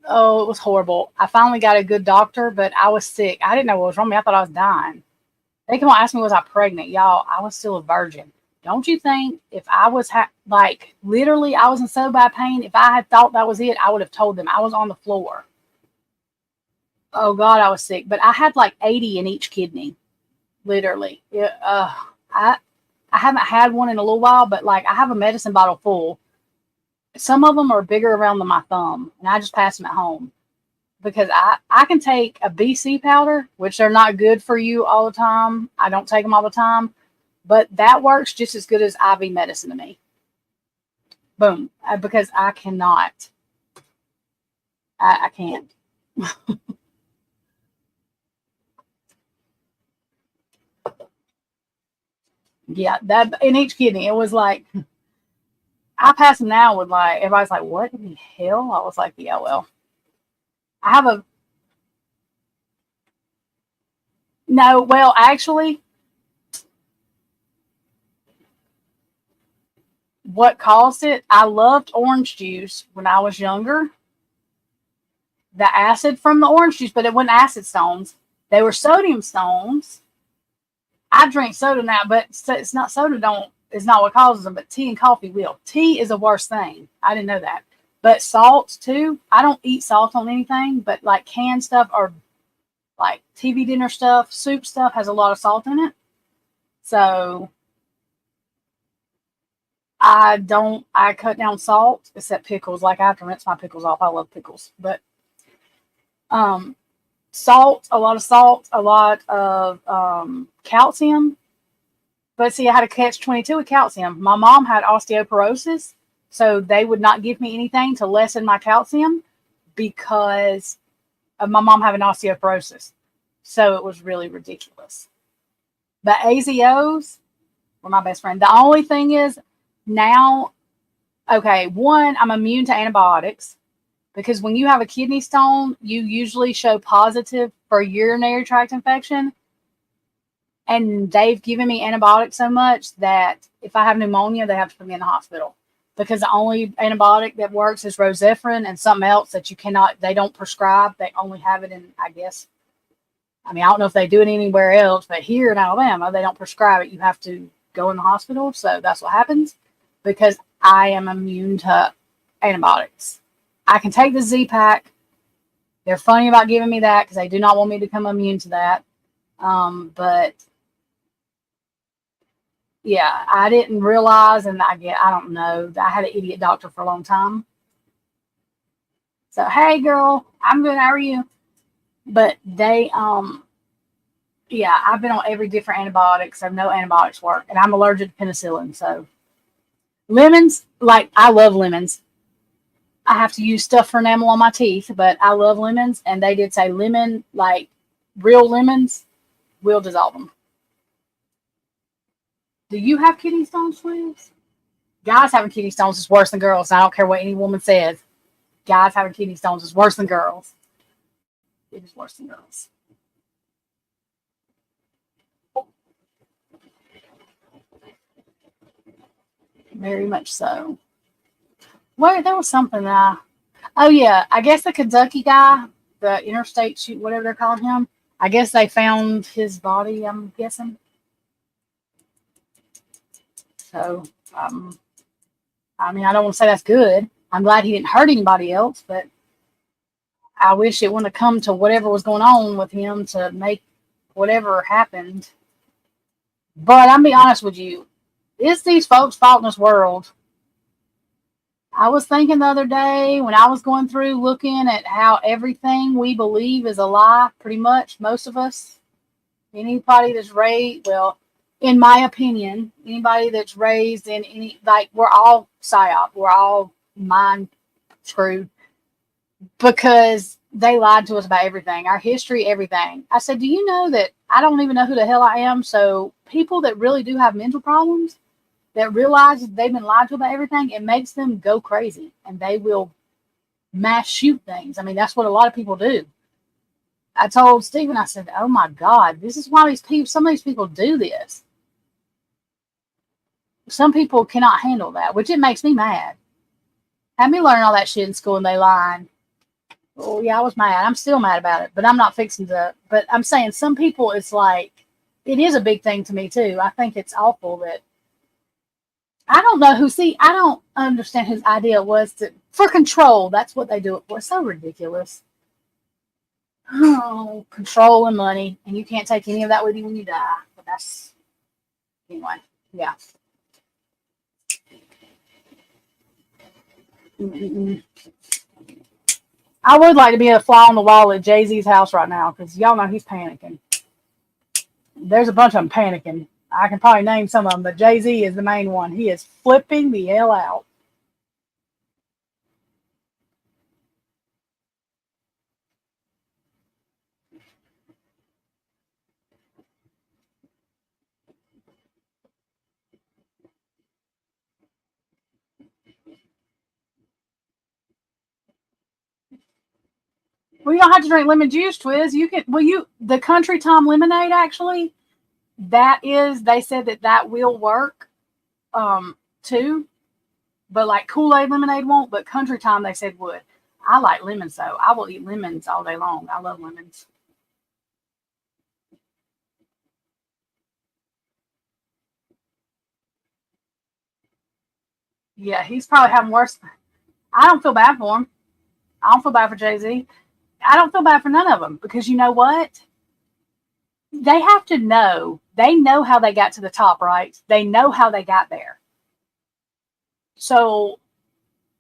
oh, it was horrible. I finally got a good doctor, but I was sick. I didn't know what was wrong with me. I thought I was dying. They come on ask me, was I pregnant? Y'all, I was still a virgin. Don't you think if I was like literally, I was in so bad pain. If I had thought that was it, I would have told them. I was on the floor. Oh God, I was sick. But I had like 80 in each kidney, literally. I haven't had one in a little while, but like I have a medicine bottle full. Some of them are bigger around my thumb, and I just pass them at home because I can take a BC powder, which they're not good for you all the time. I don't take them all the time, but that works just as good as IV medicine to me. Boom, because I cannot. I can't. Yeah, that in each kidney, it was like I pass them now with like everybody's like, "What in the hell?" I was like, "Yeah, well, I have a no." Well, actually, what caused it? I loved orange juice when I was younger. The acid from the orange juice, but it wasn't acid stones. They were sodium stones. I drink soda now, but it's not soda. Don't is not what causes them, but tea and coffee will. Tea is the worst thing. I didn't know that. But salt too. I don't eat salt on anything, but like canned stuff or like TV dinner stuff, soup stuff has a lot of salt in it. So I cut down salt except pickles. Like I have to rinse my pickles off. I love pickles. But um salt, a lot of salt, a lot of calcium. But see, I had a catch-22 with calcium. My mom had osteoporosis, so they would not give me anything to lessen my calcium because of my mom having osteoporosis. So it was really ridiculous. But AZOs were my best friend. The only thing is now, okay, one, I'm immune to antibiotics because when you have a kidney stone, you usually show positive for urinary tract infection. And they've given me antibiotics so much that if I have pneumonia, they have to put me in the hospital because the only antibiotic that works is Rocephin and something else that they don't prescribe. They only have it in, I guess, I don't know if they do it anywhere else, but here in Alabama, they don't prescribe it. You have to go in the hospital. So that's what happens because I am immune to antibiotics. I can take the Z-Pack. They're funny about giving me that because they do not want me to become immune to that. But yeah, I didn't realize, and I don't know. I had an idiot doctor for a long time. So, hey girl, I'm good. How are you? But they, yeah, I've been on every different antibiotic, so no antibiotics work. And I'm allergic to penicillin. So lemons, like I love lemons. I have to use stuff for enamel on my teeth, but I love lemons. And they did say lemon, like real lemons, will dissolve them. Do you have kidney stones, please? Guys having kidney stones is worse than girls. I don't care what any woman says. Guys having kidney stones is worse than girls. It is worse than girls. Very much so. Well, there was something oh yeah, I guess the Kentucky guy, the interstate shoot, whatever they're calling him, I guess they found his body, I'm guessing. So, I don't want to say that's good. I'm glad he didn't hurt anybody else, but I wish it wouldn't have come to whatever was going on with him to make whatever happened. But I'm be honest with you, it's these folks' fault in this world. I was thinking the other day when I was going through looking at how everything we believe is a lie, pretty much, most of us. Anybody that's raised, well, in my opinion, anybody that's raised in any, like, we're all psyop. We're all mind screwed because they lied to us about everything, our history, everything. I said, do you know that I don't even know who the hell I am? So people that really do have mental problems, that realize that they've been lied to about everything, it makes them go crazy and they will mass shoot things. That's what a lot of people do. I told Stephen, I said, oh my God, this is why some of these people do this. Some people cannot handle that, which it makes me mad. Had me learn all that shit in school and they lied. Oh yeah, I was mad. I'm still mad about it, but I'm not fixing to. But I'm saying some people, it's like it is a big thing to me too. I think it's awful that I don't know who. See, I don't understand whose idea it was to for control. That's what they do it for. It's so ridiculous. Oh, control and money, and you can't take any of that with you when you die. But that's anyway. Yeah. Mm-mm. I would like to be a fly on the wall at Jay-Z's house right now because y'all know he's panicking. There's a bunch of them panicking. I can probably name some of them, but Jay-Z is the main one. He is flipping the hell out. Well, you don't have to drink lemon juice, Twiz. You can. Well, the Country Tom lemonade actually. That is, they said that will work, too. But like Kool-Aid lemonade won't. But Country Tom they said would. I like lemons though. I will eat lemons all day long. I love lemons. Yeah, he's probably having worse. I don't feel bad for him. I don't feel bad for Jay-Z. I don't feel bad for none of them because you know what? They have to know. They know how they got to the top, right? They know how they got there. So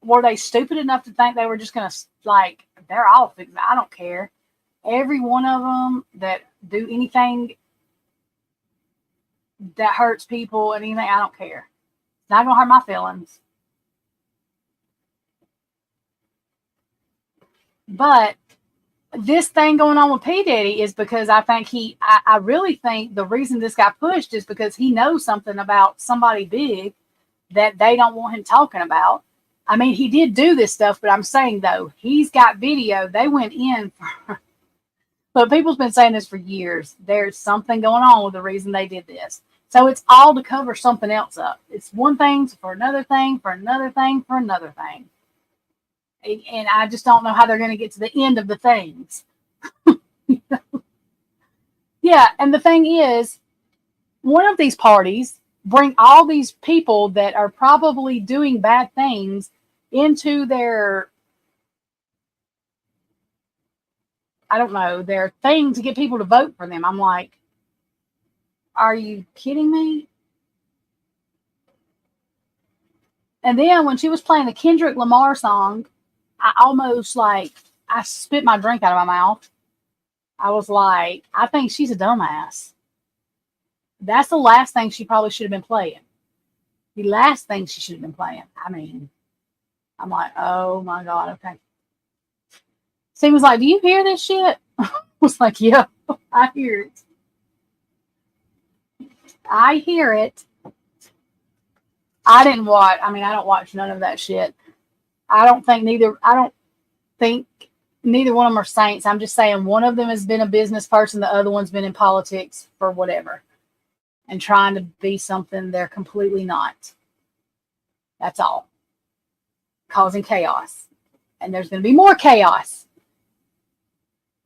were they stupid enough to think they were just going to, like, they're all fixed? I don't care. Every one of them that do anything that hurts people and anything, I don't care. It's not going to hurt my feelings. But this thing going on with P. Diddy is because I think I really think the reason this got pushed is because he knows something about somebody big that they don't want him talking about. I mean, he did do this stuff, but I'm saying, though, he's got video. They went in for, but people's been saying this for years. There's something going on with the reason they did this. So it's all to cover something else up. It's one thing for another thing, for another thing, for another thing. And I just don't know how they're going to get to the end of the things. Yeah, and the thing is, one of these parties bring all these people that are probably doing bad things into their, I don't know, their thing to get people to vote for them. I'm like, are you kidding me? And then when she was playing the Kendrick Lamar song, I almost I spit my drink out of my mouth. I was like, I think she's a dumbass. That's the last thing she probably should have been playing. The last thing she should have been playing. I mean, I'm like, oh my God, okay. Steve was like, do you hear this shit? I was like, yeah, I hear it. I hear it. I didn't watch, I don't watch none of that shit. I don't think neither one of them are saints. I'm just saying one of them has been a business person. The other one's been in politics for whatever and trying to be something they're completely not. That's all. Causing chaos. And there's going to be more chaos.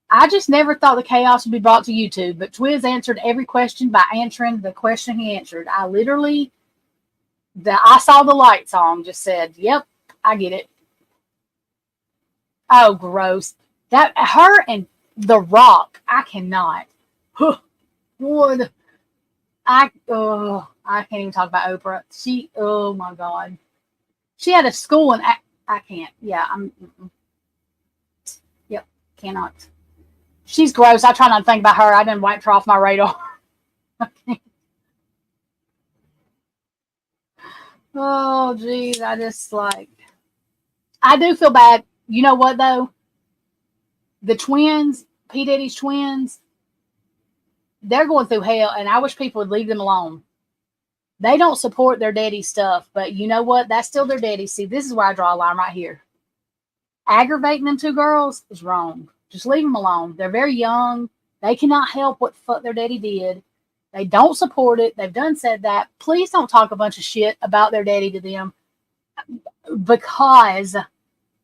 I just never thought the chaos would be brought to YouTube, but Twiz answered every question by answering the question he answered. I saw the light song just said, yep, I get it. Oh, gross. That her and The Rock, I cannot. I can't even talk about Oprah. Oh my God. She had a school and I can't. Yeah, yep, cannot. She's gross. I try not to think about her. I didn't wipe her off my radar. Oh, geez. I do feel bad. You know what, though? The twins, P. Diddy's twins, they're going through hell, and I wish people would leave them alone. They don't support their daddy's stuff, but you know what? That's still their daddy. See, this is where I draw a line right here. Aggravating them two girls is wrong. Just leave them alone. They're very young. They cannot help what the fuck their daddy did. They don't support it. They've done said that. Please don't talk a bunch of shit about their daddy to them because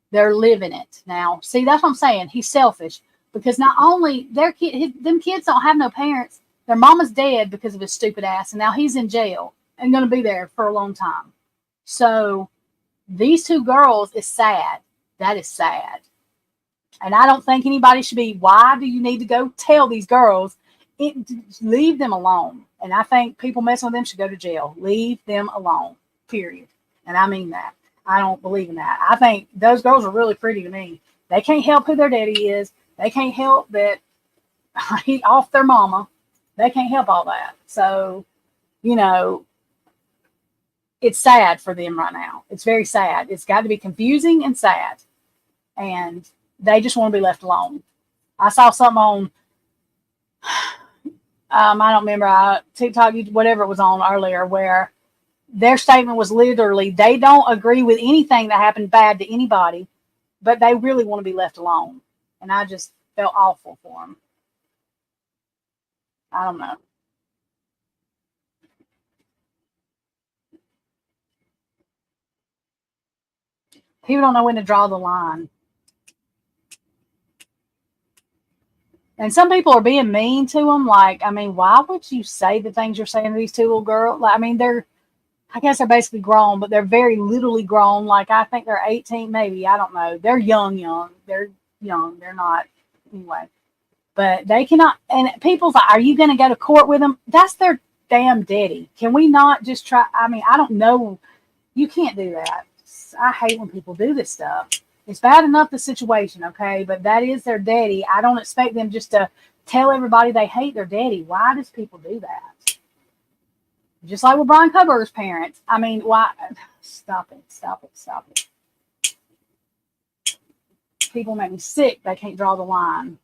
they're living it now. See, that's what I'm saying. He's selfish because not only them kids don't have no parents. Their mama's dead because of his stupid ass, and now he's in jail and going to be there for a long time. So these two girls is sad. That is sad. And I don't think anybody should be, why do you need to go tell these girls? Leave them alone. And I think people messing with them should go to jail. Leave them alone, period. And I mean that. I don't believe in that. I think those girls are really pretty to me. They can't help who their daddy is. They can't help that he off their mama. They can't help all that. So, you know, it's sad for them right now. It's very sad. It's got to be confusing and sad. And they just want to be left alone. I saw something on, I don't remember, TikTok, whatever it was on earlier, where their statement was literally, they don't agree with anything that happened bad to anybody, but they really want to be left alone. And I just felt awful for them. I don't know. People don't know when to draw the line. And some people are being mean to them. Like, I mean, why would you say the things you're saying to these two little girls? Like, I mean, I guess they're basically grown, but they're very literally grown. Like, I think they're 18, maybe. I don't know. They're young. They're young. They're not, anyway. But they cannot, and people's like, are you going to go to court with them? That's their damn daddy. Can we not just try? I mean, I don't know. You can't do that. I hate when people do this stuff. It's bad enough the situation, okay? But that is their daddy. I don't expect them just to tell everybody they hate their daddy. Why does people do that? Just like with Brian Cobur's parents. I mean, why? Stop it. People make me sick. They can't draw the line.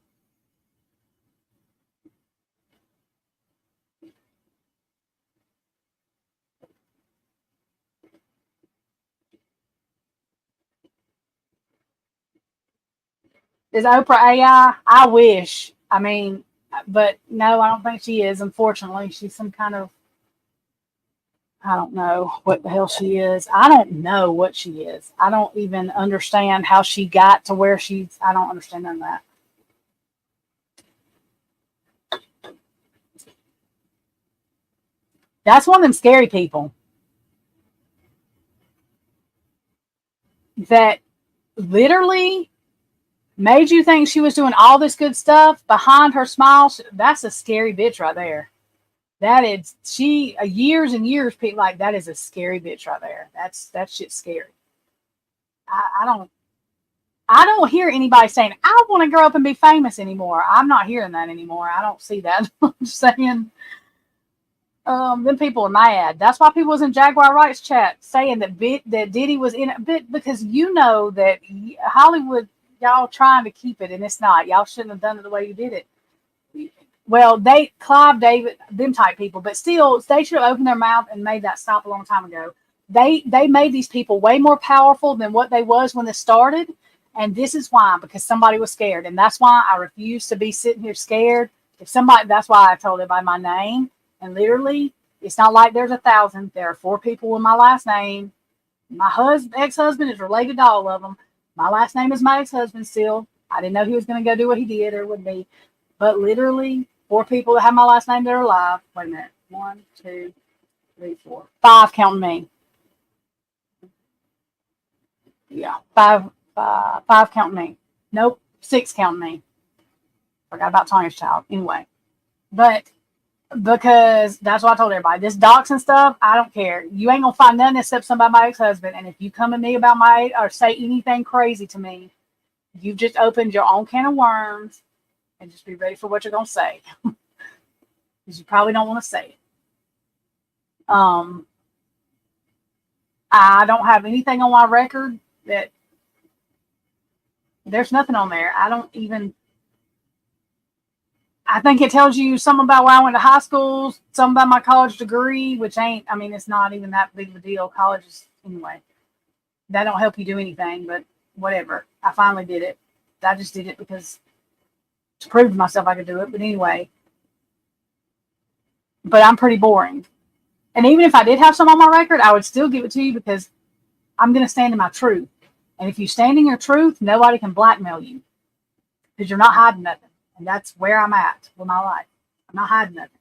Is Oprah AI? I wish. I mean, but no, I don't think she is. Unfortunately, she's some kind of, I don't know what the hell she is. I don't know what she is. I don't even understand how she got to where I don't understand none of that. That's one of them scary people that literally made you think she was doing all this good stuff behind her smile. That's a scary bitch right there. That is, years and years, people like, that is a scary bitch right there. That shit's scary. I don't hear anybody saying, I want to grow up and be famous anymore. I'm not hearing that anymore. I don't see that. I'm just saying, then people are mad. That's why people was in Jaguar Rights chat saying that Diddy was in it, because you know that Hollywood, y'all trying to keep it, and it's not. Y'all shouldn't have done it the way you did it. Well, Clive David, them type people, but still, they should have opened their mouth and made that stop a long time ago. They made these people way more powerful than what they was when they started, and this is why, because somebody was scared, and that's why I refuse to be sitting here scared. That's why I told everybody my name, and literally, it's not like there's 1,000. There are 4 people with my last name. My ex-husband is related to all of them. My last name is my ex-husband still. I didn't know he was going to go do what he did or would be. But literally, 4 people that have my last name that are alive. Wait a minute. 1, 2, 3, 4. 5 counting me. Yeah, 5 counting me. Nope, 6 counting me. Forgot about Tanya's child. Anyway. But because that's what I told everybody. This doxing stuff, I don't care. You ain't gonna find nothing except somebody my ex-husband. And if you come at me about or say anything crazy to me, you've just opened your own can of worms, and just be ready for what you're gonna say. Because you probably don't want to say it. I don't have anything on my record that there's nothing on there. I think it tells you something about where I went to high school, something about my college degree, which it's not even that big of a deal. College is, anyway, that don't help you do anything, but whatever. I finally did it. I just did it because to prove to myself I could do it. But anyway, but I'm pretty boring. And even if I did have some on my record, I would still give it to you because I'm going to stand in my truth. And if you stand in your truth, nobody can blackmail you because you're not hiding nothing. And that's where I'm at with my life. I'm not hiding nothing.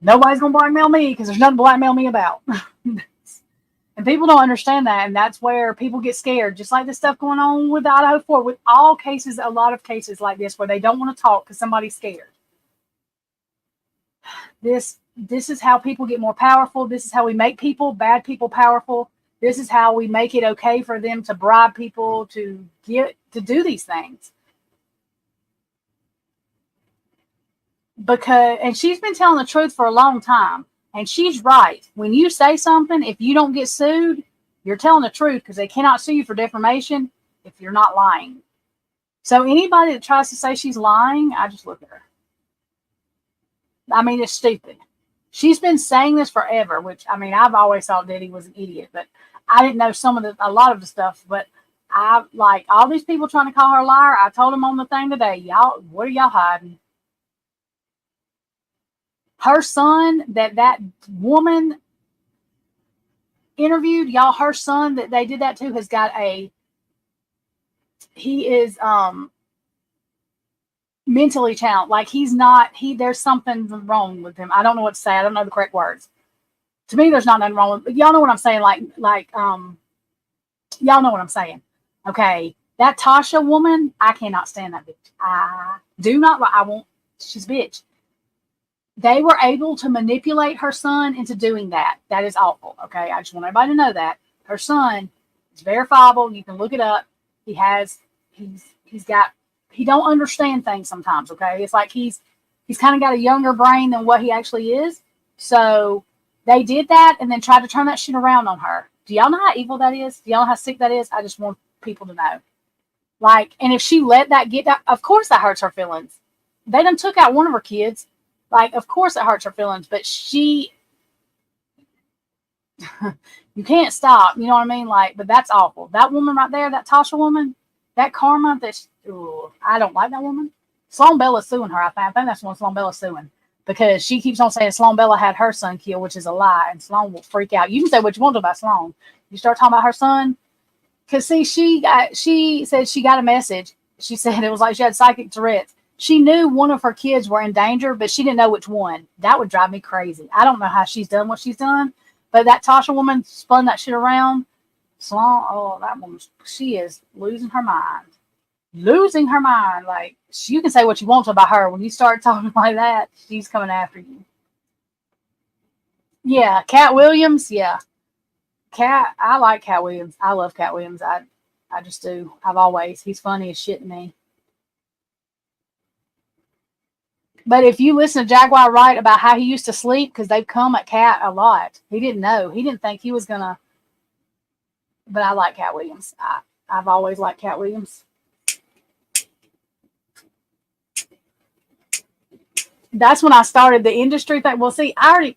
Nobody's going to blackmail me because there's nothing to blackmail me about. And people don't understand that. And that's where people get scared. Just like the stuff going on with Idaho 4, with all cases, a lot of cases like this where they don't want to talk because somebody's scared. This is how people get more powerful. This is how we make people, bad people, powerful. This is how we make it okay for them to bribe people to do these things. And she's been telling the truth for a long time. And she's right. When you say something, if you don't get sued, you're telling the truth because they cannot sue you for defamation if you're not lying. So anybody that tries to say she's lying, I just look at her. I mean, it's stupid. She's been saying this forever, which, I mean, I've always thought Diddy was an idiot, but I didn't know a lot of the stuff. But I, like, all these people trying to call her a liar, I told them on the thing today, y'all, what are y'all hiding? Her son that woman interviewed, y'all, her son that they did that to has got he is mentally challenged. Like there's something wrong with him. I don't know what to say. I don't know the correct words. To me, there's not nothing wrong with, but y'all know what I'm saying. Y'all know what I'm saying. Okay. That Tasha woman, I cannot stand that bitch. I won't, she's a bitch. They were able to manipulate her son into doing that. That is awful. Okay. I just want everybody to know that her son is verifiable. You can look it up. He don't understand things sometimes. Okay. It's like he's kind of got a younger brain than what he actually is. So they did that and then tried to turn that shit around on her. Do y'all know how evil that is? Do y'all know how sick that is? I just want people to know. Like, and if she let that get that, of course that hurts her feelings. They done took out one of her kids. Like, of course it hurts her feelings, but you can't stop. You know what I mean? Like, but that's awful. That woman right there, that Tasha woman, that Karma, I don't like that woman. Sloan Bella's suing her. I think that's one Sloan Bella's suing because she keeps on saying Sloan Bella had her son killed, which is a lie, and Sloan will freak out. You can say what you want to about Sloan. You start talking about her son, because see, she said she got a message. She said it was like she had psychic Tourette's. She knew one of her kids were in danger, but she didn't know which one. That would drive me crazy. I don't know how she's done what she's done, but that Tasha woman spun that shit around. Sloan, oh, that woman, she is losing her mind. Losing her mind. Like, you can say what you want about her. When you start talking like that, she's coming after you. Yeah, Cat Williams, yeah. I like Cat Williams. I love Cat Williams. I just do. He's funny as shit to me. But if you listen to Jaguar Wright about how he used to sleep, because they've come at Cat a lot, he didn't know. He didn't think he was going to. But I like Cat Williams. I've always liked Cat Williams. That's when I started the industry thing. Well, see, I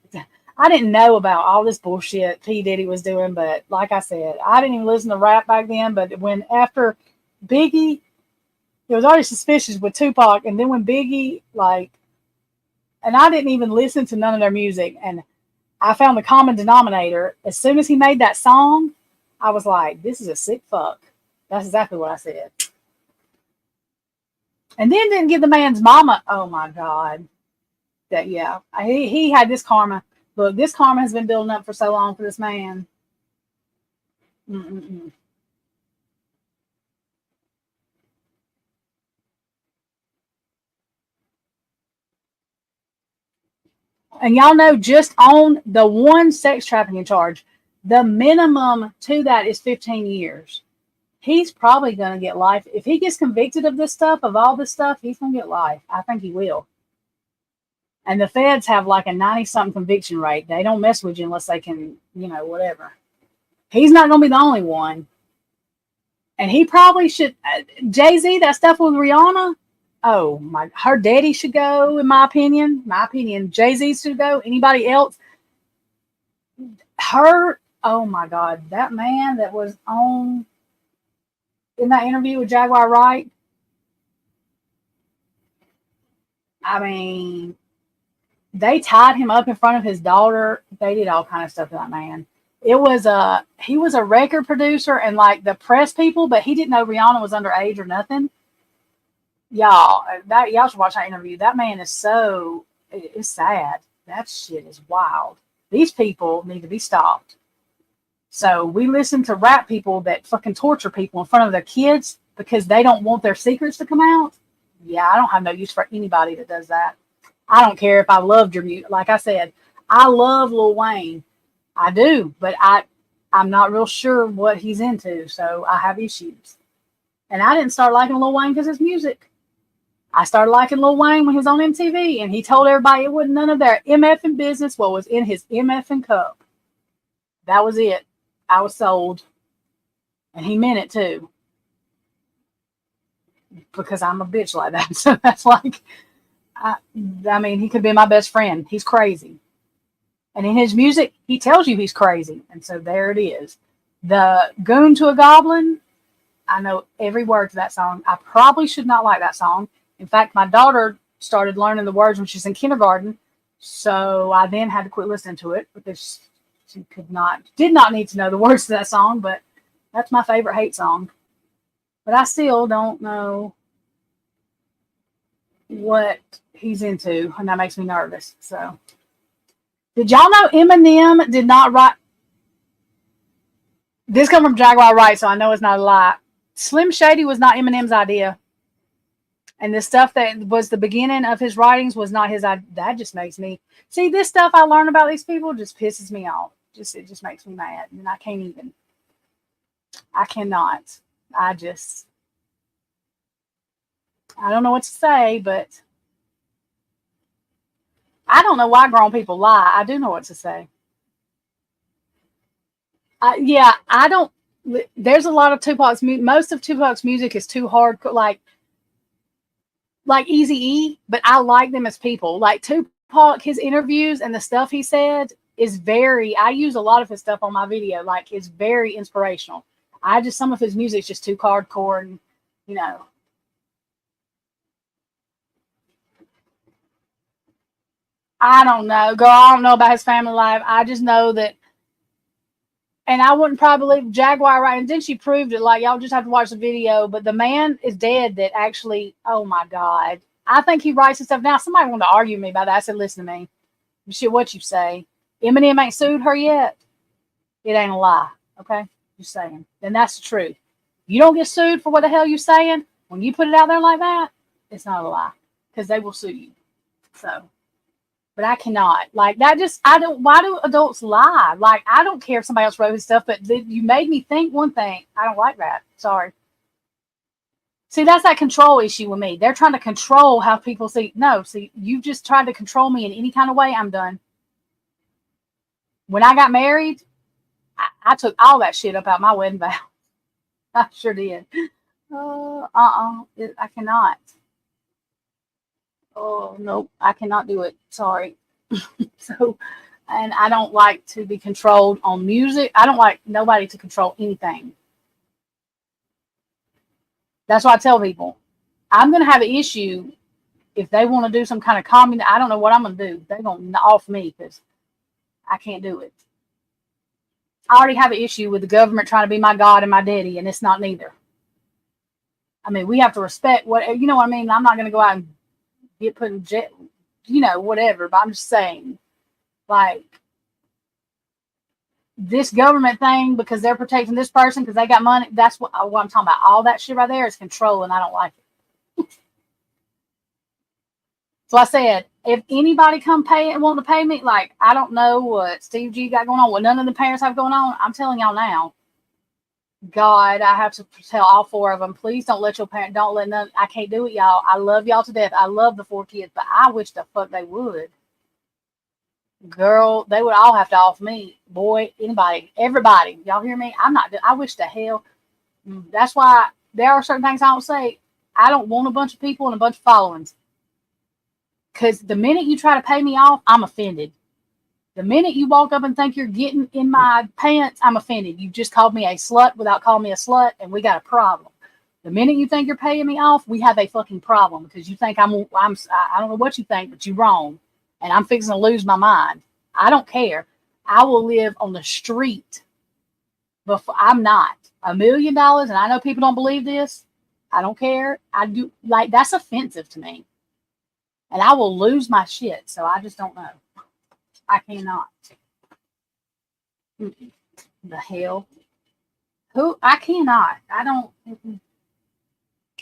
didn't know about all this bullshit P. Diddy was doing, but like I said, I didn't even listen to rap back then. But after Biggie, it was already suspicious with Tupac, and then when Biggie, and I didn't even listen to none of their music, and I found the common denominator. As soon as he made that song, I was like, this is a sick fuck. That's exactly what I said. And then didn't give the man's mama, oh my God. He had this karma. Look, this karma has been building up for so long for this man. Mm-mm-mm. And y'all know, just on the one sex trafficking charge, the minimum to that is 15 years. He's probably going to get life. If he gets convicted of this stuff, of all this stuff, he's going to get life. I think he will. And the feds have like a 90-something conviction rate. They don't mess with you unless they can, whatever. He's not going to be the only one. And he probably should. Jay-Z, that stuff with Rihanna, oh my, her daddy should go, in my opinion. Jay-Z should go. Anybody else? Oh my God, that man that was on in that interview with Jaguar Wright. I mean, they tied him up in front of his daughter. They did all kind of stuff to that man. He was a record producer and like the press people, but he didn't know Rihanna was underage or nothing. Y'all should watch that interview. That man is it's sad. that shit is wild. These people need to be stopped. So we listen to rap people that fucking torture people in front of their kids because they don't want their secrets to come out. Yeah, I don't have no use for anybody that does that. I don't care if I loved your music. Like I said, I love Lil Wayne. I do, but I'm not real sure what he's into, so I have issues. And I didn't start liking Lil Wayne because of his music. I started liking Lil Wayne when he was on MTV, and he told everybody it wasn't none of their MFing business what was in his MFing cup. That was it. I was sold. And he meant it too. Because I'm a bitch like that. So that's like, I mean, he could be my best friend. He's crazy. And in his music, he tells you he's crazy. And so there it is. The Goon to a Goblin, I know every word to that song. I probably should not like that song. In fact, my daughter started learning the words when she was in kindergarten. So I then had to quit listening to it because she did not need to know the words to that song. But that's my favorite hate song. But I still don't know what he's into. And that makes me nervous. So, did y'all know Eminem did not write? This come from Jaguar Wright, so I know it's not a lie. Slim Shady was not Eminem's idea. And the stuff that was the beginning of his writings was not his idea. That just makes me... See, this stuff I learn about these people just pisses me off. It just makes me mad. And I can't even... I cannot. I don't know what to say, but... I don't know why grown people lie. I do know what to say. Yeah, I don't... There's a lot of Tupac's... Most of Tupac's music is too hardcore, like Eazy-E, but I like them as people. Like Tupac, his interviews and the stuff he said is very... I use a lot of his stuff on my video. Like, it's very inspirational. Some of his music is just too hardcore and, you know... I don't know. Girl, I don't know about his family life. I just know that, and I wouldn't probably believe Jaguar, right? And then she proved it. Like, y'all just have to watch the video. But the man is dead that actually, oh my God. I think he writes his stuff. Now, somebody wanted to argue with me about that. I said, listen to me. Shit, what you say. Eminem ain't sued her yet. It ain't a lie. Okay? Just saying. And that's the truth. You don't get sued for what the hell you're saying. When you put it out there like that, it's not a lie. Because they will sue you. So. But I cannot. Like, that just, why do adults lie? Like, I don't care if somebody else wrote his stuff, but you made me think one thing. I don't like that. Sorry. See, that's that control issue with me. They're trying to control how people see. No, see, you just tried to control me in any kind of way, I'm done. When I got married, I took all that shit up out my wedding vow. I sure did. I cannot. Oh, nope, I cannot do it. Sorry. So, and I don't like to be controlled on music. I don't like nobody to control anything. That's why I tell people, I'm going to have an issue if they want to do some kind of comedy. I don't know what I'm going to do. They're going to off me because I can't do it. I already have an issue with the government trying to be my God and my daddy, and it's not neither. I mean, we have to respect what, you know what I mean? I'm not going to go out and get put in jail, you know, whatever. But I'm just saying, like, this government thing, because they're protecting this person because they got money, that's what I'm talking about. All that shit right there is control, and I don't like it. So I said, if anybody come pay and want to pay me, like, I don't know what Steve G got going on, what none of the parents have going on. I'm telling y'all now, God, I have to tell all four of them, please don't let your parents, don't let none, I can't do it, y'all. I love y'all to death. I love the 4 kids, but I wish the fuck they would. Girl, they would all have to off me. Boy, anybody, everybody. Y'all hear me? I wish the hell. That's why there are certain things I don't say. I don't want a bunch of people and a bunch of followings. Because the minute you try to pay me off, I'm offended. The minute you walk up and think you're getting in my pants, I'm offended. You just called me a slut without calling me a slut, and we got a problem. The minute you think you're paying me off, we have a fucking problem because you think I don't know what you think, but you're wrong. And I'm fixing to lose my mind. I don't care. I will live on the street. Before I'm not. $1 million, and I know people don't believe this. I don't care. I do. Like, that's offensive to me. And I will lose my shit. So I just don't know. I cannot. The hell? Who? I cannot. I don't.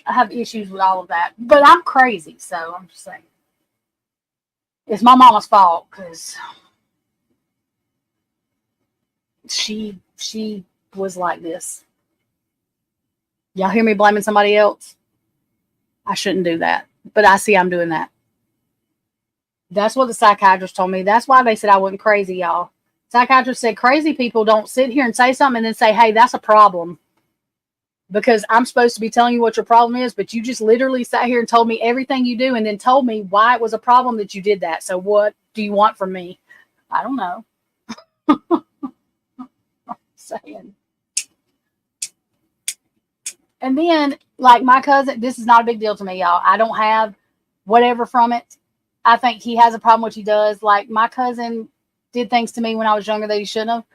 I have issues with all of that. But I'm crazy, so I'm just saying. It's my mama's fault because she was like this. Y'all hear me blaming somebody else? I shouldn't do that. But I see I'm doing that. That's what the psychiatrist told me. That's why they said I wasn't crazy, y'all. Psychiatrist said crazy people don't sit here and say something and then say, hey, that's a problem. Because I'm supposed to be telling you what your problem is, but you just literally sat here and told me everything you do and then told me why it was a problem that you did that. So what do you want from me? I don't know. Saying. And then, like my cousin, this is not a big deal to me, y'all. I don't have whatever from it. I think he has a problem, which he does. Like my cousin did things to me when I was younger that he shouldn't have.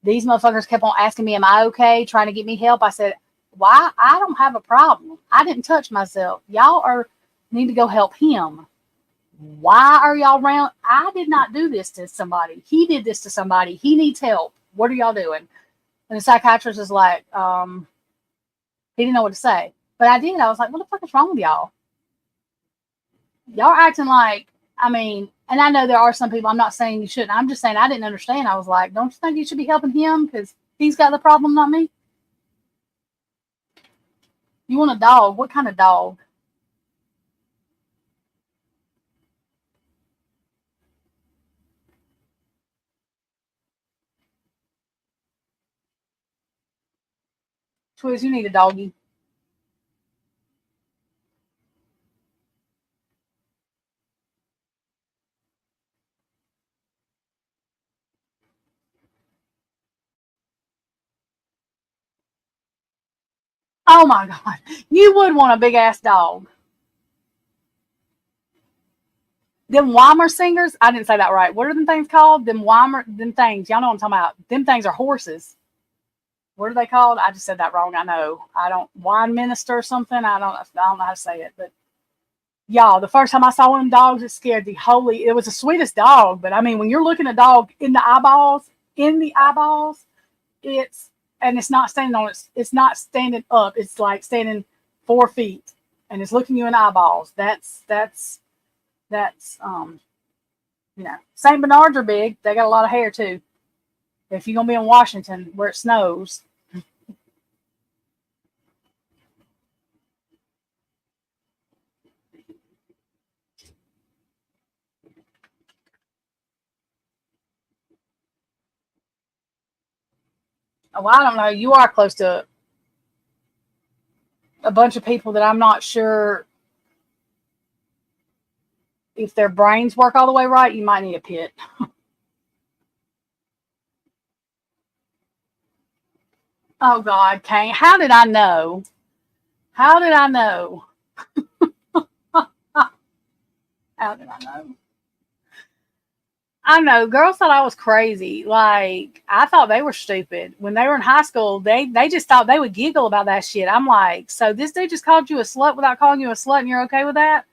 These motherfuckers kept on asking me, am I okay? Trying to get me help. I said, why? I don't have a problem. I didn't touch myself. Y'all need to go help him. Why are y'all around? I did not do this to somebody. He did this to somebody. He needs help. What are y'all doing? And the psychiatrist is like, he didn't know what to say. But I did. I was like, what the fuck is wrong with y'all? Y'all are acting like, and I know there are some people, I'm not saying you shouldn't. I'm just saying I didn't understand. I was like, don't you think you should be helping him? Because he's got the problem, not me. You want a dog? What kind of dog? Twiz, you need a doggy. Oh my God. You would want a big ass dog. Them Weimer singers, I didn't say that right. What are them things called? Them things. Y'all know what I'm talking about. Them things are horses. What are they called? I just said that wrong. I know. Wine minister or something. I don't know how to say it. But y'all, the first time I saw one of them dogs, it scared it was the sweetest dog. But when you're looking at a dog in the eyeballs, and it's not standing on it's not standing up. It's like standing 4 feet and it's looking you in the eyeballs. That's St. Bernards are big. They got a lot of hair too. If you're gonna be in Washington where it snows. Well, I don't know. You are close to a bunch of people that I'm not sure if their brains work all the way right. You might need a pit. Oh God, Kane. How did I know? How did I know? How did I know? I know girls thought I was crazy. Like I thought they were stupid when they were in high school. They just thought they would giggle about that shit. I'm like, so this dude just called you a slut without calling you a slut, and you're okay with that?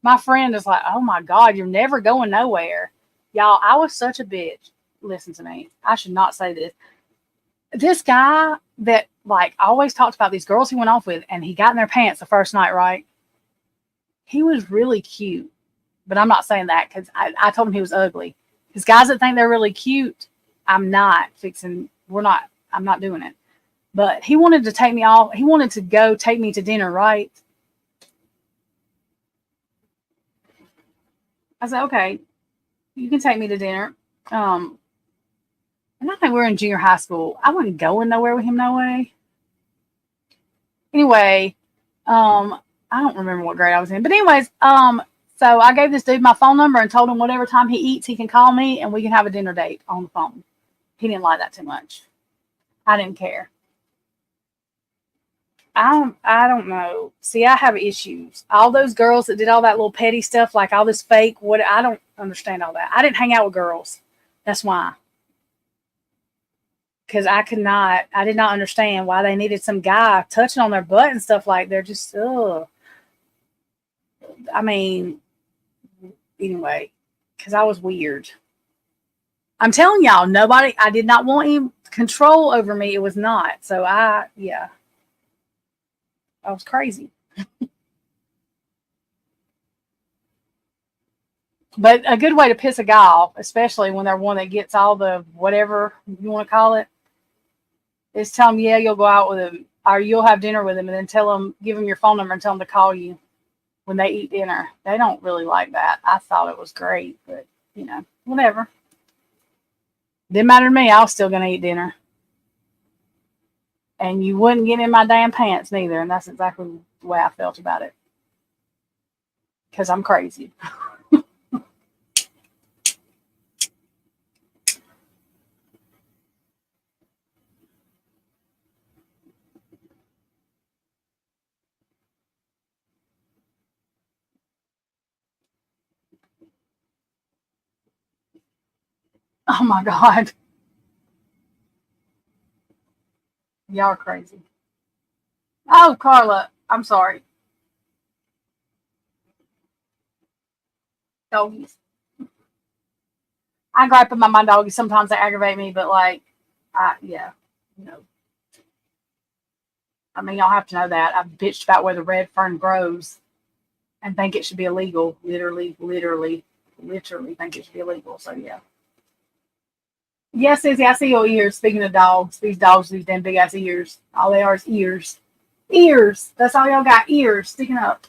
My friend is like, oh my God, you're never going nowhere, y'all. I was such a bitch. Listen to me. I should not say this. This guy that always talked about these girls he went off with, and he got in their pants the first night, right? He was really cute, but I'm not saying that because I told him he was ugly. Because guys that think they're really cute, I'm not doing it. But he wanted to take me off. He wanted to go take me to dinner, right? I said, okay, you can take me to dinner. And I think we were in junior high school. I wasn't going nowhere with him, no way. Anyway, I don't remember what grade I was in. But anyways, so I gave this dude my phone number and told him whatever time he eats, he can call me and we can have a dinner date on the phone. He didn't like that too much. I didn't care. I don't know. See, I have issues. All those girls that did all that little petty stuff, like all this fake, I don't understand all that. I didn't hang out with girls. That's why. Because I did not understand why they needed some guy touching on their butt and stuff like they're just, ugh. Anyway, because I was weird. I'm telling y'all, nobody, I did not want any control over me. It was not. So yeah, I was crazy. But a good way to piss a guy off, especially when they're one that gets all the whatever you want to call it, is tell them, yeah, you'll go out with him or you'll have dinner with him and then tell them, give them your phone number and tell them to call you when they eat dinner. They don't really like that. I thought it was great, but whatever. Didn't matter to me. I was still going to eat dinner. And you wouldn't get in my damn pants neither. And that's exactly the way I felt about it. Because I'm crazy. Oh my God. Y'all are crazy. Oh, Carla, I'm sorry. Doggies. I gripe about my doggies. Sometimes they aggravate me, but yeah, no. I mean, y'all have to know that. I've bitched about where the red fern grows and think it should be illegal. Literally think it should be illegal. So, yeah. Yes, Izzy, I see your ears. Speaking of dogs, these damn big ass ears. All they are is ears. Ears. That's all y'all got. Ears sticking up.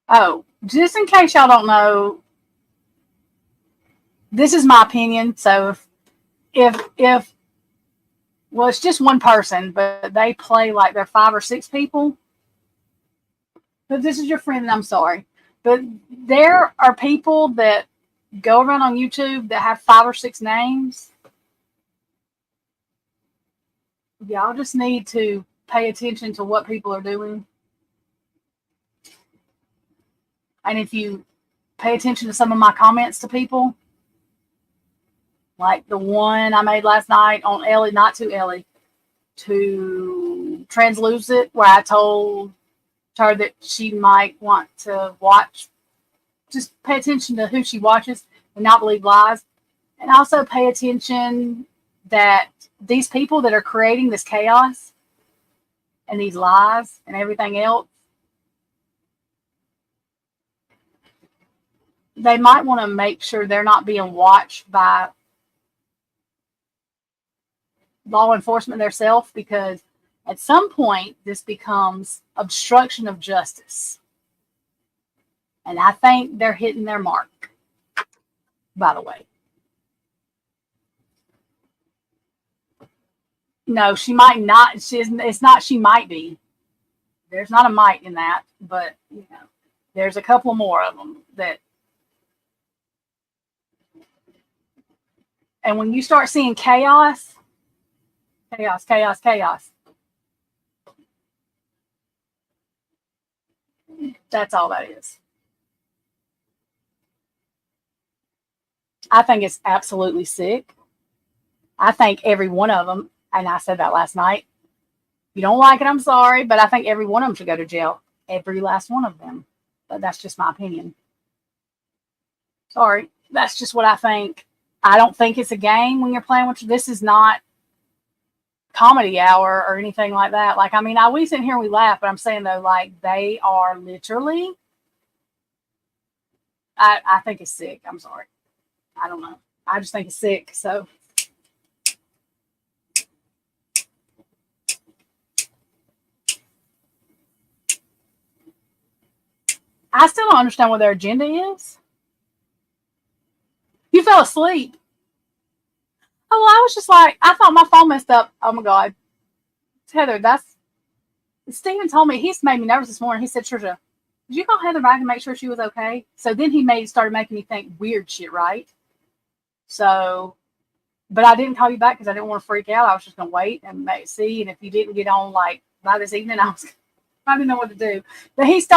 Oh, just in case y'all don't know, this is my opinion. So if well, it's just one person, but they play like they're 5 or 6 people. But this is your friend, and I'm sorry. But there are people that go around on YouTube that have 5 or 6 names. Y'all just need to pay attention to what people are doing. And if you pay attention to some of my comments to people, like the one I made last night on Ellie, not to Ellie, to Translucent, where I told her that she might want to watch, just pay attention to who she watches and not believe lies. And also pay attention that these people that are creating this chaos and these lies and everything else, they might want to make sure they're not being watched by law enforcement themselves, because at some point this becomes obstruction of justice. And I think they're hitting their mark, by the way. No, she might not. It's not she might be. There's not a might in that, but there's a couple more of them that. And when you start seeing chaos, that's all that is. I think it's absolutely sick. I think every one of them, and I said that last night, you don't like it, I'm sorry, but I think every one of them should go to jail. Every last one of them. But that's just my opinion. Sorry. That's just what I think. I don't think it's a game when you're playing with. This is not comedy hour or anything like that. Like, I mean, we sit here and we laugh, but I'm saying though, like, they are literally. I think it's sick. I'm sorry. I don't know. I just think it's sick. So. I still don't understand what their agenda is. You fell asleep. Oh, well, I was just like, I thought my phone messed up. Oh my God. Heather, Steven told me, he's made me nervous this morning. He said, Trisha, did you call Heather back and make sure she was okay? So then he started making me think weird shit, right? So, but I didn't call you back because I didn't want to freak out. I was just going to wait and see. And if you didn't get on like by this evening, I didn't know what to do. But he's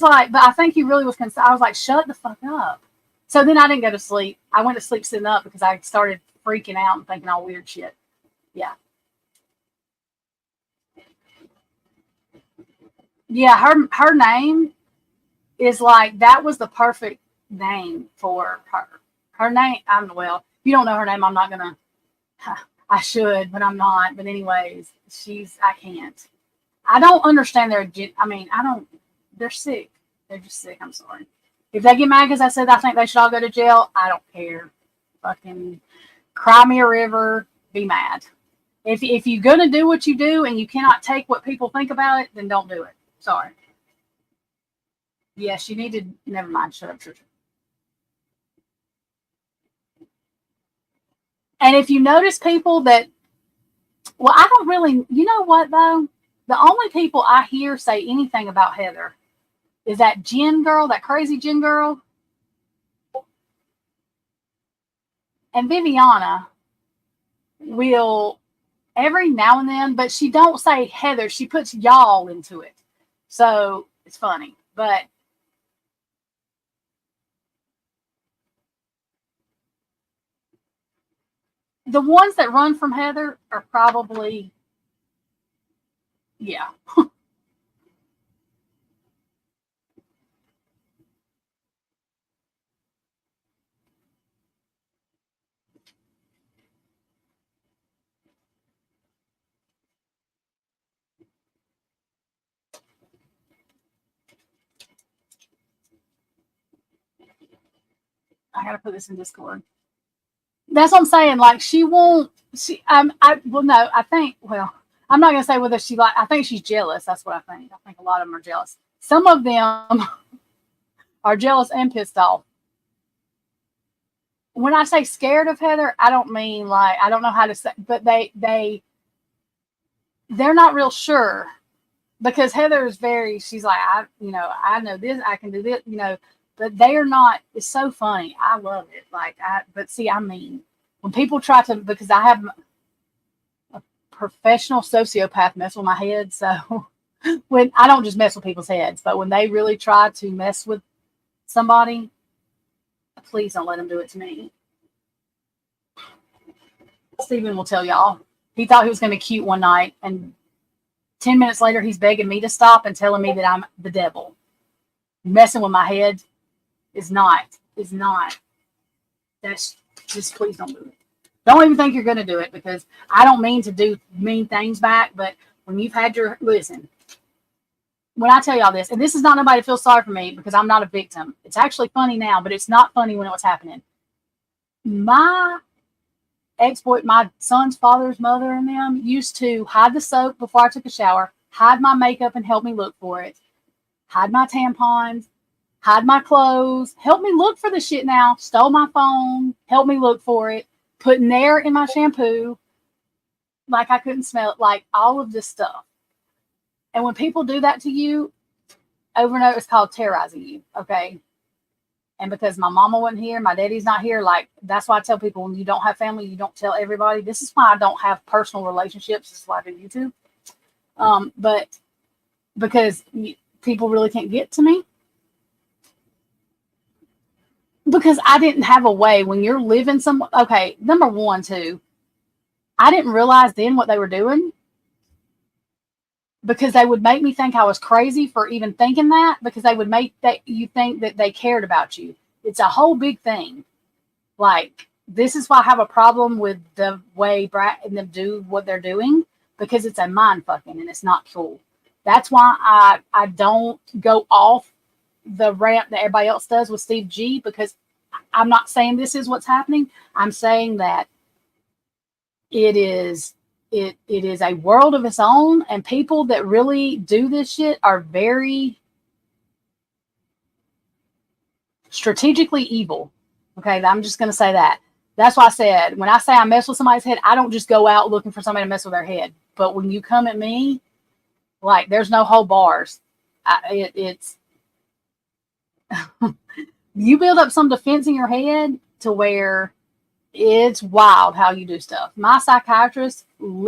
like, but I think he really was concerned. I was like, shut the fuck up. So then I didn't go to sleep. I went to sleep sitting up because I started freaking out and thinking all weird shit. Yeah. Yeah, her name is like, that was the perfect name for her. Her name, well, you don't know her name. I'm not gonna. I should, but I'm not. But anyways, I can't. I don't understand I mean, I don't. They're sick. They're just sick. I'm sorry. If they get mad because I said I think they should all go to jail, I don't care. Fucking cry me a river. Be mad. If you're gonna do what you do and you cannot take what people think about it, then don't do it. Sorry. Yes, you need to. Never mind. Shut up, Trisha. And if you notice people that, well, I don't really. You know what though? The only people I hear say anything about Heather is that Jen girl, that crazy Jen girl, and Viviana will every now and then, but she don't say Heather. She puts y'all into it, so it's funny. But the ones that run from Heather are probably, yeah. I gotta put this in Discord. That's what I'm saying. Like she won't. Well, no. I think. Well, I'm not gonna say whether she like. I think she's jealous. That's what I think. I think a lot of them are jealous. Some of them are jealous and pissed off. When I say scared of Heather, I don't mean like I don't know how to say, but they're not real sure because Heather is very. She's like I know this. I can do this. But they are not. It's so funny. I love it. But see, I mean, when people try to, because I have a professional sociopath mess with my head. So when I don't just mess with people's heads, but when they really try to mess with somebody, please don't let them do it to me. Steven will tell y'all. He thought he was going to cute one night, and 10 minutes later, he's begging me to stop and telling me that I'm the devil. Messing with my head is not. That's just, please don't do it. Don't even think you're going to do it, because I don't mean to do mean things back, but when you've had listen, when I tell y'all this, and this is not nobody to feel sorry for me because I'm not a victim. It's actually funny now, but it's not funny when it was happening. My my son's father's mother and them used to hide the soap before I took a shower, hide my makeup and help me look for it, hide my tampons, hide my clothes, help me look for the shit now, stole my phone, help me look for it, put Nair in my shampoo, like I couldn't smell it, like all of this stuff. And when people do that to you over and over, it's called terrorizing you, okay? And because my mama wasn't here, my daddy's not here, like, that's why I tell people when you don't have family, you don't tell everybody. This is why I don't have personal relationships. This is why I do YouTube. But because people really can't get to me. Because I didn't have a way when you're living okay, number one, too, I didn't realize then what they were doing, because they would make me think I was crazy for even thinking that, because they would make you think that they cared about you. It's a whole big thing. Like, this is why I have a problem with the way Brad and them do what they're doing, because it's a mind fucking and it's not cool. That's why I don't go off the ramp that everybody else does with Steve G, because I'm not saying this is what's happening. I'm saying that it is a world of its own, and people that really do this shit are very strategically evil. Okay, I'm just going to say that. That's why I said, when I say I mess with somebody's head, I don't just go out looking for somebody to mess with their head. But when you come at me, like, there's no whole bars. It's you build up some defense in your head to where it's wild how you do stuff. My psychiatrist,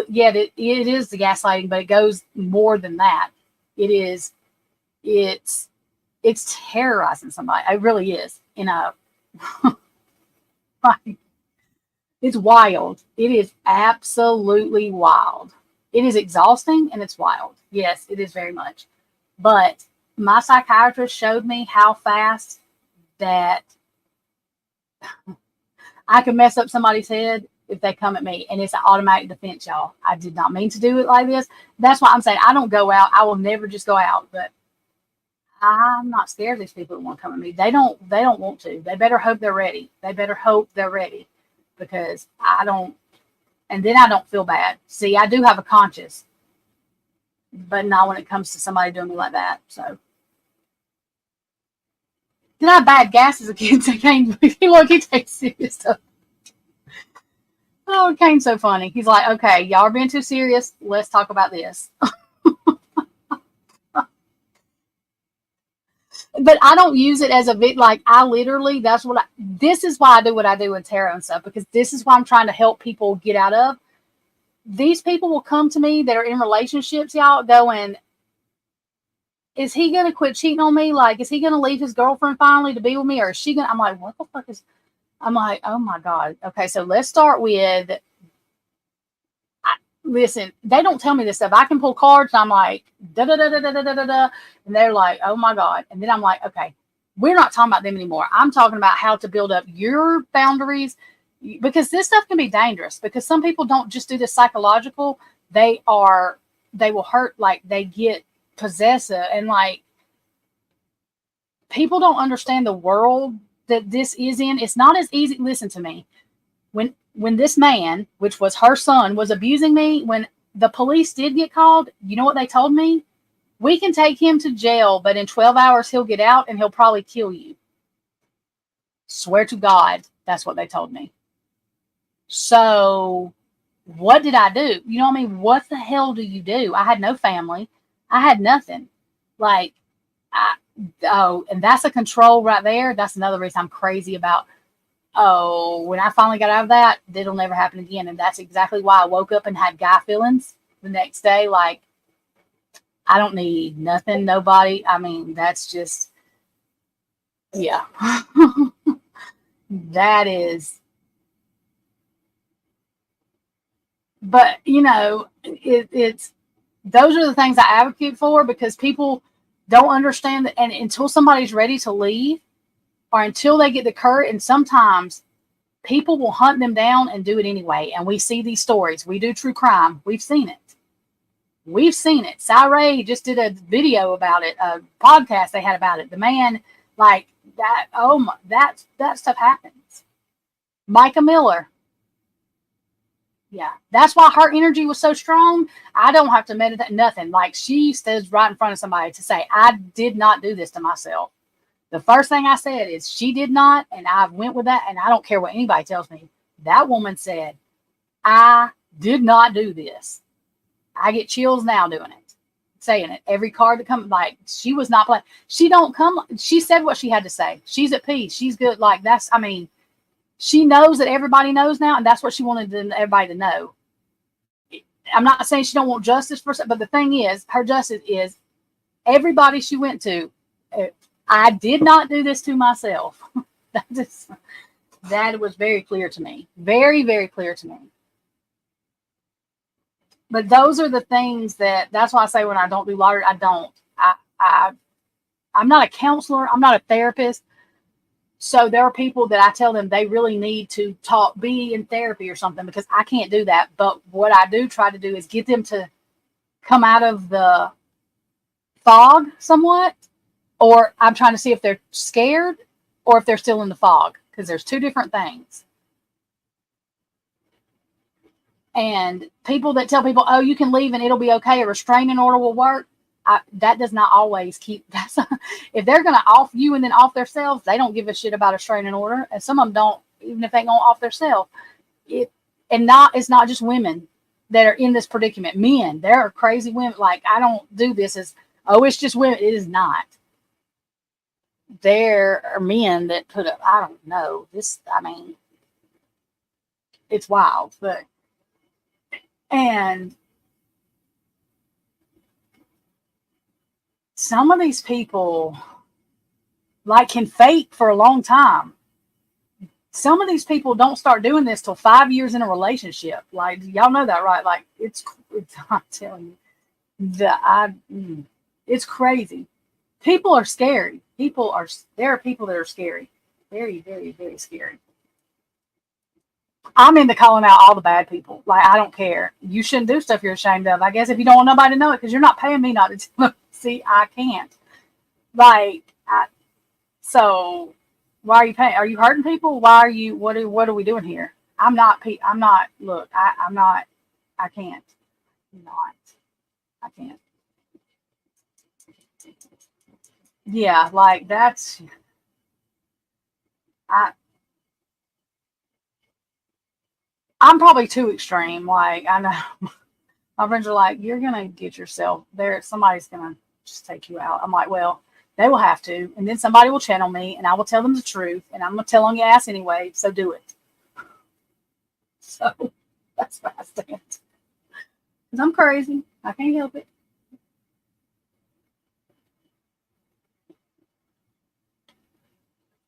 yeah, it is the gaslighting, but it goes more than that. It's terrorizing somebody. It really is. It's wild. It is absolutely wild. It is exhausting and it's wild. Yes, it is very much. But my psychiatrist showed me how fast that I can mess up somebody's head if they come at me, and it's an automatic defense, y'all. I did not mean to do it like this. That's why I'm saying I don't go out. I will never just go out, but I'm not scared of these people that want to come at me. They don't want to. They better hope they're ready. They better hope they're ready, because I don't, and then I don't feel bad. See, I do have a conscience, but not when it comes to somebody doing me like that. So, then I had bad gas as a kid. So Kane, look, he takes serious stuff. Oh, Kane's so funny. He's like, okay, y'all are being too serious. Let's talk about this. But I don't use it as a bit, like, I literally, this is why I do what I do in tarot and stuff, because this is why I'm trying to help people get out of. These people will come to me that are in relationships, y'all, going, is he going to quit cheating on me? Like, is he going to leave his girlfriend finally to be with me? Or is she going to, I'm like, what the fuck is, I'm like, oh my God. Okay, so let's start with, listen, they don't tell me this stuff. I can pull cards and I'm like, da da da da da da da da. And they're like, oh my God. And then I'm like, okay, we're not talking about them anymore. I'm talking about how to build up your boundaries, because this stuff can be dangerous, because some people don't just do the psychological. They will hurt, like they get possessive, and like people don't understand the world that this is in. It's not as easy. Listen to me. When this man, which was her son, was abusing me, when the police did get called, you know what they told me? We can take him to jail, but in 12 hours he'll get out and he'll probably kill you. Swear to God, that's what they told me. So what did I do? You know what I mean? What the hell do you do? I had no family. I had nothing. Like, and that's a control right there. That's another reason I'm crazy about, when I finally got out of that, it'll never happen again. And that's exactly why I woke up and had guy feelings the next day. Like, I don't need nothing, nobody. I mean, that's just, yeah. That is, but you know, it's, those are the things I advocate for, because people don't understand that, and until somebody's ready to leave, or until they get the courage, and sometimes people will hunt them down and do it anyway. And we see these stories. We do true crime. We've seen it. We've seen it. Ray just did a video about it, a podcast they had about it. The man, like that, oh my, that stuff happens. Micah Miller. Yeah, that's why her energy was so strong. I don't have to meditate, nothing. Like, she stands right in front of somebody to say, I did not do this to myself. The first thing I said is, she did not, and I went with that, and I don't care what anybody tells me. That woman said, I did not do this. I get chills now doing it, saying it. Every card that comes, like, she was not playing. She don't come, she said what she had to say. She's at peace. She's good. Like, that's, I mean, she knows that everybody knows now, and that's what she wanted everybody to know. I'm not saying she don't want justice for, but the thing is, her justice is everybody she went to. I did not do this to myself. That was very clear to me. Very, very clear to me. But those are the things that's why I say when I don't do lottery, I don't. I'm not a counselor. I'm not a therapist. So there are people that I tell them they really need to be in therapy or something, because I can't do that. But what I do try to do is get them to come out of the fog somewhat, or I'm trying to see if they're scared or if they're still in the fog, because there's two different things. And people that tell people, oh, you can leave and it'll be okay, a restraining order will work. That does not always keep. If they're going to off you and then off themselves, they don't give a shit about a restraining order. And some of them don't, even if they go off themselves. It's not just women that are in this predicament. Men, there are crazy women. Like, I don't do this as, oh, it's just women. It is not. There are men that put up, I don't know. This, I mean, it's wild. And some of these people, like, can fake for a long time. Some of these people don't start doing this till 5 years in a relationship. Like, y'all know that, right? Like, it's I'm telling you, It's crazy. People are scary. There are people that are scary. Very, very, very scary. I'm into calling out all the bad people. Like, I don't care. You shouldn't do stuff you're ashamed of. I guess if you don't want nobody to know it, because you're not paying me not to tell them. See, I can't. Like, so why are you paying? Are you hurting people? Why are you? What are we doing here? I'm not. I'm not. Look, I'm not. I can't. I'm not. I can't. Yeah, like that's. I. I'm probably too extreme. Like, I know my friends are like, "You're gonna get yourself there. Somebody's gonna just take you out." I'm like, "Well, they will have to, and then somebody will channel me, and I will tell them the truth, and I'm gonna tell on your ass anyway. So do it." So that's where I stand. Because I'm crazy. I can't help it.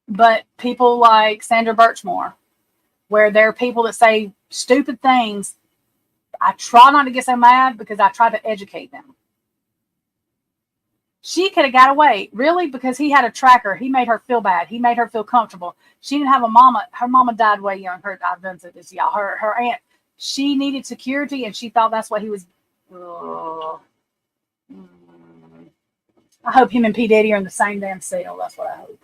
But people like Sandra Birchmore, where there are people that say stupid things, I try not to get so mad because I try to educate them. She could have got away, really, because he had a tracker. He made her feel bad. He made her feel comfortable. She didn't have a mama. Her mama died way young. I've done said this, y'all. Her aunt. She needed security, and she thought that's what he was. I hope him and P Diddy are in the same damn cell. That's what I hope.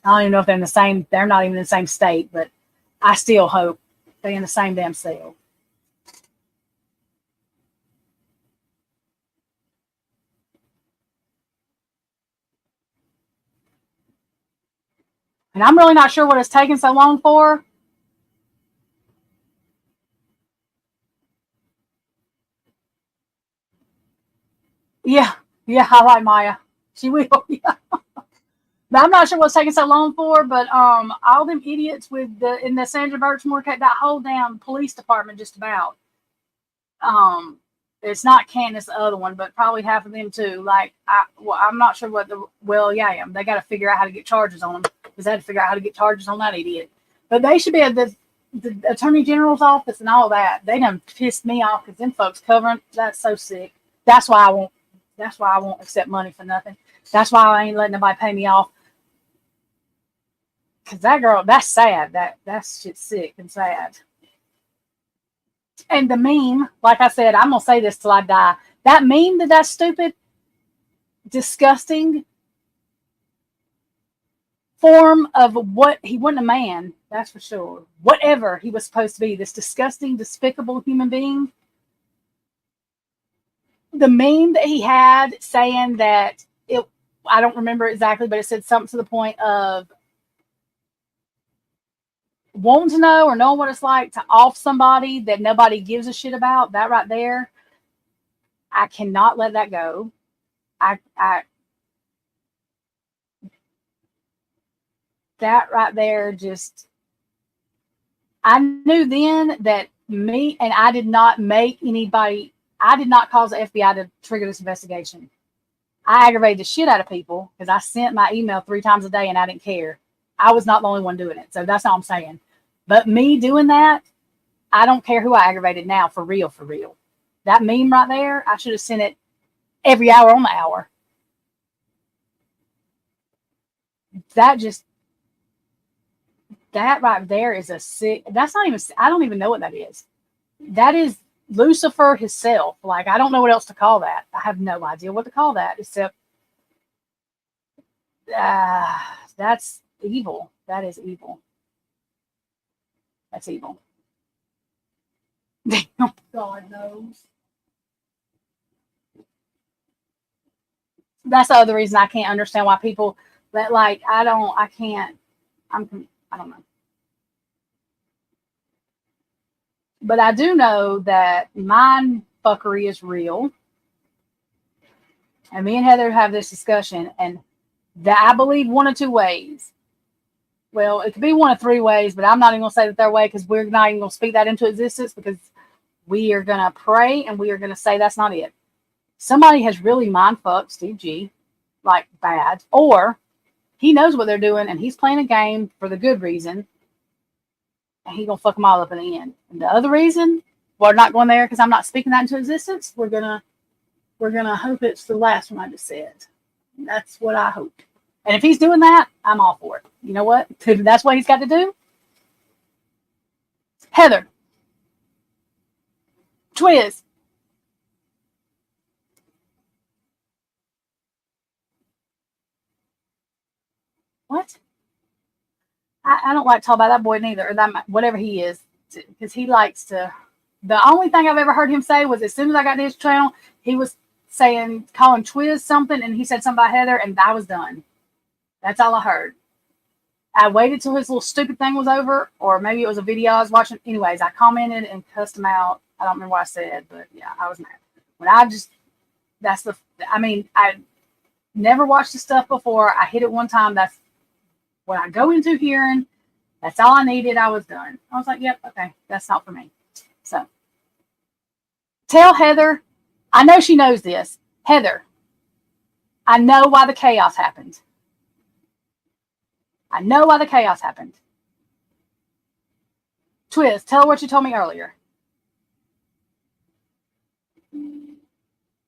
I don't even know if they're in the same. They're not even in the same state, but I still hope they're in the same damn cell. And I'm really not sure what it's taking so long for. Yeah, I like Maya. She will. Yeah. But I'm not sure what's taking so long for. But all them idiots with in the Sandra Birchmore case, that whole damn police department, just about. It's not Candace, the other one, but probably half of them too. Like, I'm not sure what the. Well, yeah, I am. They got to figure out how to get charges on them, because they had to figure out how to get charges on that idiot. But they should be at the Attorney General's office and all that. They done pissed me off because them folks covering. That's so sick. That's why I won't. That's why I won't accept money for nothing. That's why I ain't letting nobody pay me off. Because that girl, that's sad. That's shit's sick and sad. And the meme, like I said, I'm gonna say this till I die. That meme that's stupid, disgusting form of what he wasn't a man, that's for sure. Whatever he was supposed to be, this disgusting, despicable human being. The meme that he had saying that I don't remember exactly, but it said something to the point of wanting to know or knowing what it's like to off somebody that nobody gives a shit about. That right there, I cannot let that go. That right there, just, I knew then that me, and I did not make anybody, I did not cause the FBI to trigger this investigation. I aggravated the shit out of people because I sent my email 3 times a day and I didn't care. I was not the only one doing it. So that's all I'm saying. But me doing that, I don't care who I aggravated now, for real, for real. That meme right there, I should have sent it every hour on the hour. That right there is a sick, that's not even, I don't even know what that is. That is Lucifer himself. Like, I don't know what else to call that. I have no idea what to call that, except that's evil. That is evil. That's evil. God knows. That's the other reason I can't understand why people that, like, I don't know. But I do know that mind fuckery is real. And me and Heather have this discussion, and that I believe one of 2 ways. Well, it could be one of 3 ways, but I'm not even going to say that their way, because we're not even going to speak that into existence, because we are going to pray and we are going to say that's not it. Somebody has really mind fucked Steve G, like bad, or he knows what they're doing and he's playing a game for the good reason, and he's going to fuck them all up in the end. And the other reason we're not going there because I'm not speaking that into existence. We're gonna hope it's the last one I just said. That's what I hope. And if he's doing that, I'm all for it. You know what? If that's what he's got to do. Heather. Twiz. What? I don't like to talk about that boy neither, or that whatever he is, because he likes to. The only thing I've ever heard him say was as soon as I got to his channel, he was calling Twiz something, and he said something about Heather, and I was done. That's all I heard. I waited till his little stupid thing was over, or maybe it was a video I was watching. Anyways, I commented and cussed him out. I don't remember what I said, but yeah, I was mad. When I never watched the stuff before. I hit it one time. That's when I go into hearing. That's all I needed. I was done. I was like, yep, okay, that's not for me. So tell Heather, I know she knows this. Heather, I know why the chaos happened. I know why the chaos happened. Twiz, tell her what you told me earlier.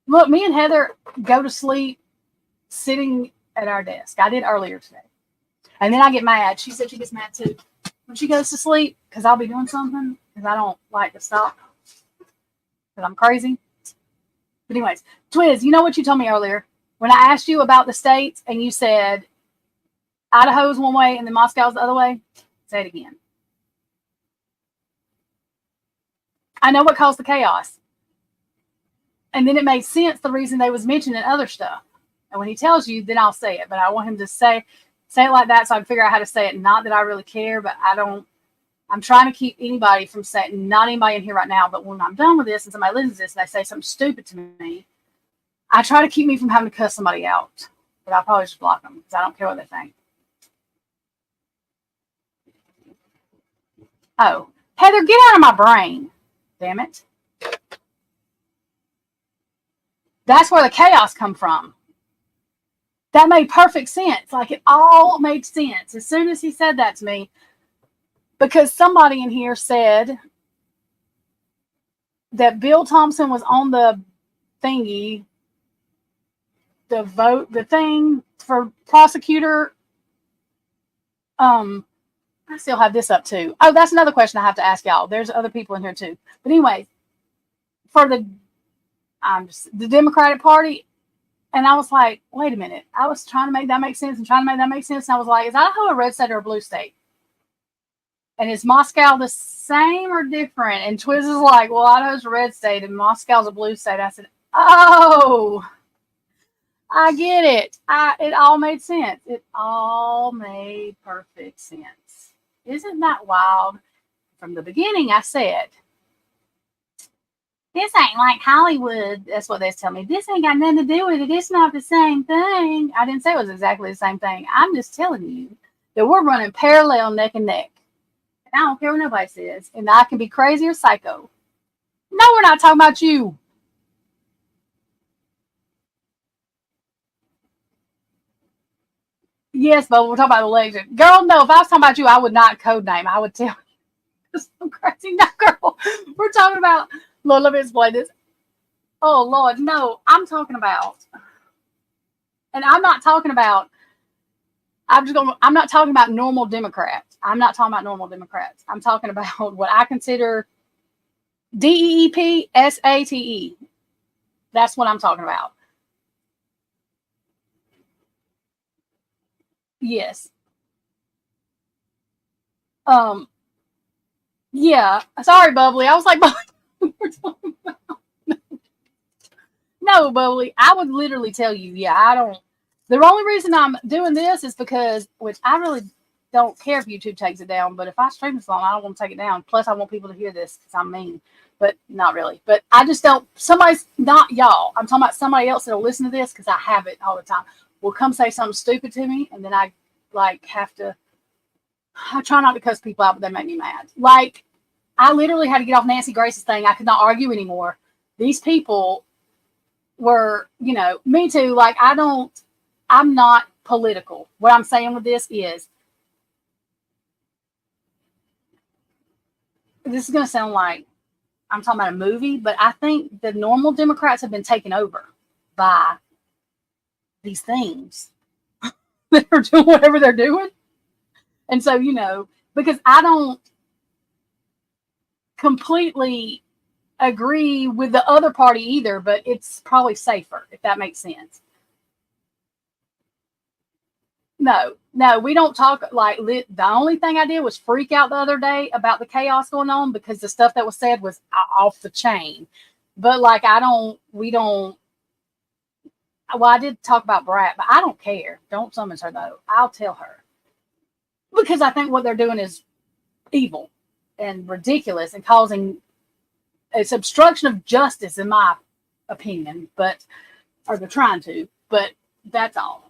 Look, me and Heather go to sleep sitting at our desk. I did earlier today. And then I get mad. She said she gets mad too. When she goes to sleep, because I'll be doing something, because I don't like to stop, because I'm crazy. But anyways, Twiz, you know what you told me earlier? When I asked you about the states, and you said Idaho's one way and then Moscow's the other way, say it again. I know what caused the chaos. And then it made sense the reason they was mentioning other stuff. And when he tells you, then I'll say it. But I want him to say it like that so I can figure out how to say it. Not that I really care, but I'm trying to keep anybody from saying, not anybody in here right now, but when I'm done with this and somebody listens to this and they say something stupid to me, I try to keep me from having to cuss somebody out. But I'll probably just block them because I don't care what they think. Oh, Heather, get out of my brain. Damn it. That's where the chaos come from. That made perfect sense. Like it all made sense as soon as he said that to me. Because somebody in here said that Bill Thompson was on the thingy, the thing for prosecutor. I still have this up too. Oh, that's another question I have to ask y'all. There's other people in here too. But anyway, for the Democratic Party, and I was like, wait a minute. I was trying to make that make sense. And I was like, is Idaho a red state or a blue state? And is Moscow the same or different? And Twiz is like, well, Idaho's a red state and Moscow's a blue state. I said, oh, I get it. It all made sense. It all made perfect sense. Isn't that wild? From the beginning, I said, this ain't like Hollywood. That's what they tell me. This ain't got nothing to do with it. It's not the same thing. I didn't say it was exactly the same thing. I'm just telling you that we're running parallel neck and neck. And I don't care what nobody says. And I can be crazy or psycho. No, we're not talking about you. Yes, but we're talking about election. Girl, no, if I was talking about you, I would not code name. I would tell you. I'm crazy. No, girl. We're talking about, Lord, let me explain this. Oh, Lord, no. I'm talking about, and I'm not talking about normal Democrats. I'm not talking about normal Democrats. I'm talking about what I consider DEEP-SATE. That's what I'm talking about. Yes. Yeah. Sorry, Bubbly. I was like, no, Bubbly. I would literally tell you, yeah, I don't. The only reason I'm doing this is because, which I really don't care if YouTube takes it down, but if I stream this long, I don't want to take it down. Plus, I want people to hear this because I'm mean, but not really. But I just don't. Somebody's not y'all. I'm talking about somebody else that'll listen to this because I have it all the time. Will come say something stupid to me, and then I have to. I try not to cuss people out, but they make me mad. Like, I literally had to get off Nancy Grace's thing. I could not argue anymore. These people were, me too. Like, I'm not political. What I'm saying with this is going to sound like I'm talking about a movie, but I think the normal Democrats have been taken over by these things that are doing whatever they're doing. And so, because I don't completely agree with the other party either, but it's probably safer, if that makes sense. No, we don't talk like the only thing I did was freak out the other day about the chaos going on because the stuff that was said was off the chain. But like, we don't, well, I did talk about Brat, but I don't care. Don't summons her though. I'll tell her because I think what they're doing is evil and ridiculous and causing it's obstruction of justice in my opinion, or they're trying to, but that's all.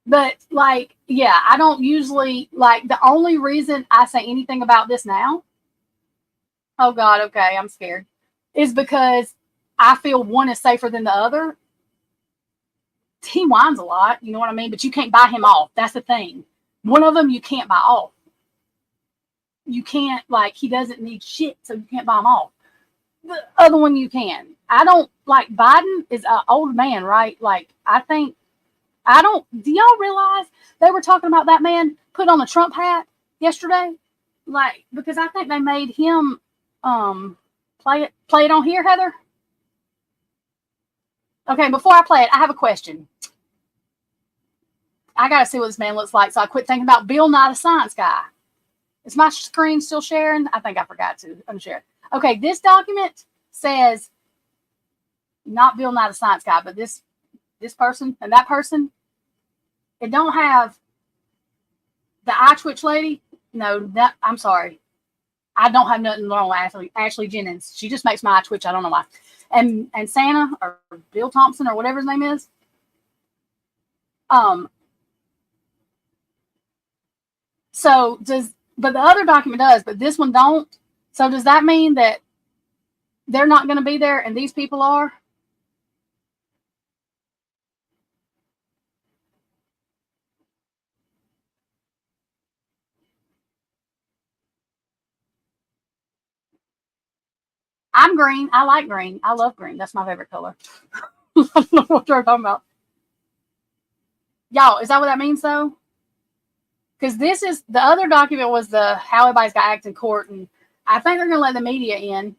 But like, yeah, I don't usually like the only reason I say anything about this now. Oh God, okay, I'm scared. Is because I feel one is safer than the other. He whines a lot, you know what I mean? But you can't buy him off. That's the thing. One of them you can't buy off. You can't, like, he doesn't need shit, so you can't buy him off. The other one you can. I don't like Biden is an old man, right? Like, do y'all realize they were talking about that man put on a Trump hat yesterday? Like, because I think they made him play it on here, Heather. Okay, before I play it, I have a question. I gotta see what this man looks like, so I quit thinking about Bill Nye the Science Guy. Is my screen still sharing? I think I forgot to unshare. Okay, this document says not Bill Nye the Science Guy, but this person and that person. It don't have the eye twitch lady. No, I'm sorry. I don't have nothing wrong with Ashley Jennings. She just makes my eye twitch. I don't know why. And Santa or Bill Thompson or whatever his name is. But the other document does, but this one don't. So does that mean that they're not going to be there and these people are? I'm green. I like green. I love green. That's my favorite color. I don't know what you're talking about. Y'all, is that what that means though? Because this is the other document was the how everybody's got to act in court, and I think they're going to let the media in.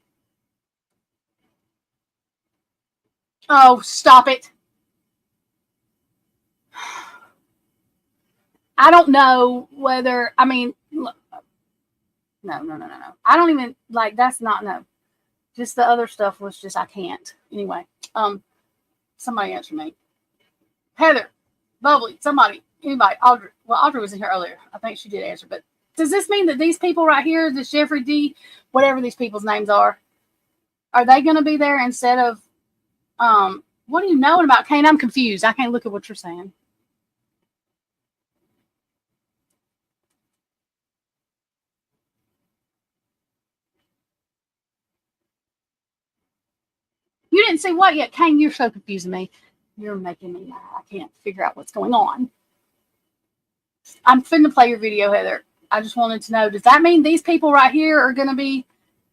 Oh, stop it. I don't know whether, I mean, no. I don't even, like, that's not, no. Just the other stuff was just, I can't. Anyway, somebody answer me. Heather, Bubbly, somebody, anybody, Audrey. Well, Audrey was in here earlier. I think she did answer, but does this mean that these people right here, this Jeffrey D., whatever these people's names are they going to be there instead of, what are you knowing about Kane? I'm confused. I can't look at what you're saying. You didn't say what yet? Kane, you're so confusing me. You're making me mad. I can't figure out what's going on. I'm finna play your video, Heather. I just wanted to know, does that mean these people right here are going to be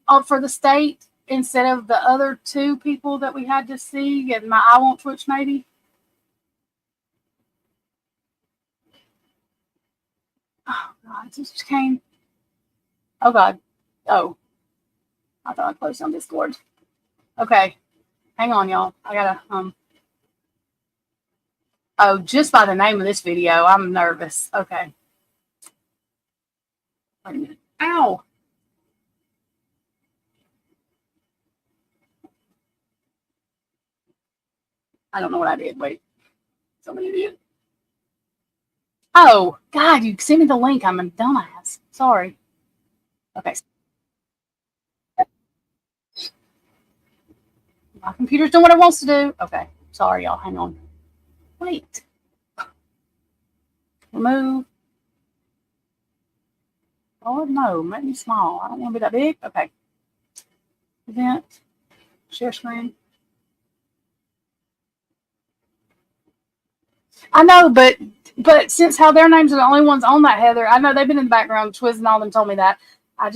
up for the state instead of the other two people that we had to see and my eye won't twitch maybe? Oh, God. It just came. Oh, God. Oh. I thought I closed on Discord. Okay. Hang on, y'all. I gotta, oh, just by the name of this video, I'm nervous. Okay. Wait a minute. Ow. I don't know what I did. Wait. Somebody did. Oh, God, you sent me the link. I'm a dumbass. Sorry. Okay. My computer's doing what it wants to do. Okay. Sorry, y'all. Hang on. Wait. Remove. Oh, no. Make me small. I don't want to be that big. Okay. Event. Share screen. I know, but But since how their names are the only ones on that, Heather, I know they've been in the background. Twiz and all them told me that. I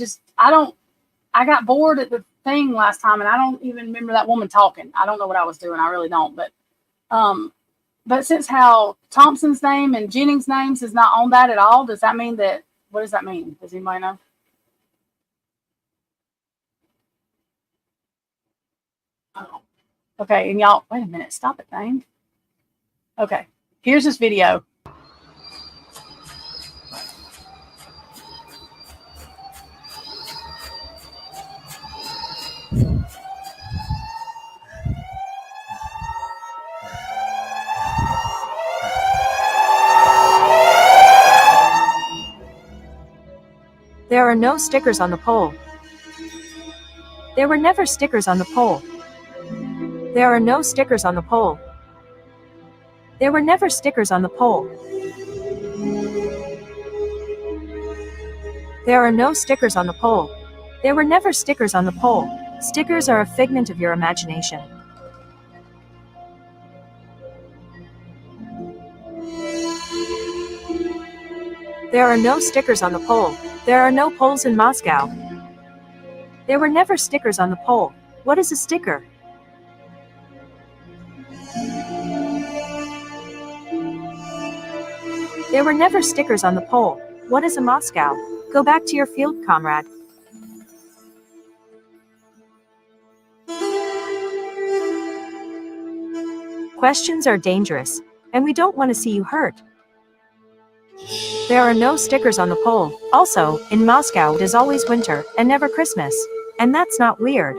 got bored at the thing last time, and I don't even remember that woman talking. I don't know what I was doing. I really don't. But since how Thompson's name and Jennings' names is not on that at all, does that mean that? What does that mean? Does anybody know? Oh, okay. And y'all, wait a minute. Stop it, thing. Okay. Here's this video. There are no stickers on the pole. There were never stickers on the pole. There are no stickers on the pole. There were never stickers on the pole. There are no stickers on the pole. There were never stickers on the pole. Stickers are a figment of your imagination. There are no stickers on the pole. There are no poles in Moscow. There were never stickers on the pole. What is a sticker? There were never stickers on the pole. What is a Moscow? Go back to your field, comrade. Questions are dangerous, and we don't want to see you hurt. There are no stickers on the pole. Also, in Moscow it is always winter, and never Christmas. And that's not weird.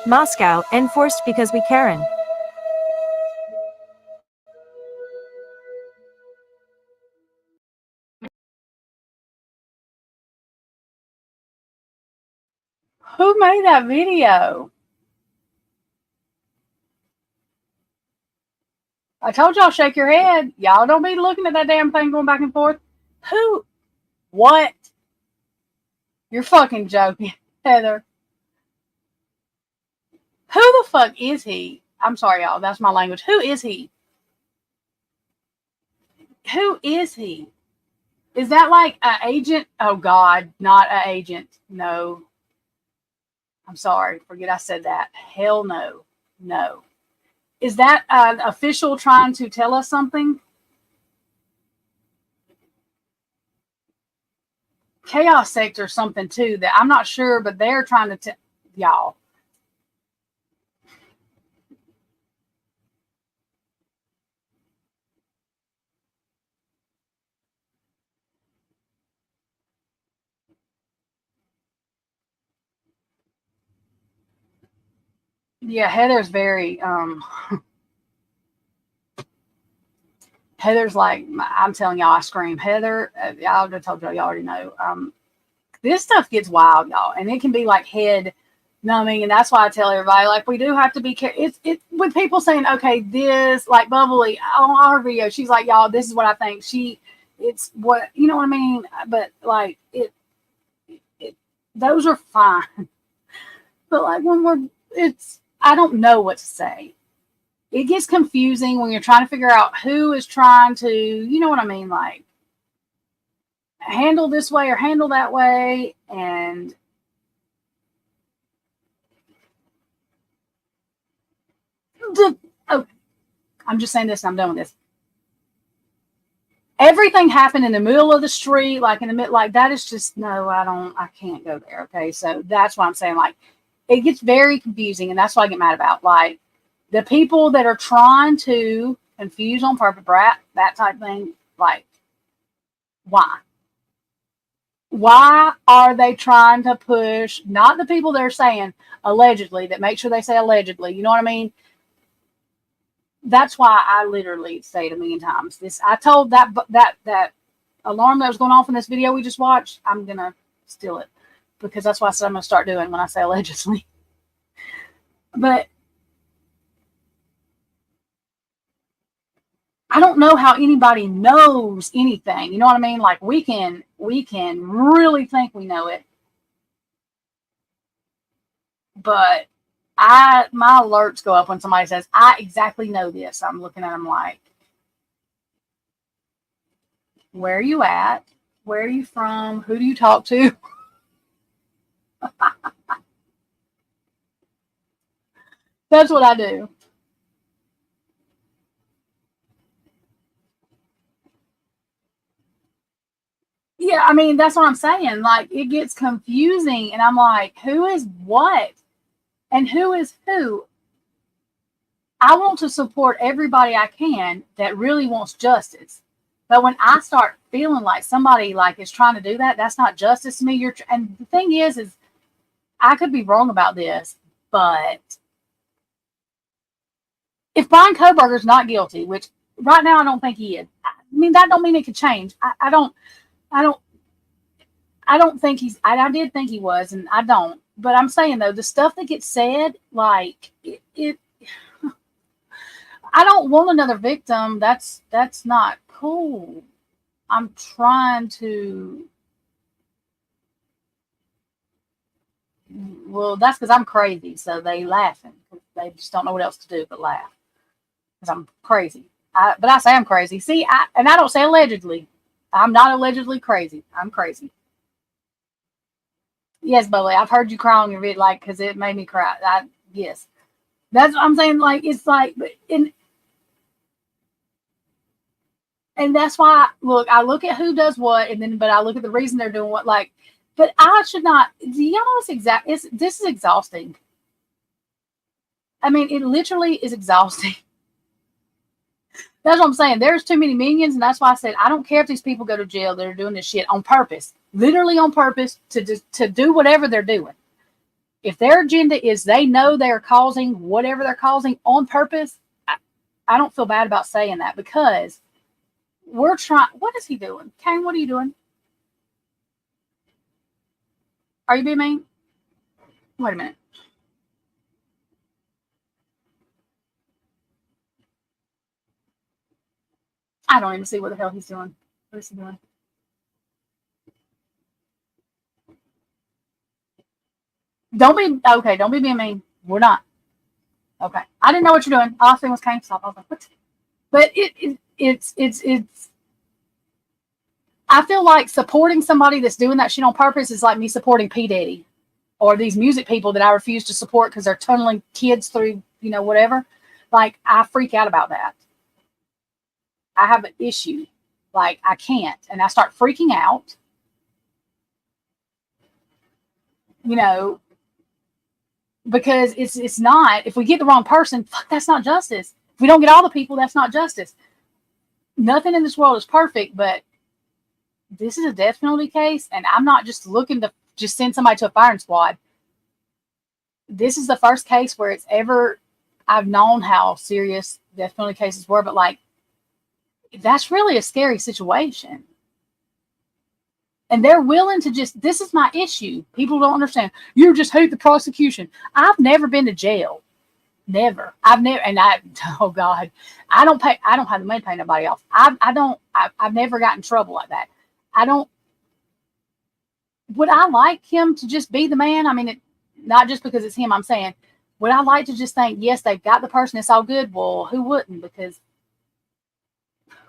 Moscow, enforced because we Karen. Who made that video? I told y'all shake your head. Y'all don't be looking at that damn thing going back and forth. Who? What? You're fucking joking, Heather. Who the fuck is he? I'm sorry, y'all. That's my language. Who is he? Who is he? Is that like an agent? Oh, God, not an agent. No. I'm sorry. Forget I said that. Hell no. No. Is that an official trying to tell us something? Chaos sector something too that I'm not sure, but they're trying to tell y'all. Yeah, Heather's very Heather's like, I'm telling y'all, I scream. Heather, I already told y'all, y'all already know. This stuff gets wild, y'all, and it can be like head numbing, and that's why I tell everybody, like, we do have to be careful. It's with people saying, okay, this, like Bubbly on our video, she's like, y'all, this is what I think. It's what, you know what I mean? But like those are fine. But like when I don't know what to say. It gets confusing when you're trying to figure out who is trying to, you know what I mean, like handle this way or handle that way. And I'm just saying this and I'm done with this. Everything happened in the middle of the street, like in the mid, like that is just, no, I can't go there. Okay. So that's why I'm saying, like, it gets very confusing, and that's what I get mad about. Like, the people that are trying to confuse on purpose, that type thing, like, why? Why are they trying to push, not the people that are saying allegedly, that make sure they say allegedly, you know what I mean? That's why I literally say it a million times. I told that alarm that was going off in this video we just watched, I'm going to steal it, because that's what I said I'm going to start doing when I say allegedly. But I don't know how anybody knows anything. You know what I mean? Like we can really think we know it, but my alerts go up when somebody says, I exactly know this. I'm looking at them like, where are you at? Where are you from? Who do you talk to? That's what I do. Yeah, I mean, that's what I'm saying. Like, it gets confusing, and I'm like, who is what? And who is who? I want to support everybody I can that really wants justice. But when I start feeling like somebody like is trying to do that, that's not justice to me. And the thing is I could be wrong about this, but if Brian Koberger's not guilty, which right now I don't think he is, I mean that don't mean it could change. I don't think I did think he was, and I don't. But I'm saying though, the stuff that gets said, like it I don't want another victim. That's not cool. I'm trying to. Well, that's because I'm crazy, so they laughing. They just don't know what else to do but laugh because I'm crazy. But I say I'm crazy. See, I don't say allegedly. I'm not allegedly crazy. I'm crazy. Yes, Bully, I've heard you cry on your video, like, because it made me cry. Yes, that's what I'm saying. Like, it's like, and that's why I look at who does what, and then but I look at the reason they're doing what. Like, but I should not. Do you know this is exhausting. I mean, it literally is exhausting. That's what I'm saying. There's too many minions, and that's why I said I don't care if these people go to jail. They're doing this shit on purpose, literally on purpose to do whatever they're doing. If their agenda is they know they're causing whatever they're causing on purpose, I don't feel bad about saying that because we're trying. What is he doing? Kane, what are you doing? Are you being mean? Wait a minute. I don't even see what the hell he's doing. What is he doing? Don't be okay. Don't be being mean. We're not. Okay. I didn't know what you're doing. All I thing was Kane stop. I was like, what? But it's. I feel like supporting somebody that's doing that shit on purpose is like me supporting P Diddy or these music people that I refuse to support because they're tunneling kids through, whatever. Like I freak out about that. I have an issue. Like I can't, and I start freaking out. Because it's not. If we get the wrong person, fuck, that's not justice. If we don't get all the people, that's not justice. Nothing in this world is perfect, but this is a death penalty case, and I'm not just looking to just send somebody to a firing squad. This is the first case where it's ever. I've known how serious death penalty cases were, but like that's really a scary situation. And they're willing to this is my issue. People don't understand. You just hate the prosecution. I've never been to jail. Never. I've never, oh God, I don't have the money to pay nobody else. I've never gotten in trouble like that. Would I like him to just be the man? I mean, not just because it's him, I'm saying, would I like to just think, yes, they've got the person, it's all good? Well, who wouldn't? Because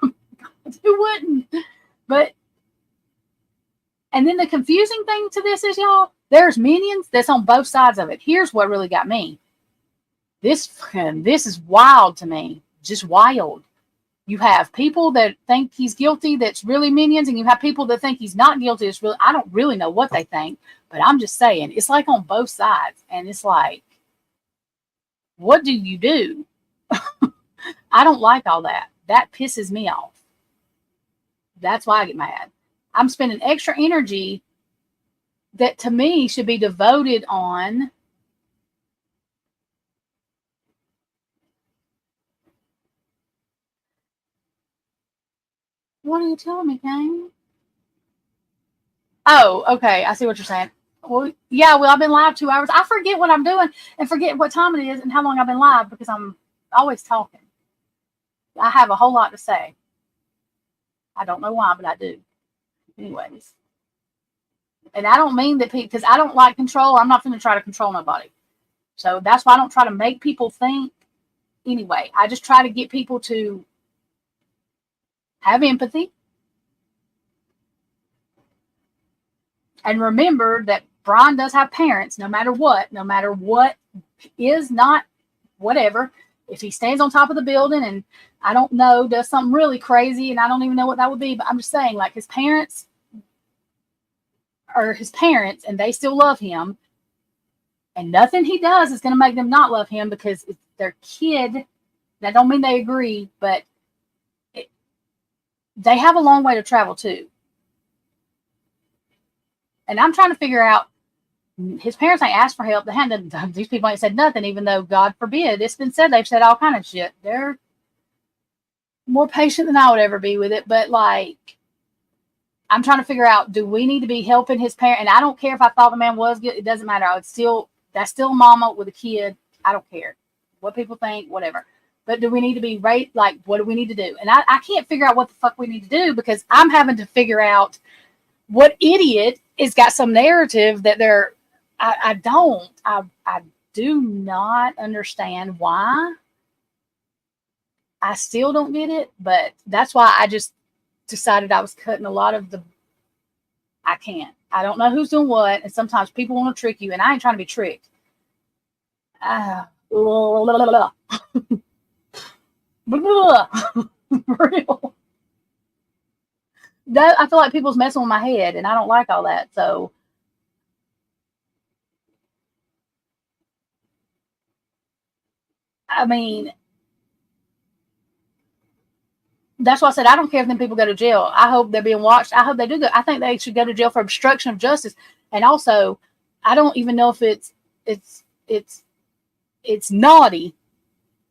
who wouldn't? But and then the confusing thing to this is, y'all, there's minions that's on both sides of it. Here's what really got me. This is wild to me. Just wild. You have people that think he's guilty that's really minions, and you have people that think he's not guilty. I don't really know what they think, but I'm just saying, it's like on both sides. And it's like, what do you do? I don't like all that. That pisses me off. That's why I get mad. I'm spending extra energy that to me should be devoted on what are you telling me, Kane? Oh, okay. I see what you're saying. Well, yeah, I've been live 2 hours. I forget what I'm doing and forget what time it is and how long I've been live because I'm always talking. I have a whole lot to say. I don't know why, but I do. Anyways. And I don't mean that people, because I don't like control. I'm not going to try to control nobody. So that's why I don't try to make people think. Anyway, I just try to get people to have empathy. And remember that Brian does have parents, no matter what is not whatever. If he stands on top of the building and I don't know, does something really crazy and I don't even know what that would be, but I'm just saying, like, his parents are his parents and they still love him. And nothing he does is going to make them not love him because it's their kid. That don't mean they agree, but they have a long way to travel too. And I'm trying to figure out, his parents ain't asked for help. These people ain't said nothing, even though, God forbid, it's been said they've said all kind of shit. They're more patient than I would ever be with it. But like, I'm trying to figure out, do we need to be helping his parent? And I don't care if I thought the man was good. It doesn't matter. That's still mama with a kid. I don't care what people think, whatever. But do we need to be right? Like, what do we need to do? And I can't figure out what the fuck we need to do because I'm having to figure out what idiot has got some narrative that they're, I do not understand why. I still don't get it, but that's why I just decided I was cutting a lot of the, I can't. I don't know who's doing what, and sometimes people want to trick you, and I ain't trying to be tricked. Real. That, I feel like people's messing with my head, and I don't like all that, so I mean, that's why I said I don't care if them people go to jail. I hope they're being watched. I hope they do go. I think they should go to jail for obstruction of justice. And also, I don't even know if it's naughty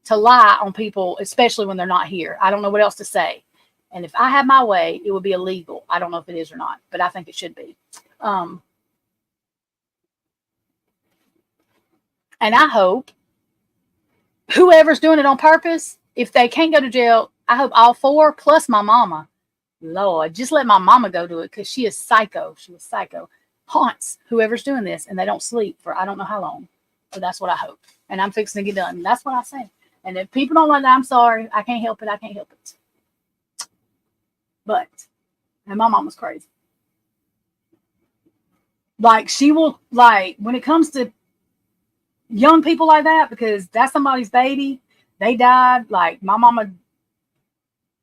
to lie on people, especially when they're not here. I don't know what else to say. And if I had my way, it would be illegal. I don't know if it is or not, but I think it should be. And I hope whoever's doing it on purpose, if they can't go to jail, I hope all four plus my mama. Lord, just let my mama go to it because she is psycho. She was psycho. Haunts whoever's doing this and they don't sleep for I don't know how long. So that's what I hope. And I'm fixing to get done. That's what I say. And if people don't like that, I'm sorry. I can't help it. I can't help it. But, and my mom was crazy. Like, she will, like, when it comes to young people like that, because that's somebody's baby, they died. Like, my mama,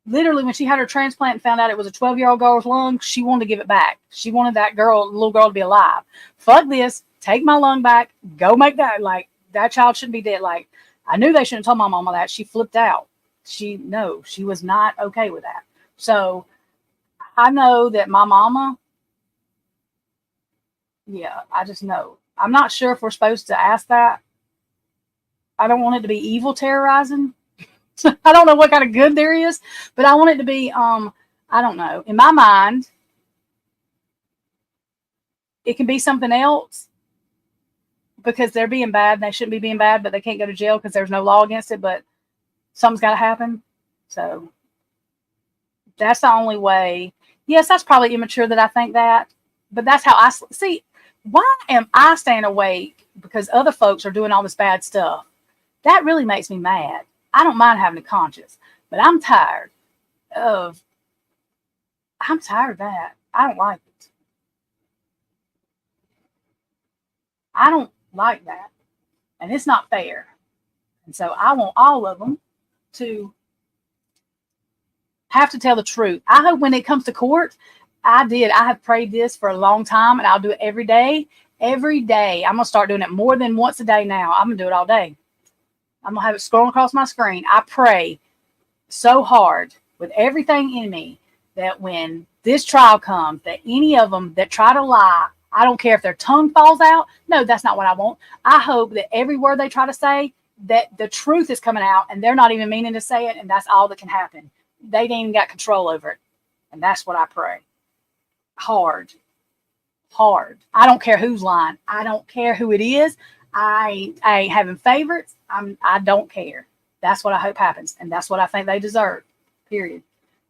literally, when she had her transplant and found out it was a 12-year-old girl's lung, she wanted to give it back. She wanted that little girl to be alive. Fuck this. Take my lung back. Go make that. Like, that child shouldn't be dead. Like, I knew they shouldn't have told my mama that. She flipped out. She was not okay with that. So I know that my mama, yeah, I just know. I'm not sure if we're supposed to ask that. I don't want it to be evil terrorizing. I don't know what kind of good there is, but I want it to be, I don't know. In my mind, it can be something else because they're being bad and they shouldn't be being bad, but they can't go to jail because there's no law against it, but something's got to happen. So that's the only way. Yes, that's probably immature that I think that, but that's how I see. Why am I staying awake because other folks are doing all this bad stuff? That really makes me mad. I don't mind having a conscience, but I'm tired of that. I don't like it. I don't like that. And it's not fair. And so I want all of them to have to tell the truth. I hope when it comes to court, I have prayed this for a long time and I'll do it every day. Every day. I'm going to start doing it more than once a day now. I'm going to do it all day. I'm going to have it scrolling across my screen. I pray so hard with everything in me that when this trial comes, that any of them that try to lie, I don't care if their tongue falls out. No, that's not what I want. I hope that every word they try to say, that the truth is coming out and they're not even meaning to say it. And that's all that can happen. They ain't even got control over it. And that's what I pray. Hard. I don't care who's lying. I don't care who it is. I ain't having favorites. I don't care. That's what I hope happens. And that's what I think they deserve, period.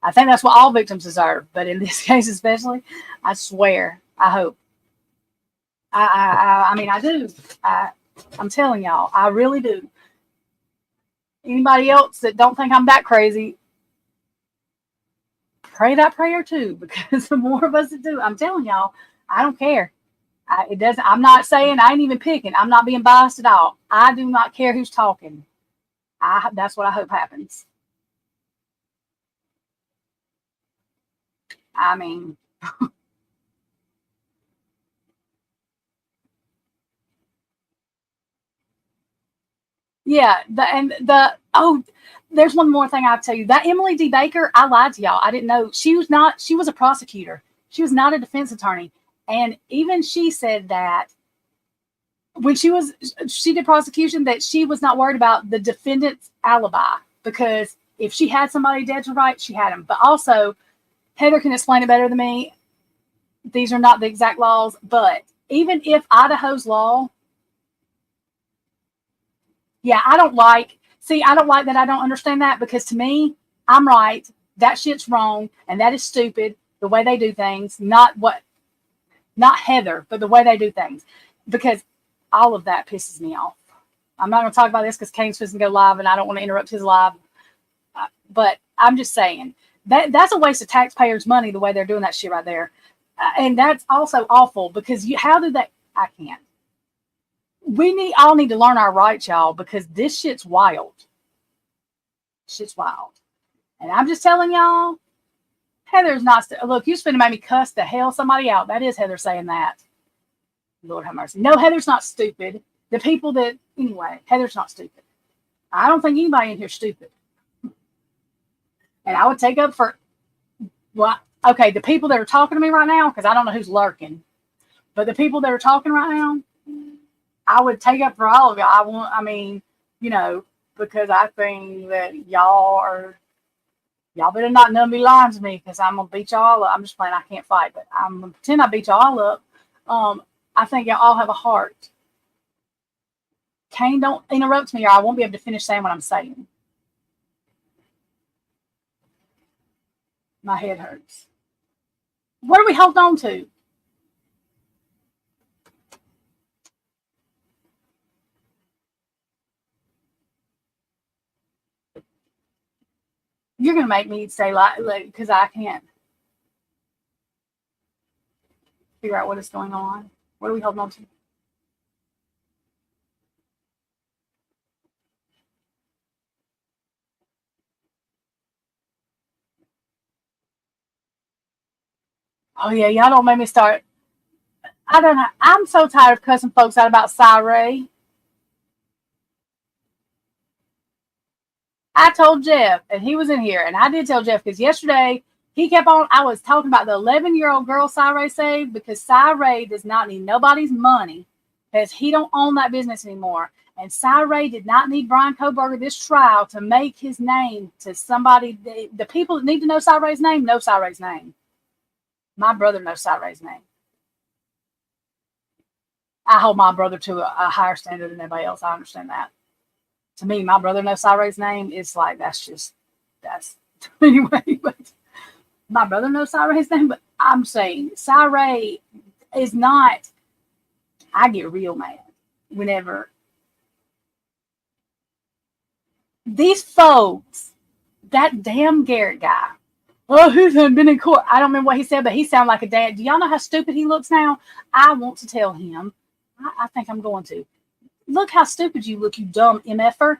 I think that's what all victims deserve. But in this case especially, I swear, I hope. I mean, I do. I'm telling y'all, I really do. Anybody else that don't think I'm that crazy, pray that prayer too, because the more of us that do, I'm telling y'all, I don't care. It doesn't. I'm not saying I ain't even picking. I'm not being biased at all. I do not care who's talking. That's what I hope happens. I mean, yeah. There's one more thing I'll tell you. That Emily D. Baker, I lied to y'all. I didn't know she was not. She was a prosecutor. She was not a defense attorney, and even she said that when she did prosecution, that she was not worried about the defendant's alibi, because if she had somebody dead to rights, she had him. But also, Heather can explain it better than me. These are not the exact laws, but even if Idaho's law, yeah, I don't like that. I don't understand that, because to me, I'm right. That shit's wrong, and that is stupid. The way they do things, not Heather, but the way they do things, because all of that pisses me off. I'm not going to talk about this because Kane's supposed to go live, and I don't want to interrupt his live. But I'm just saying that's a waste of taxpayers' money, the way they're doing that shit right there. And that's also awful, because how did that? I can't. We all need to learn our rights, y'all, because this shit's wild. Shit's wild. And I'm just telling y'all, Heather's not. Look, you're finna make me cuss the hell somebody out. That is Heather saying that. Lord have mercy. No, Heather's not stupid. The people that, anyway, Heather's not stupid. I don't think anybody in here is stupid. And I would take up for, well, okay, the people that are talking to me right now, because I don't know who's lurking, but the people that are talking right now, I would take up for all of y'all. Because I think that y'all better not none be lying to me, because I'm going to beat y'all up. I'm just playing, I can't fight, but I'm going to pretend I beat y'all up. I think y'all all have a heart. Kane, don't interrupt me, or I won't be able to finish saying what I'm saying. My head hurts. What are we holding on to? You're going to make me say like, because I can't figure out what is going on. What are we holding on to? Oh, yeah, y'all don't make me start. I don't know. I'm so tired of cussing folks out about Ray. I told Jeff, and he was in here, and I did tell Jeff, because yesterday he kept on. I was talking about the 11-year-old girl Ray saved, because Ray does not need nobody's money, because he don't own that business anymore. And Ray did not need Brian Koberger this trial to make his name to somebody. The people that need to know Ray's name know Ray's name. My brother knows Ray's name. I hold my brother to a higher standard than anybody else. I understand that. To me, my brother knows Ray's name. It's like, that's anyway. But my brother knows Ray's name. But I'm saying Ray is not. I get real mad whenever these folks, that damn Garrett guy. Oh, he's been in court. I don't remember what he said, but he sounded like a dad. Do y'all know how stupid he looks now? I want to tell him. I think I'm going to. Look how stupid you look, you dumb MFer.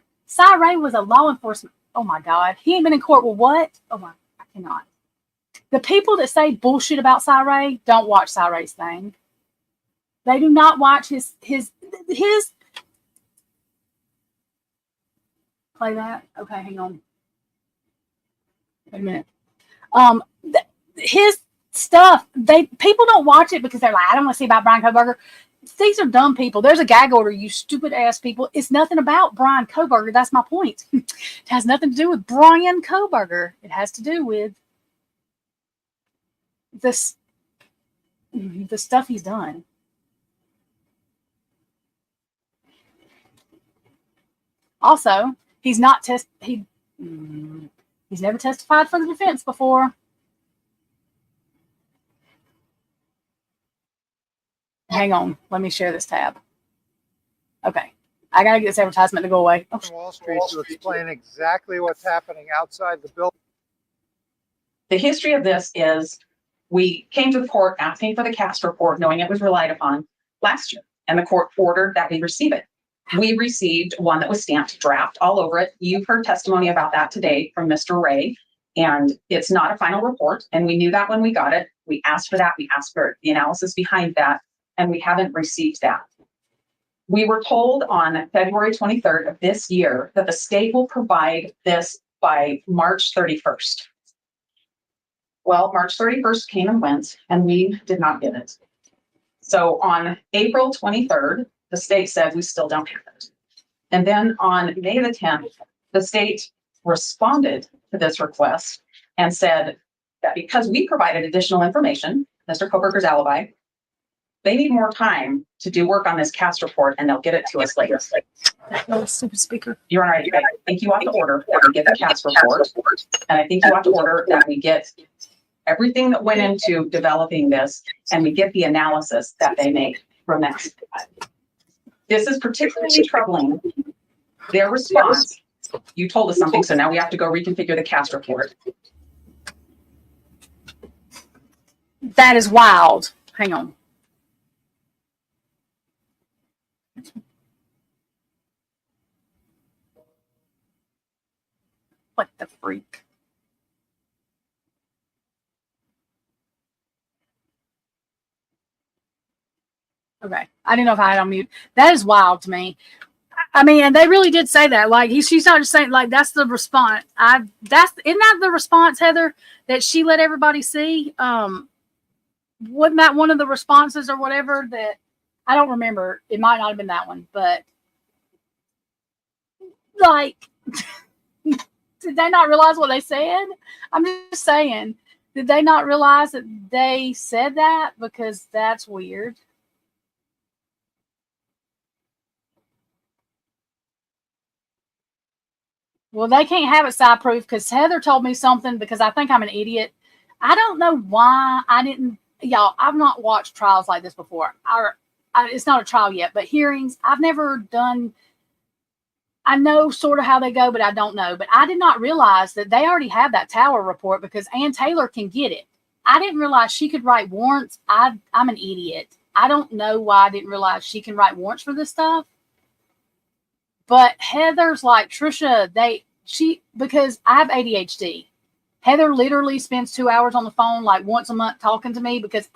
Ray was a law enforcement. Oh, my God. He ain't been in court with what? Oh, my. I cannot. The people that say bullshit about Ray don't watch Ray's thing. They do not watch his. Play that? Okay, hang on. Wait a minute. His stuff, people don't watch it because they're like, I don't want to see about Brian Koberger. These are dumb people. There's a gag order, you stupid ass people. It's nothing about Brian Koberger. That's my point. It has nothing to do with Brian Koberger. It has to do with the stuff he's done. Also, He's not he's never testified for the defense before. Hang on, let me share this tab. Okay, I gotta get this advertisement to go away. Oh, Wall Street to explain exactly what's happening outside the building. The history of this is we came to the court asking for the cast report, knowing it was relied upon last year, and the court ordered that we receive it. We received one that was stamped draft all over it. You've heard testimony about that today from Mr. Ray, and it's not a final report. And we knew that when we got it. We asked for that. We asked for the analysis behind that, and we haven't received that. We were told on February 23rd of this year that the state will provide this by March 31st. Well, March 31st came and went, and we did not get it. So on April 23rd, the state said we still don't have it. And then on May the 10th, the state responded to this request and said that because we provided additional information, Mr. Koberger's alibi, they need more time to do work on this cast report, and they'll get it to us later. no, stupid speaker. Your Honor, I think you ought to order that we get the cast report, and I think you ought to order that we get everything that went into developing this, and we get the analysis that they made from that. This is particularly troubling. Their response, you told us something, so now we have to go reconfigure the cast report. That is wild. Hang on. What the freak? Okay. I didn't know if I had on mute. That is wild to me. I mean, and they really did say that. Like she's not just saying like that's the response. Isn't that the response, Heather, that she let everybody see? Wasn't that one of the responses or whatever that I don't remember. It might not have been that one, but like did they not realize what they said? I'm just saying, did they not realize that they said that? Because that's weird. Well, they can't have it side proof because Heather told me something because I think I'm an idiot. I don't know why I didn't. Y'all, I've not watched trials like this before. It's not a trial yet, but hearings, I've never done. I know sort of how they go, but I don't know. But I did not realize that they already have that Tower report because Ann Taylor can get it. I didn't realize she could write warrants. I'm an idiot. I don't know why I didn't realize she can write warrants for this stuff. But Heather's like, Trisha, because I have ADHD. Heather literally spends 2 hours on the phone like once a month talking to me because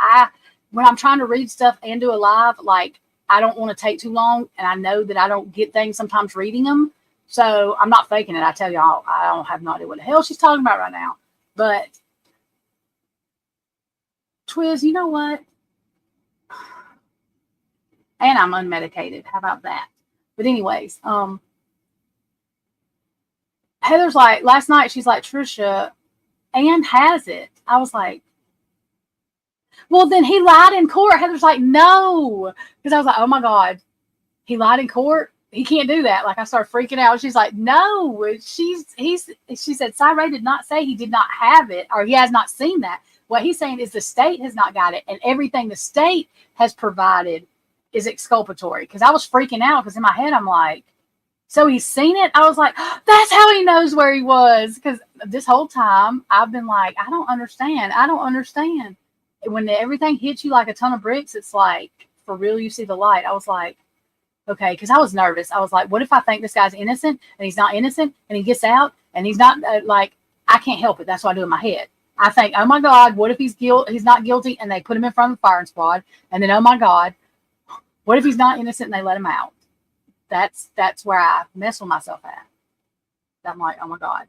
when I'm trying to read stuff and do a live, like I don't want to take too long, and I know that I don't get things sometimes reading them. So I'm not faking it. I tell y'all, I don't have no idea what the hell she's talking about right now. But Twiz, you know what? And I'm unmedicated. How about that? But anyways, Heather's like, last night, she's like, Trisha, Ann has it. I was like, well, then he lied in court. Heather's like, no. Because I was like, oh my God, he lied in court? He can't do that. Like I started freaking out. She's like, no. She said, Cy did not say he did not have it or he has not seen that. What he's saying is the state has not got it. And everything the state has provided is exculpatory. Because I was freaking out because in my head, I'm like, so he's seen it? I was like, that's how he knows where he was. Because this whole time I've been like, I don't understand. When everything hits you like a ton of bricks, it's like, for real, you see the light. I was like, okay, because I was nervous. I was like, what if I think this guy's innocent and he's not innocent and he gets out and he's not like, I can't help it. That's what I do in my head. I think, oh my God, what if he's not guilty and they put him in front of the firing squad? And then, oh my God, what if he's not innocent and they let him out? That's where I mess with myself at. I'm like, oh my God.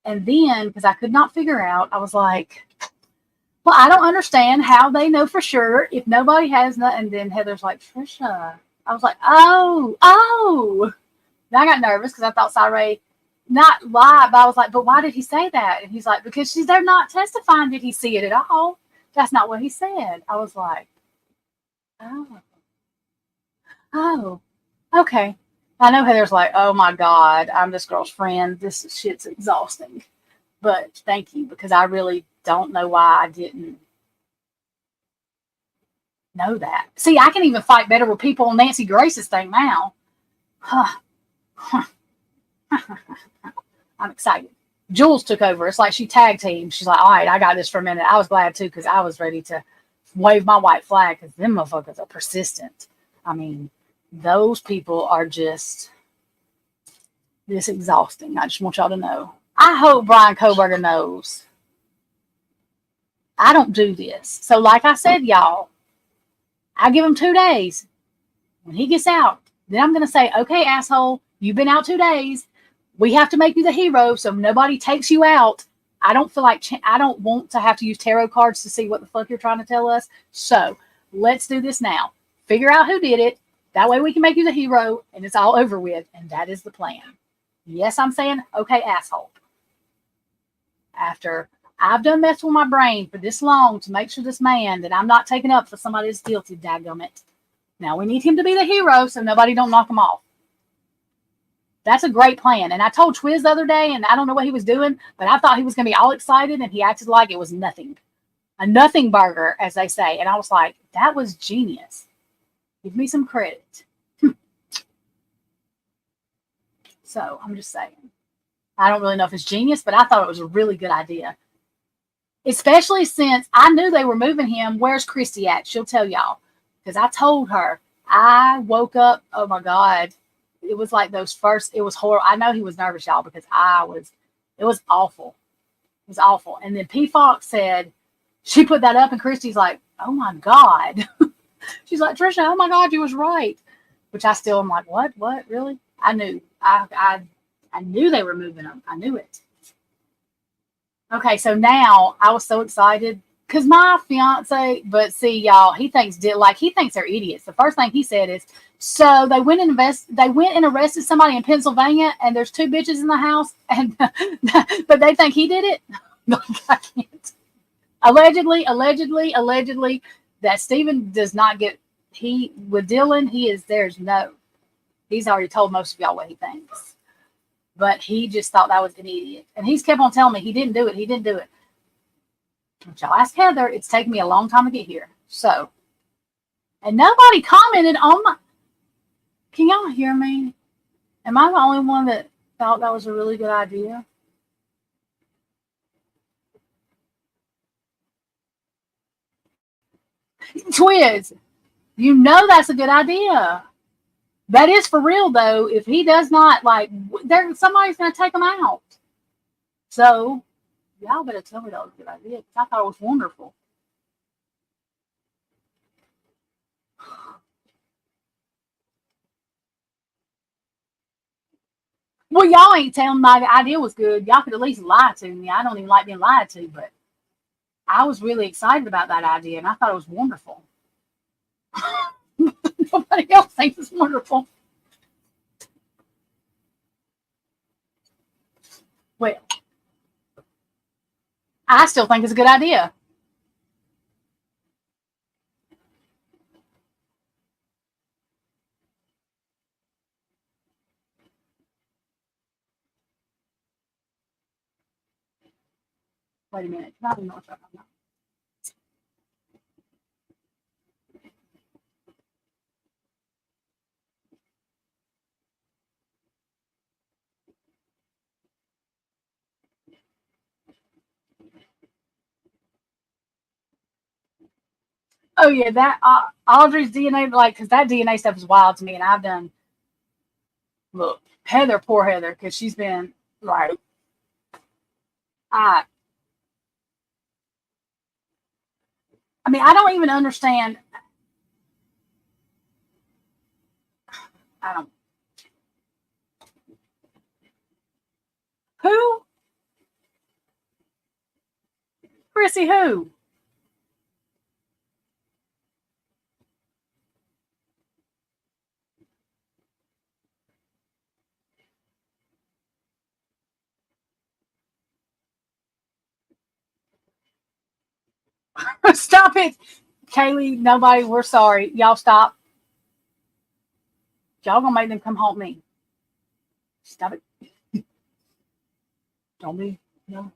And then, because I could not figure out, I was like, well, I don't understand how they know for sure if nobody has nothing. And then Heather's like, Trisha. I was like, oh. Then I got nervous because I thought Cy not lied, but I was like, but why did he say that? And he's like, because they're not testifying. Did he see it at all? That's not what he said. I was like, oh, okay. I know Heather's like, oh my God, I'm this girl's friend. This shit's exhausting. But thank you, because I really don't know why I didn't know that. See, I can even fight better with people on Nancy Grace's thing now. I'm excited. Jules took over. It's like she tag team. She's like, all right, I got this for a minute. I was glad too, because I was ready to wave my white flag, because them motherfuckers are persistent. I mean, those people are just this exhausting. I just want y'all to know. I hope Brian Koberger knows I don't do this. So, like I said, y'all, I give him 2 days. When he gets out, then I'm going to say, okay, asshole, you've been out 2 days. We have to make you the hero so nobody takes you out. I don't feel like I don't want to have to use tarot cards to see what the fuck you're trying to tell us. So let's do this now. Figure out who did it. That way we can make you the hero and it's all over with. And that is the plan. Yes, I'm saying, okay, asshole. After I've done messed with my brain for this long to make sure this man that I'm not taking up for somebody that's guilty, dadgummit. Now we need him to be the hero so nobody don't knock him off. That's a great plan. And I told Twiz the other day, and I don't know what he was doing, but I thought he was going to be all excited, and he acted like it was nothing. A nothing burger, as they say. And I was like, that was genius. Give me some credit. So I'm just saying. I don't really know if it's genius, but I thought it was a really good idea. Especially since I knew they were moving him. Where's Christy at? She'll tell y'all. Because I told her, I woke up, oh my God. It was like those first, it was horrible. I know he was nervous, y'all, because it was awful. It was awful. And then P. Fox said, she put that up, and Christy's like, oh my God. She's like, Trisha, oh my God, you was right. Which I still am like, what, really? I knew. I knew they were moving them. I knew it. Okay, so now I was so excited because my fiance, but see, y'all, he thinks they're idiots. The first thing he said is, so they went and arrested somebody in Pennsylvania, and there's 2 bitches in the house, and but they think he did it. No, I can't. Allegedly, that Stephen does not get with Dylan. He's already told most of y'all what he thinks, but he just thought that was an idiot, and he's kept on telling me he didn't do it. But y'all ask Heather. It's taken me a long time to get here. So, and nobody commented on my. Can y'all hear me? Am I the only one that thought that was a really good idea? Twiz, you know that's a good idea. That is for real though. If he does not somebody's gonna take him out. So y'all better tell me that was a good idea, because I thought it was wonderful. Well, y'all ain't telling me my idea was good. Y'all could at least lie to me. I don't even like being lied to, but I was really excited about that idea, and I thought it was wonderful. Nobody else thinks it's wonderful. Well, I still think it's a good idea. Wait a minute. I don't know what you're talking about. Oh yeah, that Audrey's DNA, because that DNA stuff is wild to me, and I've done. Look, Heather, poor Heather, because she's been like, I mean, I don't even understand. I don't. Who? Chrissy, who? Stop it, Kaylee. Nobody. We're sorry. Y'all stop. Y'all gonna make them come haunt me. Stop it. Don't be, no.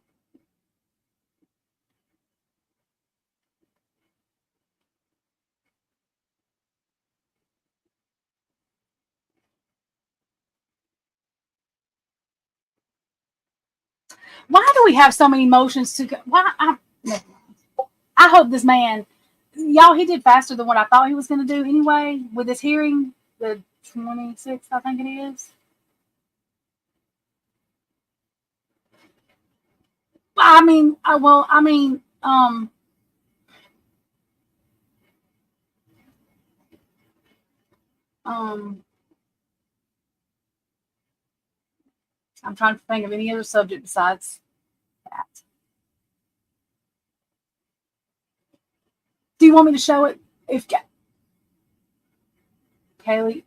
Why do we have so many motions to go? Why? I hope this man, y'all, he did faster than what I thought he was going to do anyway with his hearing, the 26th, I think it is. I mean, um, I'm trying to think of any other subject besides that. Do you want me to show it? If Kaylee,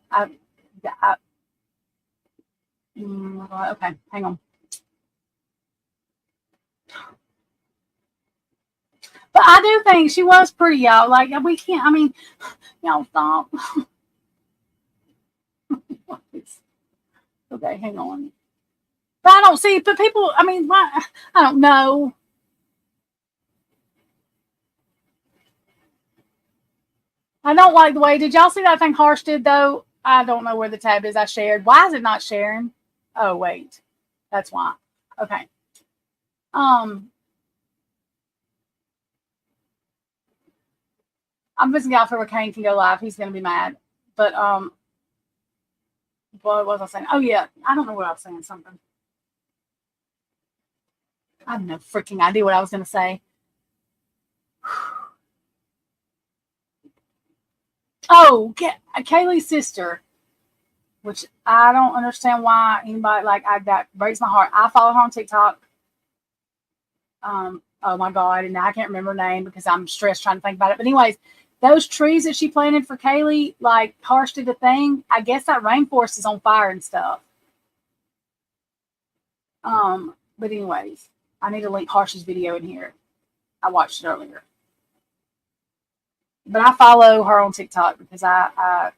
okay, hang on. But I do think she was pretty, y'all. Like, we can't, I mean, y'all stop. Okay, hang on. But I don't see, but people, I mean, why? I don't know. I don't like the way, did y'all see that thing Harsh did though? I don't know where the tab is I shared. Why is it not sharing? Oh, wait. That's why. Okay. I'm missing out for Kane can go live. He's gonna be mad. But what was I saying? Oh yeah, I don't know what I was saying. Something. I have no freaking idea what I was gonna say. Oh, Kaylee's sister, which I don't understand why anybody that breaks my heart. I follow her on TikTok. Oh my God, and I can't remember her name because I'm stressed trying to think about it. But anyways, those trees that she planted for Kaylee, like Harsh did the thing. I guess that rainforest is on fire and stuff. But anyways, I need to link Harsh's video in here. I watched it earlier. But I follow her on TikTok because I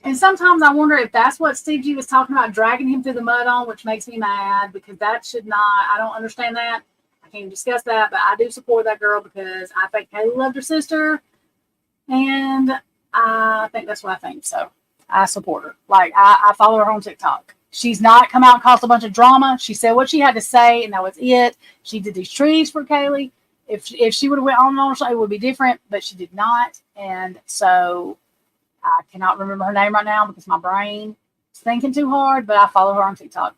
and sometimes I wonder if that's what Steve G was talking about, dragging him through the mud on, which makes me mad because that should not, I don't understand that. I can't discuss that, but I do support that girl because I think Kaylee loved her sister. And I think that's what I think. So I support her. Like, I follow her on TikTok. She's not come out and caused a bunch of drama. She said what she had to say, and that was it. She did these trees for Kaylee. If she would have went on and on, it would be different, but she did not. And so I cannot remember her name right now because my brain is thinking too hard, but I follow her on TikTok.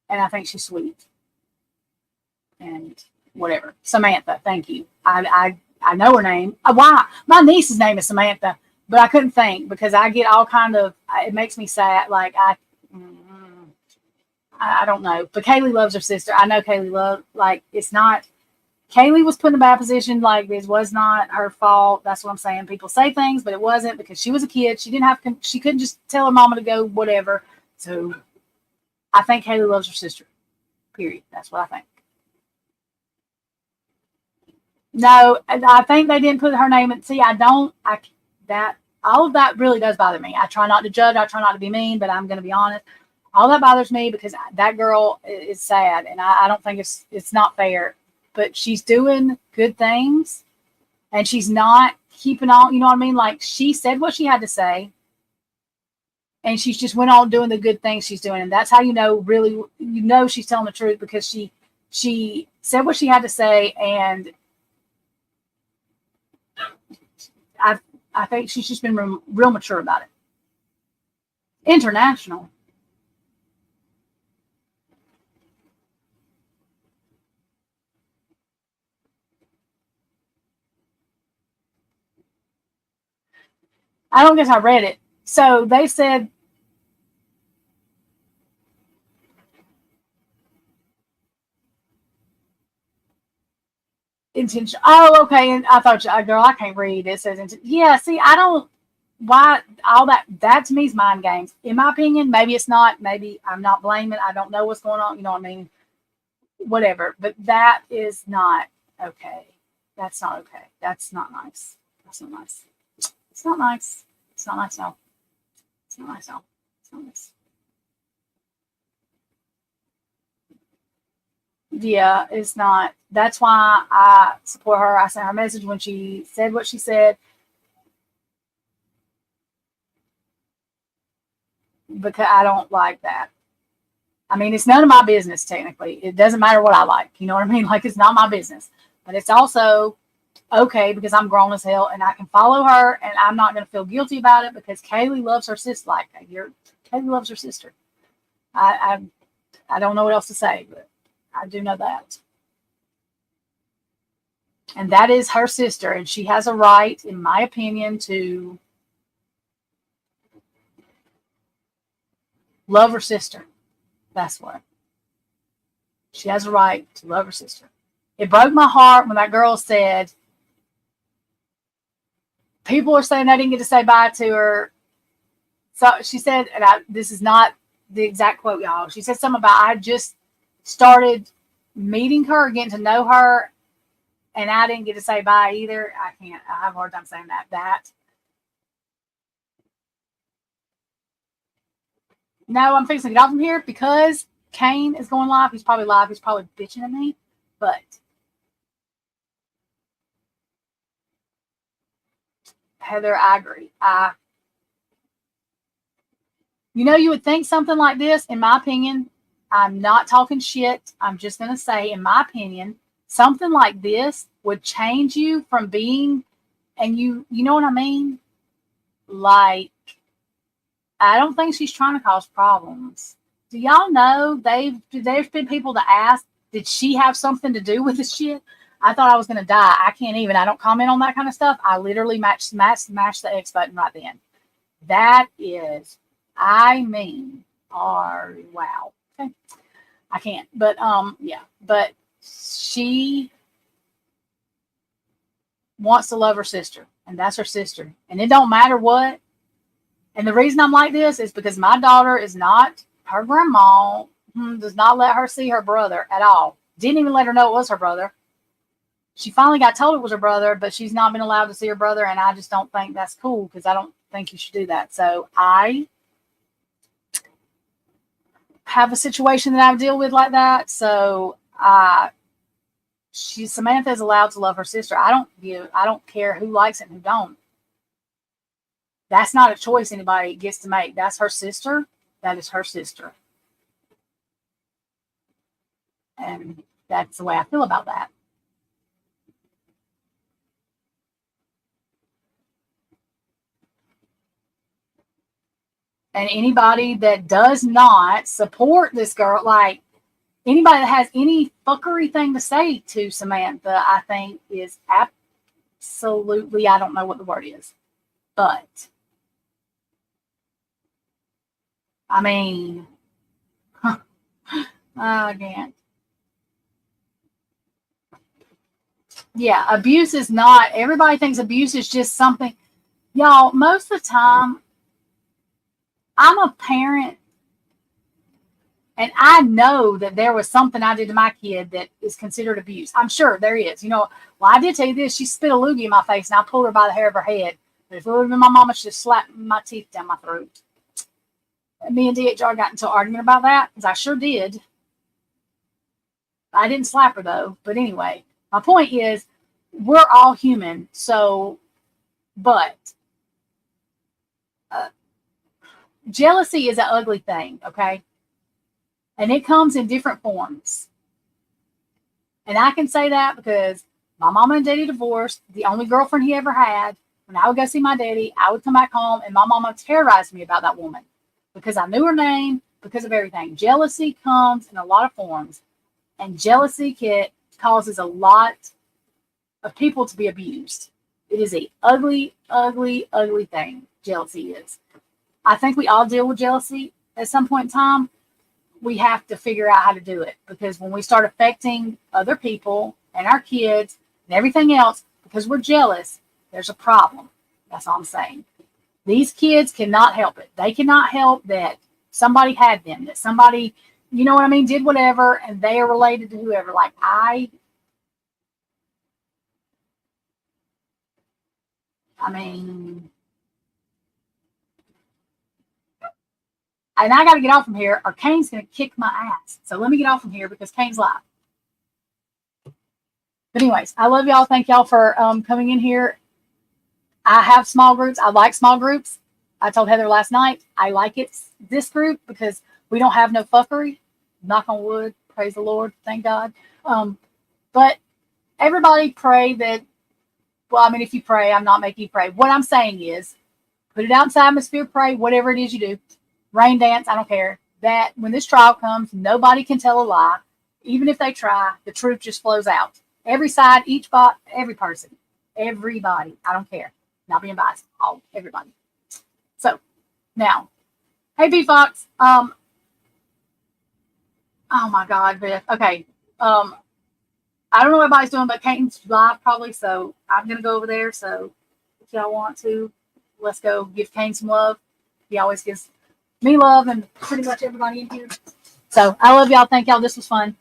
And I think she's sweet. And whatever. Samantha, thank you. I know her name. Why? My niece's name is Samantha, but I couldn't think because I get all kind of, it makes me sad. Like, I don't know. But Kaylee loves her sister. I know Kaylee loves, like, it's not, Kaylee was put in a bad position. Like, this was not her fault. That's what I'm saying. People say things, but it wasn't because she was a kid. She couldn't just tell her mama to go whatever. So I think Kaylee loves her sister. Period. That's what I think. No, I think they didn't put her name in. See, all of that really does bother me. I try not to judge. I try not to be mean, but I'm going to be honest. All that bothers me because that girl is sad, and I don't think it's not fair. But she's doing good things, and she's not keeping on. You know what I mean? Like, she said what she had to say, and she's just went on doing the good things she's doing, and that's how really she's telling the truth because she said what she had to say, and I think she's just been real mature about it. International. I don't guess I read it. So they said intention. Oh, okay. And I thought, girl, I can't read. It says, yeah. See, I don't. Why all that? That to me is mind games. In my opinion, maybe it's not. Maybe I'm not blaming. I don't know what's going on. You know what I mean? Whatever. But that is not okay. That's not okay. That's not nice. That's not nice. It's not nice. It's not nice now. It's not nice now. It's not nice. Yeah, it's not. That's why I support her. I sent her a message when she said what she said because I don't like that. I mean, it's none of my business, technically. It doesn't matter what I like. You know what I mean? Like, it's not my business. But it's also okay because I'm grown as hell and I can follow her and I'm not going to feel guilty about it because Kaylee loves her sister. Like, Kaylee loves her sister. I don't know what else to say, but I do know that. And that is her sister. And she has a right, in my opinion, to love her sister. That's what. She has a right to love her sister. It broke my heart when that girl said, people are saying I didn't get to say bye to her. So she said, and this is not the exact quote, y'all. She said something about I just started meeting her, getting to know her, and I didn't get to say bye either. I have a hard time saying that. No, I'm fixing to get off from here because Kane is going live. He's probably live. He's probably bitching at me. But Heather, I agree. You would think something like this, in my opinion, I'm not talking shit. I'm just going to say, in my opinion, something like this would change you from being, and you know what I mean? Like, I don't think she's trying to cause problems. Do y'all know there's been people to ask, did she have something to do with this shit? I thought I was going to die. I can't even. I don't comment on that kind of stuff. I literally smash the X button right then. That is, wow. Okay. I can't. But yeah. But she wants to love her sister, and that's her sister. And it don't matter what. And the reason I'm like this is because my daughter is not, her grandma does not let her see her brother at all. Didn't even let her know it was her brother. She finally got told it was her brother, but she's not been allowed to see her brother. And I just don't think that's cool because I don't think you should do that. So I have a situation that I deal with like that. So Samantha is allowed to love her sister. I don't care who likes it and who don't. That's not a choice anybody gets to make. That's her sister. That is her sister. And that's the way I feel about that. And anybody that does not support this girl, like anybody that has any fuckery thing to say to Samantha, I think is absolutely, I don't know what the word is, but I mean, I can't. Yeah, abuse is not, everybody thinks abuse is just something. Y'all, most of the time, I'm a parent, and I know that there was something I did to my kid that is considered abuse. I'm sure there is. Well, I did tell you this. She spit a loogie in my face, and I pulled her by the hair of her head. But if it would have been my mama, she'd slapped my teeth down my throat. Me and DHR got into an argument about that, because I sure did. I didn't slap her, though. But anyway, my point is, we're all human. So, but jealousy is an ugly thing, okay? And it comes in different forms. And I can say that because my mama and daddy divorced. The only girlfriend he ever had. When I would go see my daddy, I would come back home, and my mama terrorized me about that woman. Because I knew her name, because of everything. Jealousy comes in a lot of forms. And jealousy causes a lot of people to be abused. It is a ugly, ugly, ugly thing. Jealousy is. I think we all deal with jealousy at some point in time. We have to figure out how to do it. Because when we start affecting other people and our kids and everything else, because we're jealous, there's a problem. That's all I'm saying. These kids cannot help it. They cannot help that somebody had them, that somebody, you know what I mean, did whatever, and they are related to whoever. Like, I mean, and I got to get off from here, or Kane's going to kick my ass. So let me get off from here because Kane's live. But anyways, I love y'all. Thank y'all for coming in here. I have small groups. I like small groups. I told Heather last night I like this group because we don't have no fuckery. Knock on wood. Praise the Lord. Thank God. But everybody pray that. Well, I mean, if you pray, I'm not making you pray. What I'm saying is, put it out into the atmosphere. Pray whatever it is you do. Rain dance. I don't care. That when this trial comes, nobody can tell a lie. Even if they try, the truth just flows out. Every side, each bot, every person, everybody. I don't care. Not being biased. Everybody. So now, hey B Fox. Oh my God, Beth. Okay. I don't know what everybody's doing, but Kane's live probably, so I'm gonna go over there. So if y'all want to, let's go give Kane some love. He always gives me love and pretty much everybody in here. So I love y'all. Thank y'all. This was fun.